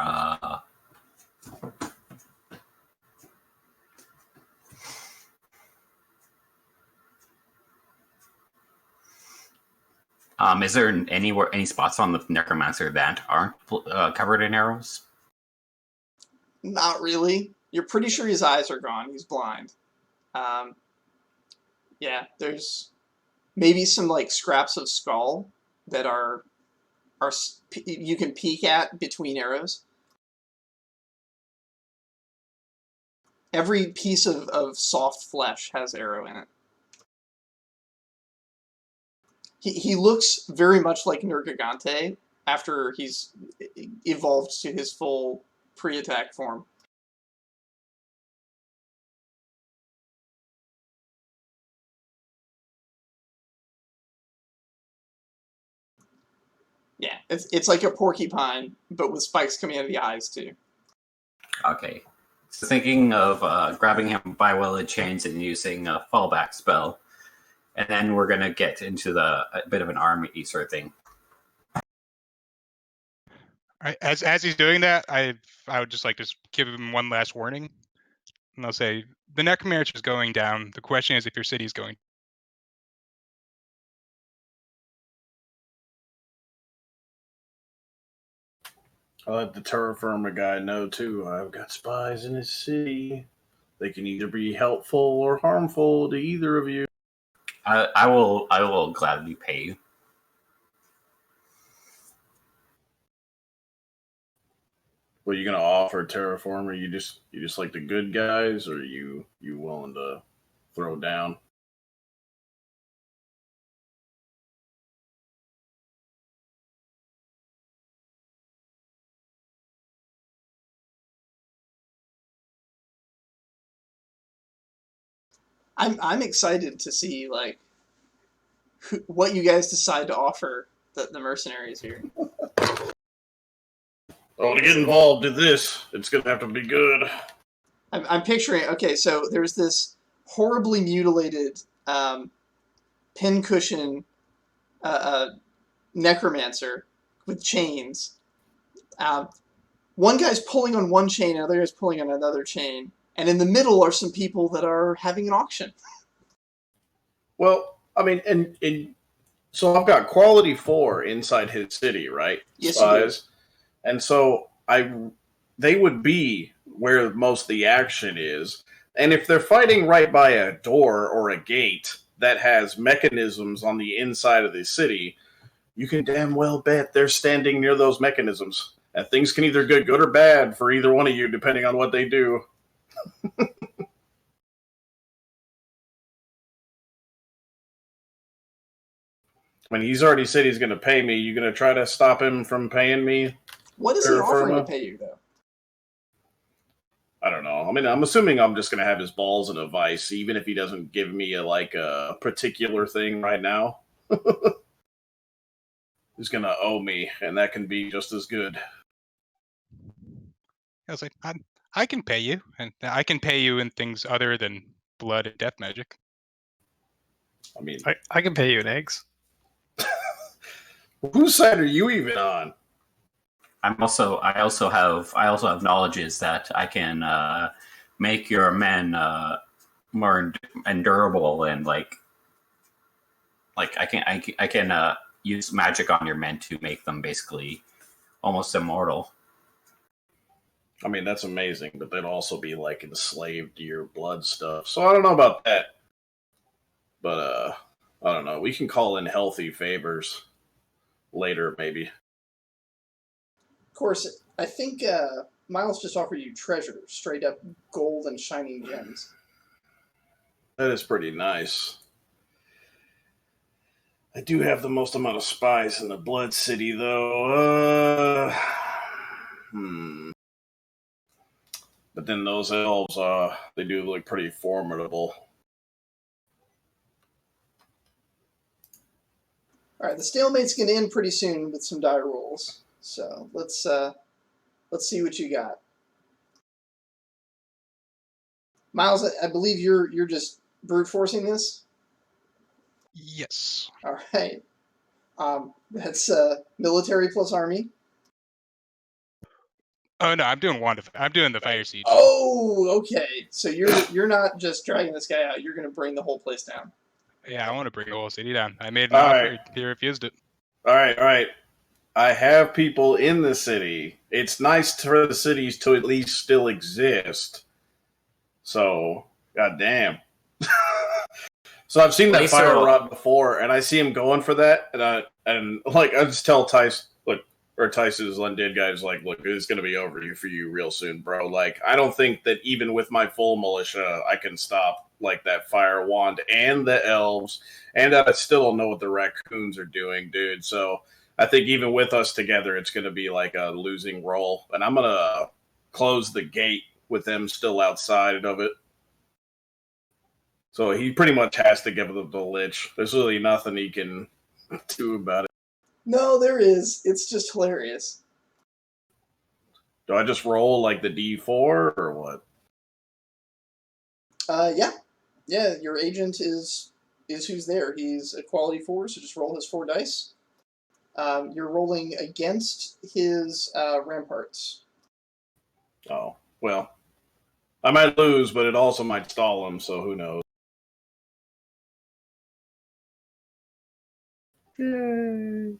Is there any spots on the necromancer that aren't covered in arrows? Not really. You're pretty sure his eyes are gone. He's blind. Yeah, there's maybe some like scraps of skull that are you can peek at between arrows. Every piece of soft flesh has arrow in it. He looks very much like Nergigante after he's evolved to his full pre-attack form. Yeah, it's like a porcupine, but with spikes coming out of the eyes too. Okay. So thinking of grabbing him by one of the chains and using a fallback spell, and then we're gonna get into a bit of an army sort of thing. As he's doing that, I would just like to give him one last warning, and I'll say the necromancer is going down. The question is if your city is going. I let the terra firma guy know too. I've got spies in his city. They can either be helpful or harmful to either of you. I will gladly pay you. What are you gonna offer, terraformer? You just like the good guys, or you willing to throw down? I'm excited to see like what you guys decide to offer the mercenaries here. Oh, to get involved in this, it's gonna have to be good. I'm picturing. Okay, so there's this horribly mutilated pincushion necromancer with chains. One guy's pulling on one chain, and the other guy's pulling on another chain, and in the middle are some people that are having an auction. Well, I mean, and so I've got quality 4 inside his city, right? Yes, Spies. And so they would be where most of the action is. And if they're fighting right by a door or a gate that has mechanisms on the inside of the city, you can damn well bet they're standing near those mechanisms. And things can either get good or bad for either one of you, depending on what they do. I mean, he's already said he's going to pay me. You going to try to stop him from paying me? What is he offering to pay you, though? I don't know. I mean, I'm assuming I'm just going to have his balls in a vice, even if he doesn't give me a particular thing right now. He's going to owe me, and that can be just as good. I was like, I can pay you, and I can pay you in things other than blood and death magic. I mean, I can pay you in eggs. Whose side are you even on? I also have knowledges that I can make your men more endurable, and like I can use magic on your men to make them basically almost immortal. I mean, that's amazing, but they'd also be like enslaved to your blood stuff. So I don't know about that. But I don't know. We can call in healthy favors later, maybe. Of course, I think Miles just offered you treasure, straight up gold and shining gems. That is pretty nice. I do have the most amount of spies in the Blood City, though. But then those elves, they do look pretty formidable. All right, the stalemate's going to end pretty soon with some die rolls. So let's see what you got. Miles, I believe you're just brute forcing this. Yes. All right. That's military plus army. Oh no, I'm doing I'm doing the fire siege. Oh, okay. So you're not just dragging this guy out. You're going to bring the whole place down. Yeah, I want to bring the whole city down. I made an offer. Right. He refused it. All right. I have people in the city. It's nice for the cities to at least still exist. So, goddamn. So I've seen that fire rod before, and I see him going for that, and I just tell Tice, look, Tice's undead guy's like, look, it's going to be over for you real soon, bro. Like, I don't think that even with my full militia, I can stop like that fire wand and the elves, and I still don't know what the raccoons are doing, dude. So I think even with us together, it's going to be like a losing roll, and I'm going to close the gate with them still outside of it. So he pretty much has to give it the lich. There's really nothing he can do about it. No, there is. It's just hilarious. Do I just roll like the D4 or what? Yeah. Your agent is who's there. He's a quality 4, so just roll his 4 dice. You're rolling against his ramparts. Oh, well. I might lose, but it also might stall him, so who knows. Yay.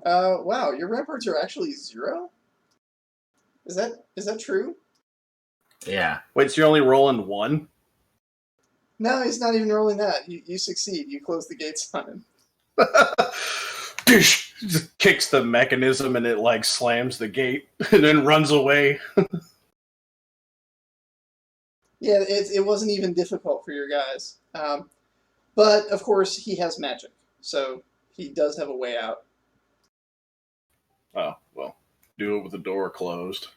Wow, your ramparts are actually 0? Is that true? Yeah. Wait, so you're only rolling 1? No, he's not even rolling that. You succeed. You close the gates on him. Just kicks the mechanism and it like slams the gate and then runs away. Yeah, it wasn't even difficult for your guys. But, of course, he has magic, so he does have a way out. Oh, well, do it with the door closed.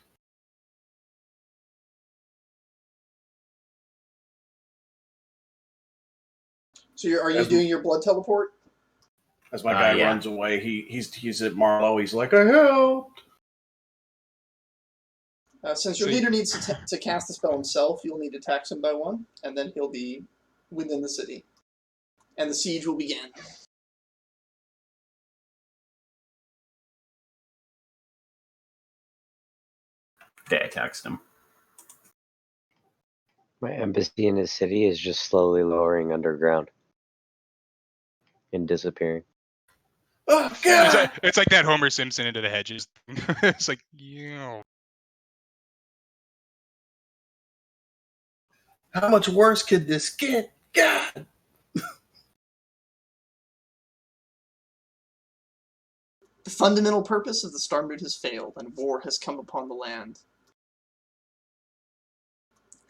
So are you doing your blood teleport? As my guy yeah. runs away, he's at Marlowe. He's like, I helped. Since your leader needs to cast the spell himself, you'll need to tax him by 1, and then he'll be within the city. And the siege will begin. Okay, I text him. My embassy in his city is just slowly lowering underground and disappearing. Oh, God! It's like that Homer Simpson into the hedges. It's like, How much worse could this get? God! The fundamental purpose of the Star Moot has failed, and war has come upon the land.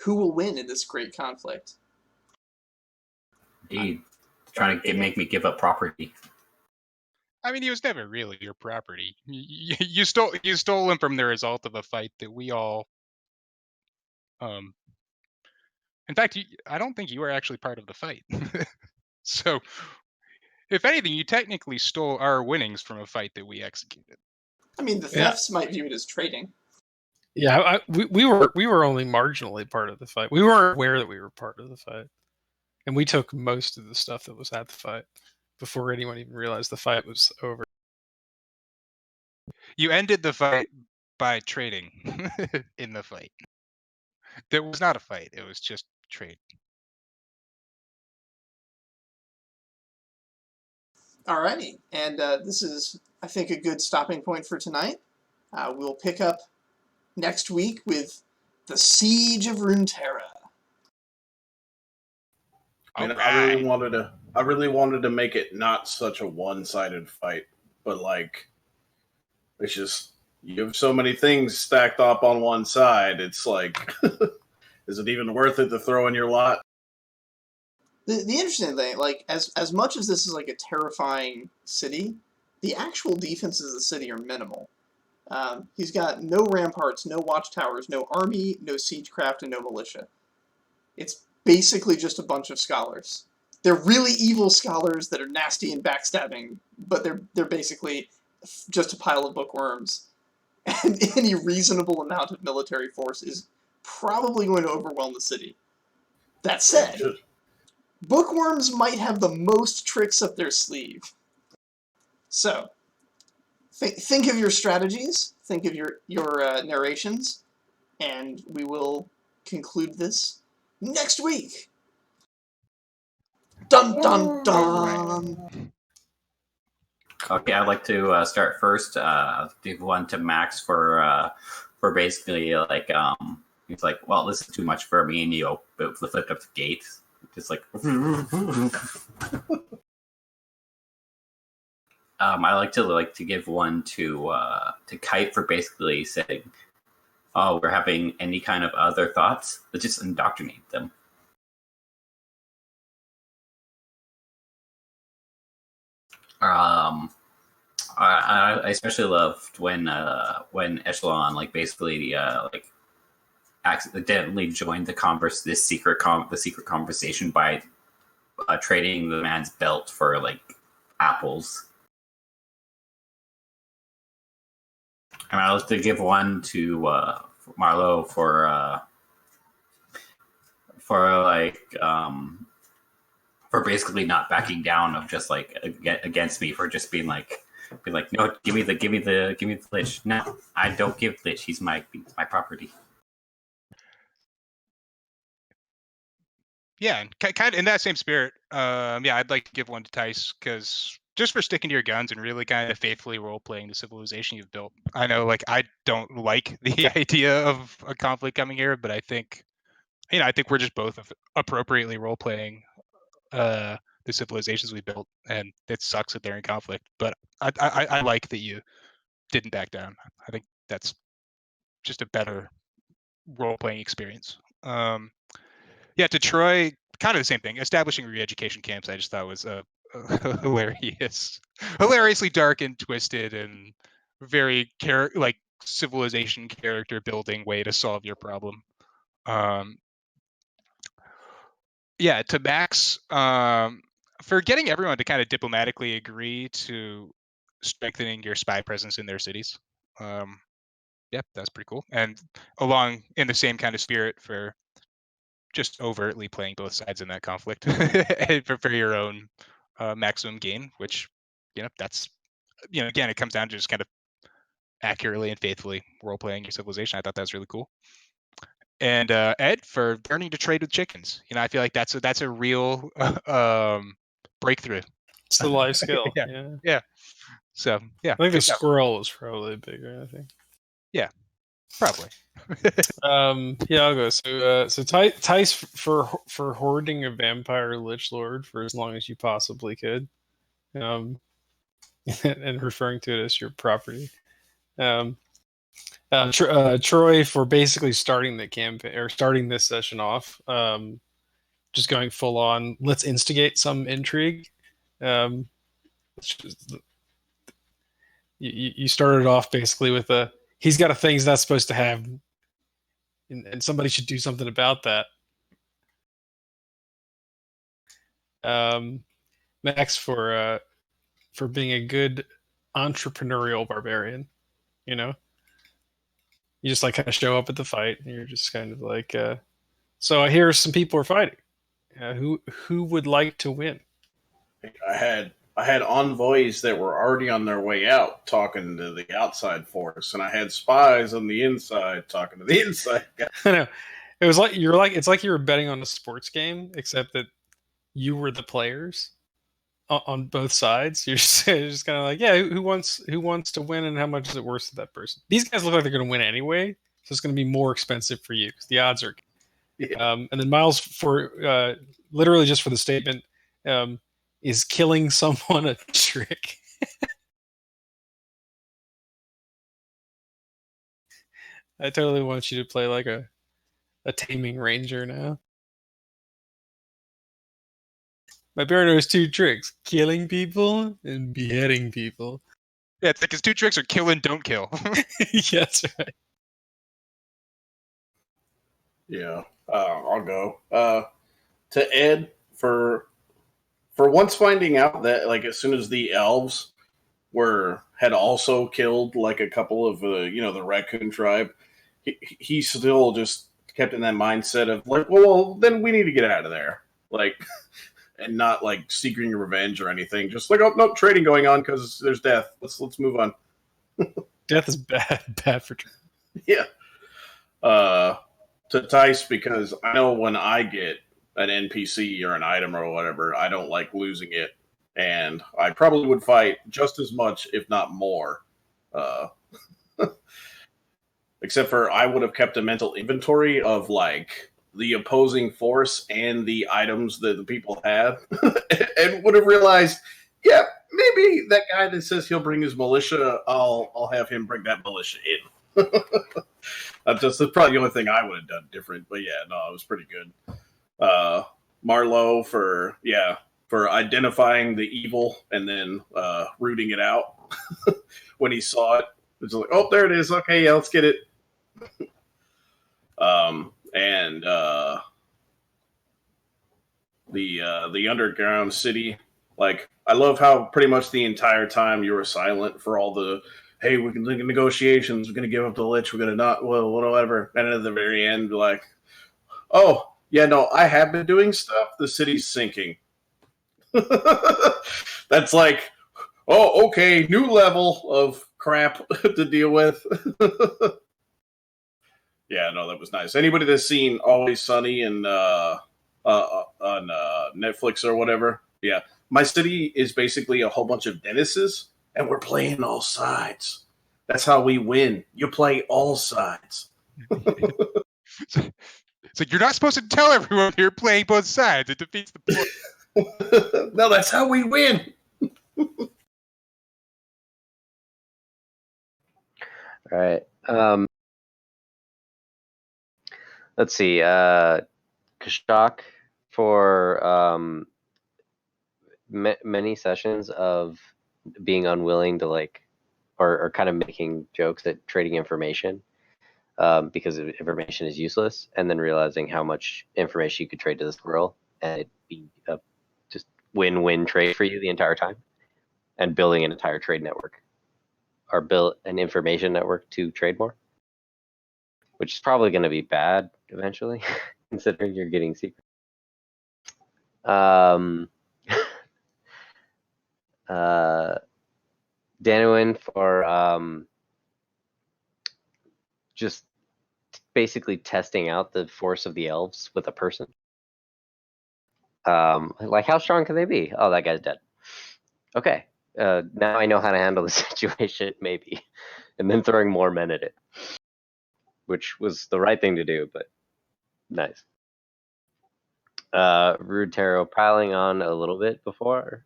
Who will win in this great conflict? Indeed. Trying to make me give up property. I mean, he was never really your property. You stole him from the result of a fight that we all. In fact, I don't think you were actually part of the fight. So, if anything, you technically stole our winnings from a fight that we executed. I mean, the thefts might view it as trading. Yeah, we were only marginally part of the fight. We weren't aware that we were part of the fight, and we took most of the stuff that was at the fight before anyone even realized the fight was over. You ended the fight by trading in the fight. There was not a fight. It was just trade. Alrighty, and this is, I think, a good stopping point for tonight. We'll pick up next week with the Siege of Runeterra. I mean, I really wanted to make it not such a one-sided fight, but like, it's just you have so many things stacked up on one side. It's like, is it even worth it to throw in your lot? The interesting thing, like, as much as this is like a terrifying city, the actual defenses of the city are minimal. He's got no ramparts, no watchtowers, no army, no siegecraft, and no militia. It's basically just a bunch of scholars. They're really evil scholars that are nasty and backstabbing, but they're basically just a pile of bookworms. And any reasonable amount of military force is probably going to overwhelm the city. That said, bookworms might have the most tricks up their sleeve. So, think of your strategies, think of your narrations, and we will conclude this next week. Dun dun dun! Okay, I'd like to start first. Give one to Max for basically like he's like, well, this is too much for me, and you flipped up the gate, just like. I like to give one to Kite for basically saying, "Oh, we're having any kind of other thoughts. Let's just indoctrinate them." I especially loved when Echelon like basically like accidentally joined the secret conversation by trading the man's belt for like apples. And I like to give one to Marlo for basically not backing down of just like against me for just being like no, give me the lich. No, I don't give lich. He's my property. Yeah, and kind of in that same spirit, yeah, I'd like to give one to Tice because just for sticking to your guns and really kind of faithfully role playing the civilization you've built. I know, like, I don't like the idea of a conflict coming here, but I think, I think we're just both appropriately role playing the civilizations we built, and it sucks that they're in conflict. But I like that you didn't back down. I think that's just a better role playing experience. Yeah, to Troy, kind of the same thing. Establishing re-education camps, I just thought was hilariously dark and twisted, and very like civilization character building way to solve your problem. Yeah, to Max, for getting everyone to kind of diplomatically agree to strengthening your spy presence in their cities. Yeah, that's pretty cool. And along in the same kind of spirit for just overtly playing both sides in that conflict for your own maximum gain, which, that's, again, it comes down to just kind of accurately and faithfully role playing your civilization. I thought that was really cool. And Ed, for learning to trade with chickens. I feel like that's a real breakthrough. It's the life skill. Yeah. Yeah. So yeah, I think the squirrel was probably bigger. I think. Yeah, probably. Yeah, I'll go. So Tice for hoarding a vampire lich lord for as long as you possibly could, and referring to it as your property. Troy for basically starting the campaign or starting this session off, just going full on. Let's instigate some intrigue. You started off basically with he's got a thing he's not supposed to have, and somebody should do something about that. Max for being a good entrepreneurial barbarian. You just like kind of show up at the fight, and you're just kind of like, so I hear some people are fighting. Who would like to win? I had envoys that were already on their way out talking to the outside force, and I had spies on the inside talking to the inside guys. I know. It was like it's like you were betting on a sports game, except that you were the players on both sides. You're just kind of like, yeah, who wants to win, and how much is it worth to that person? These guys look like they're going to win anyway, so it's going to be more expensive for you because the odds are. Yeah. And then Miles for literally just for the statement, is killing someone a trick? I totally want you to play like a taming ranger now. My bear knows 2 tricks: killing people and beheading people. Yeah, it's like his 2 tricks are kill and don't kill. Yeah, that's right. Yeah, I'll go. To Ed for once finding out that like as soon as the elves had also killed like a couple of the raccoon tribe, he still just kept in that mindset of like, well, then we need to get out of there, like, and not like seeking revenge or anything. Just like, oh no, trading going on because there's death. Let's move on. Death is bad for. Yeah. To Tice, because I know when I get an NPC or an item or whatever, I don't like losing it, and I probably would fight just as much, if not more. Except for I would have kept a mental inventory of like the opposing force and the items that the people had, and would have realized yeah, maybe that guy that says he'll bring his militia, I'll have him bring that militia in. That's probably the only thing I would have done different. But yeah, no, it was pretty good. Marlowe for identifying the evil and then rooting it out when he saw it. It's like, oh, there it is. Okay, yeah, let's get it. And the underground city. Like, I love how pretty much the entire time you were silent for all the, hey, we can look at negotiations. We're gonna give up the Lich. We're gonna not, well, whatever. And at the very end, like, oh yeah, no, I have been doing stuff. The city's sinking. That's like, oh, okay, new level of crap to deal with. Yeah, no, that was nice. Anybody that's seen Always Sunny and on Netflix or whatever, yeah, my city is basically a whole bunch of Dennises, and we're playing all sides. That's how we win. You play all sides. It's like you're not supposed to tell everyone you're playing both sides. It defeats the point. No, that's how we win. All right. Let's see. Kashak for many sessions of being unwilling to like, or kind of making jokes at trading information because information is useless, and then realizing how much information you could trade to the squirrel and it'd be a just win-win trade for you the entire time, and building an entire trade network or build an information network to trade more, which is probably going to be bad eventually, considering you're getting secrets. Danuin for just basically testing out the force of the elves with a person. Like, how strong can they be? Oh, that guy's dead. Okay, now I know how to handle the situation, maybe. And then throwing more men at it, which was the right thing to do, but nice. Rude Tarot piling on a little bit before.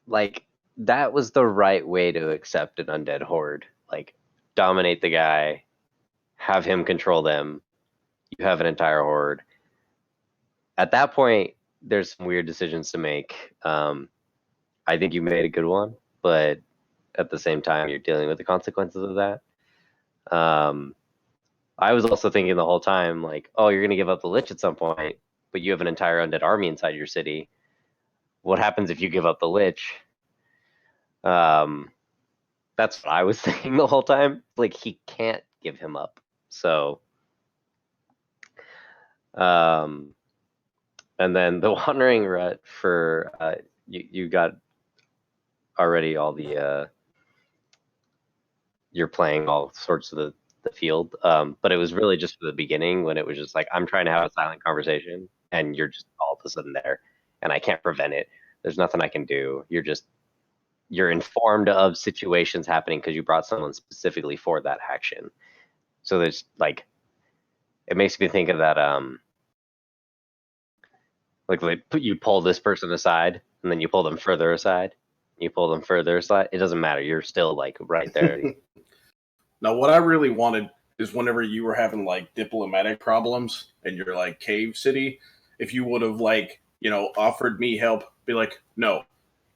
Like, that was the right way to accept an undead horde. Like, dominate the guy, have him control them. You have an entire horde. At that point, there's some weird decisions to make. I think you made a good one, but at the same time, you're dealing with the consequences of that. I was also thinking the whole time, like, oh, you're going to give up the Lich at some point, but you have an entire undead army inside your city. What happens if you give up the Lich? That's what I was thinking the whole time. Like, he can't give him up. So, and then the Wandering Rut for, you got already all the, you're playing all sorts of the field. But it was really just for the beginning when it was just like, I'm trying to have a silent conversation and you're just all of a sudden there and I can't prevent it. There's nothing I can do. You're informed of situations happening because you brought someone specifically for that action. So there's like, it makes me think of that, like you pull this person aside and then you pull them further aside. You pull them further aside. It doesn't matter. You're still like right there. Now, what I really wanted is whenever you were having like diplomatic problems in your like cave city, if you would have like, offered me help, be like, no,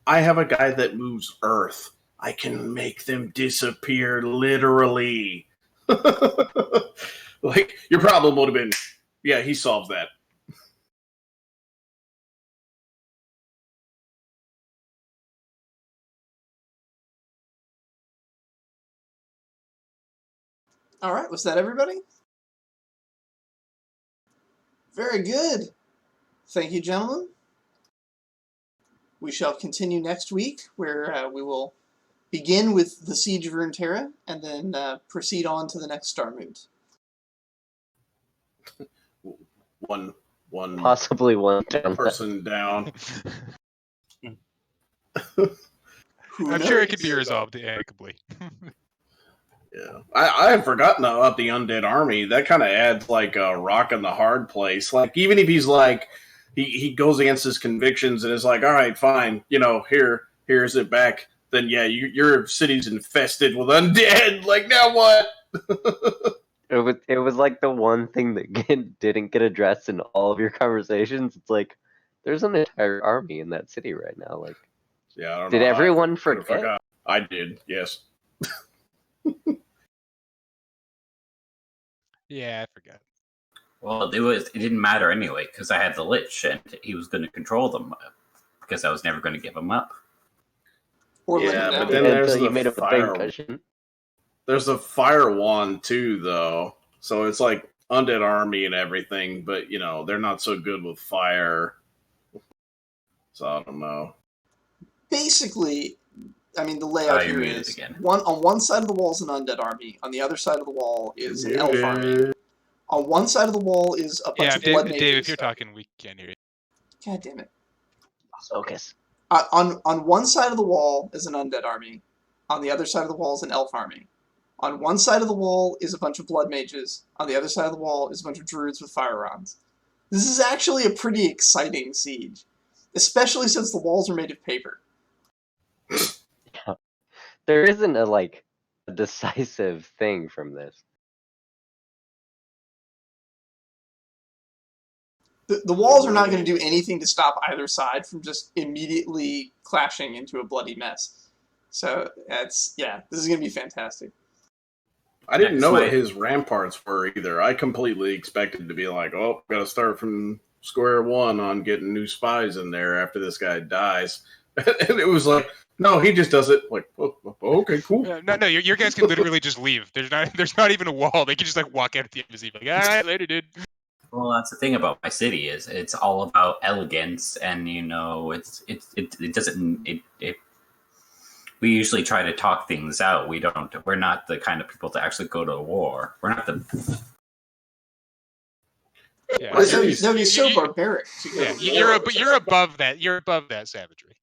I have a guy that moves earth. I can make them disappear literally. Like, your problem would have been, yeah, he solves that. All right, was that everybody? Very good. Thank you, gentlemen. We shall continue next week, where we will begin with the Siege of Runeterra, and then proceed on to the next Star Moot. One Possibly one down. person down. I'm sure it could be resolved amicably. Yeah, I had forgotten about the undead army. That kind of adds like a rock in the hard place. Like, even if he's like, he goes against his convictions and is like, all right, fine, here's it back. Then yeah, your city's infested with undead. Like now what? It was like the one thing that didn't get addressed in all of your conversations. It's like there's an entire army in that city right now. Like, Yeah, I don't did know. everyone I could've forget? forgot. I did. Yes. Yeah, I forgot. Well, it didn't matter anyway because I had the Lich and he was going to control them because I was never going to give him up. Or let Yeah, him but down. then there's Until you the made a fire. pincushion. There's a fire wand too, though. So it's like undead army and everything, but they're not so good with fire. So I don't know. Basically, I mean, the layout You're here muted is again. on one side of the wall is an undead army. On the other side of the wall is an elf army. On one side of the wall is a bunch Yeah, of blood mages. Dave, if you're talking, we can't hear you. God damn it. Focus. On one side of the wall is an undead army. On the other side of the wall is an elf army. On one side of the wall is a bunch of blood mages. On the other side of the wall is a bunch of druids with fire rods. This is actually a pretty exciting siege, especially since the walls are made of paper. There isn't a decisive thing from this. The walls are not going to do anything to stop either side from just immediately clashing into a bloody mess. So this is going to be fantastic. I didn't know what his ramparts were either. I completely expected to be like, oh, got to start from square one on getting new spies in there after this guy dies. And it was like, no, he just does it like, oh, okay, cool. No, your guys can literally just leave. There's not even a wall. They can just walk out at the embassy, like, all right, later, dude. Well, that's the thing about my city is it's all about elegance, and it doesn't. We usually try to talk things out. We're not the kind of people to actually go to war. We're not the. Yeah, That would be so barbaric. Yeah, you're above that. You're above that savagery.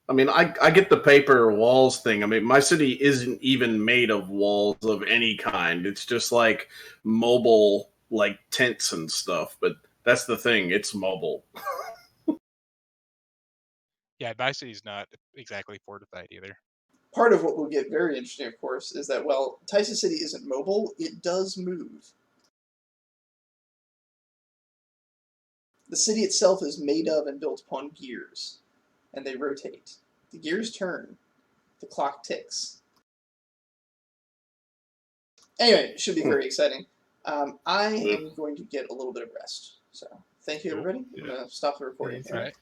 I mean, I get the paper walls thing. I mean, my city isn't even made of walls of any kind. It's just like mobile, like tents and stuff. But that's the thing. It's mobile. Yeah, my city's not exactly fortified either. Part of what will get very interesting, of course, is that while Tyson City isn't mobile, it does move. The city itself is made of and built upon gears, and they rotate. The gears turn. The clock ticks. Anyway, it should be very exciting. I am going to get a little bit of rest. So, thank you, everybody. I'm going to stop the recording. All right.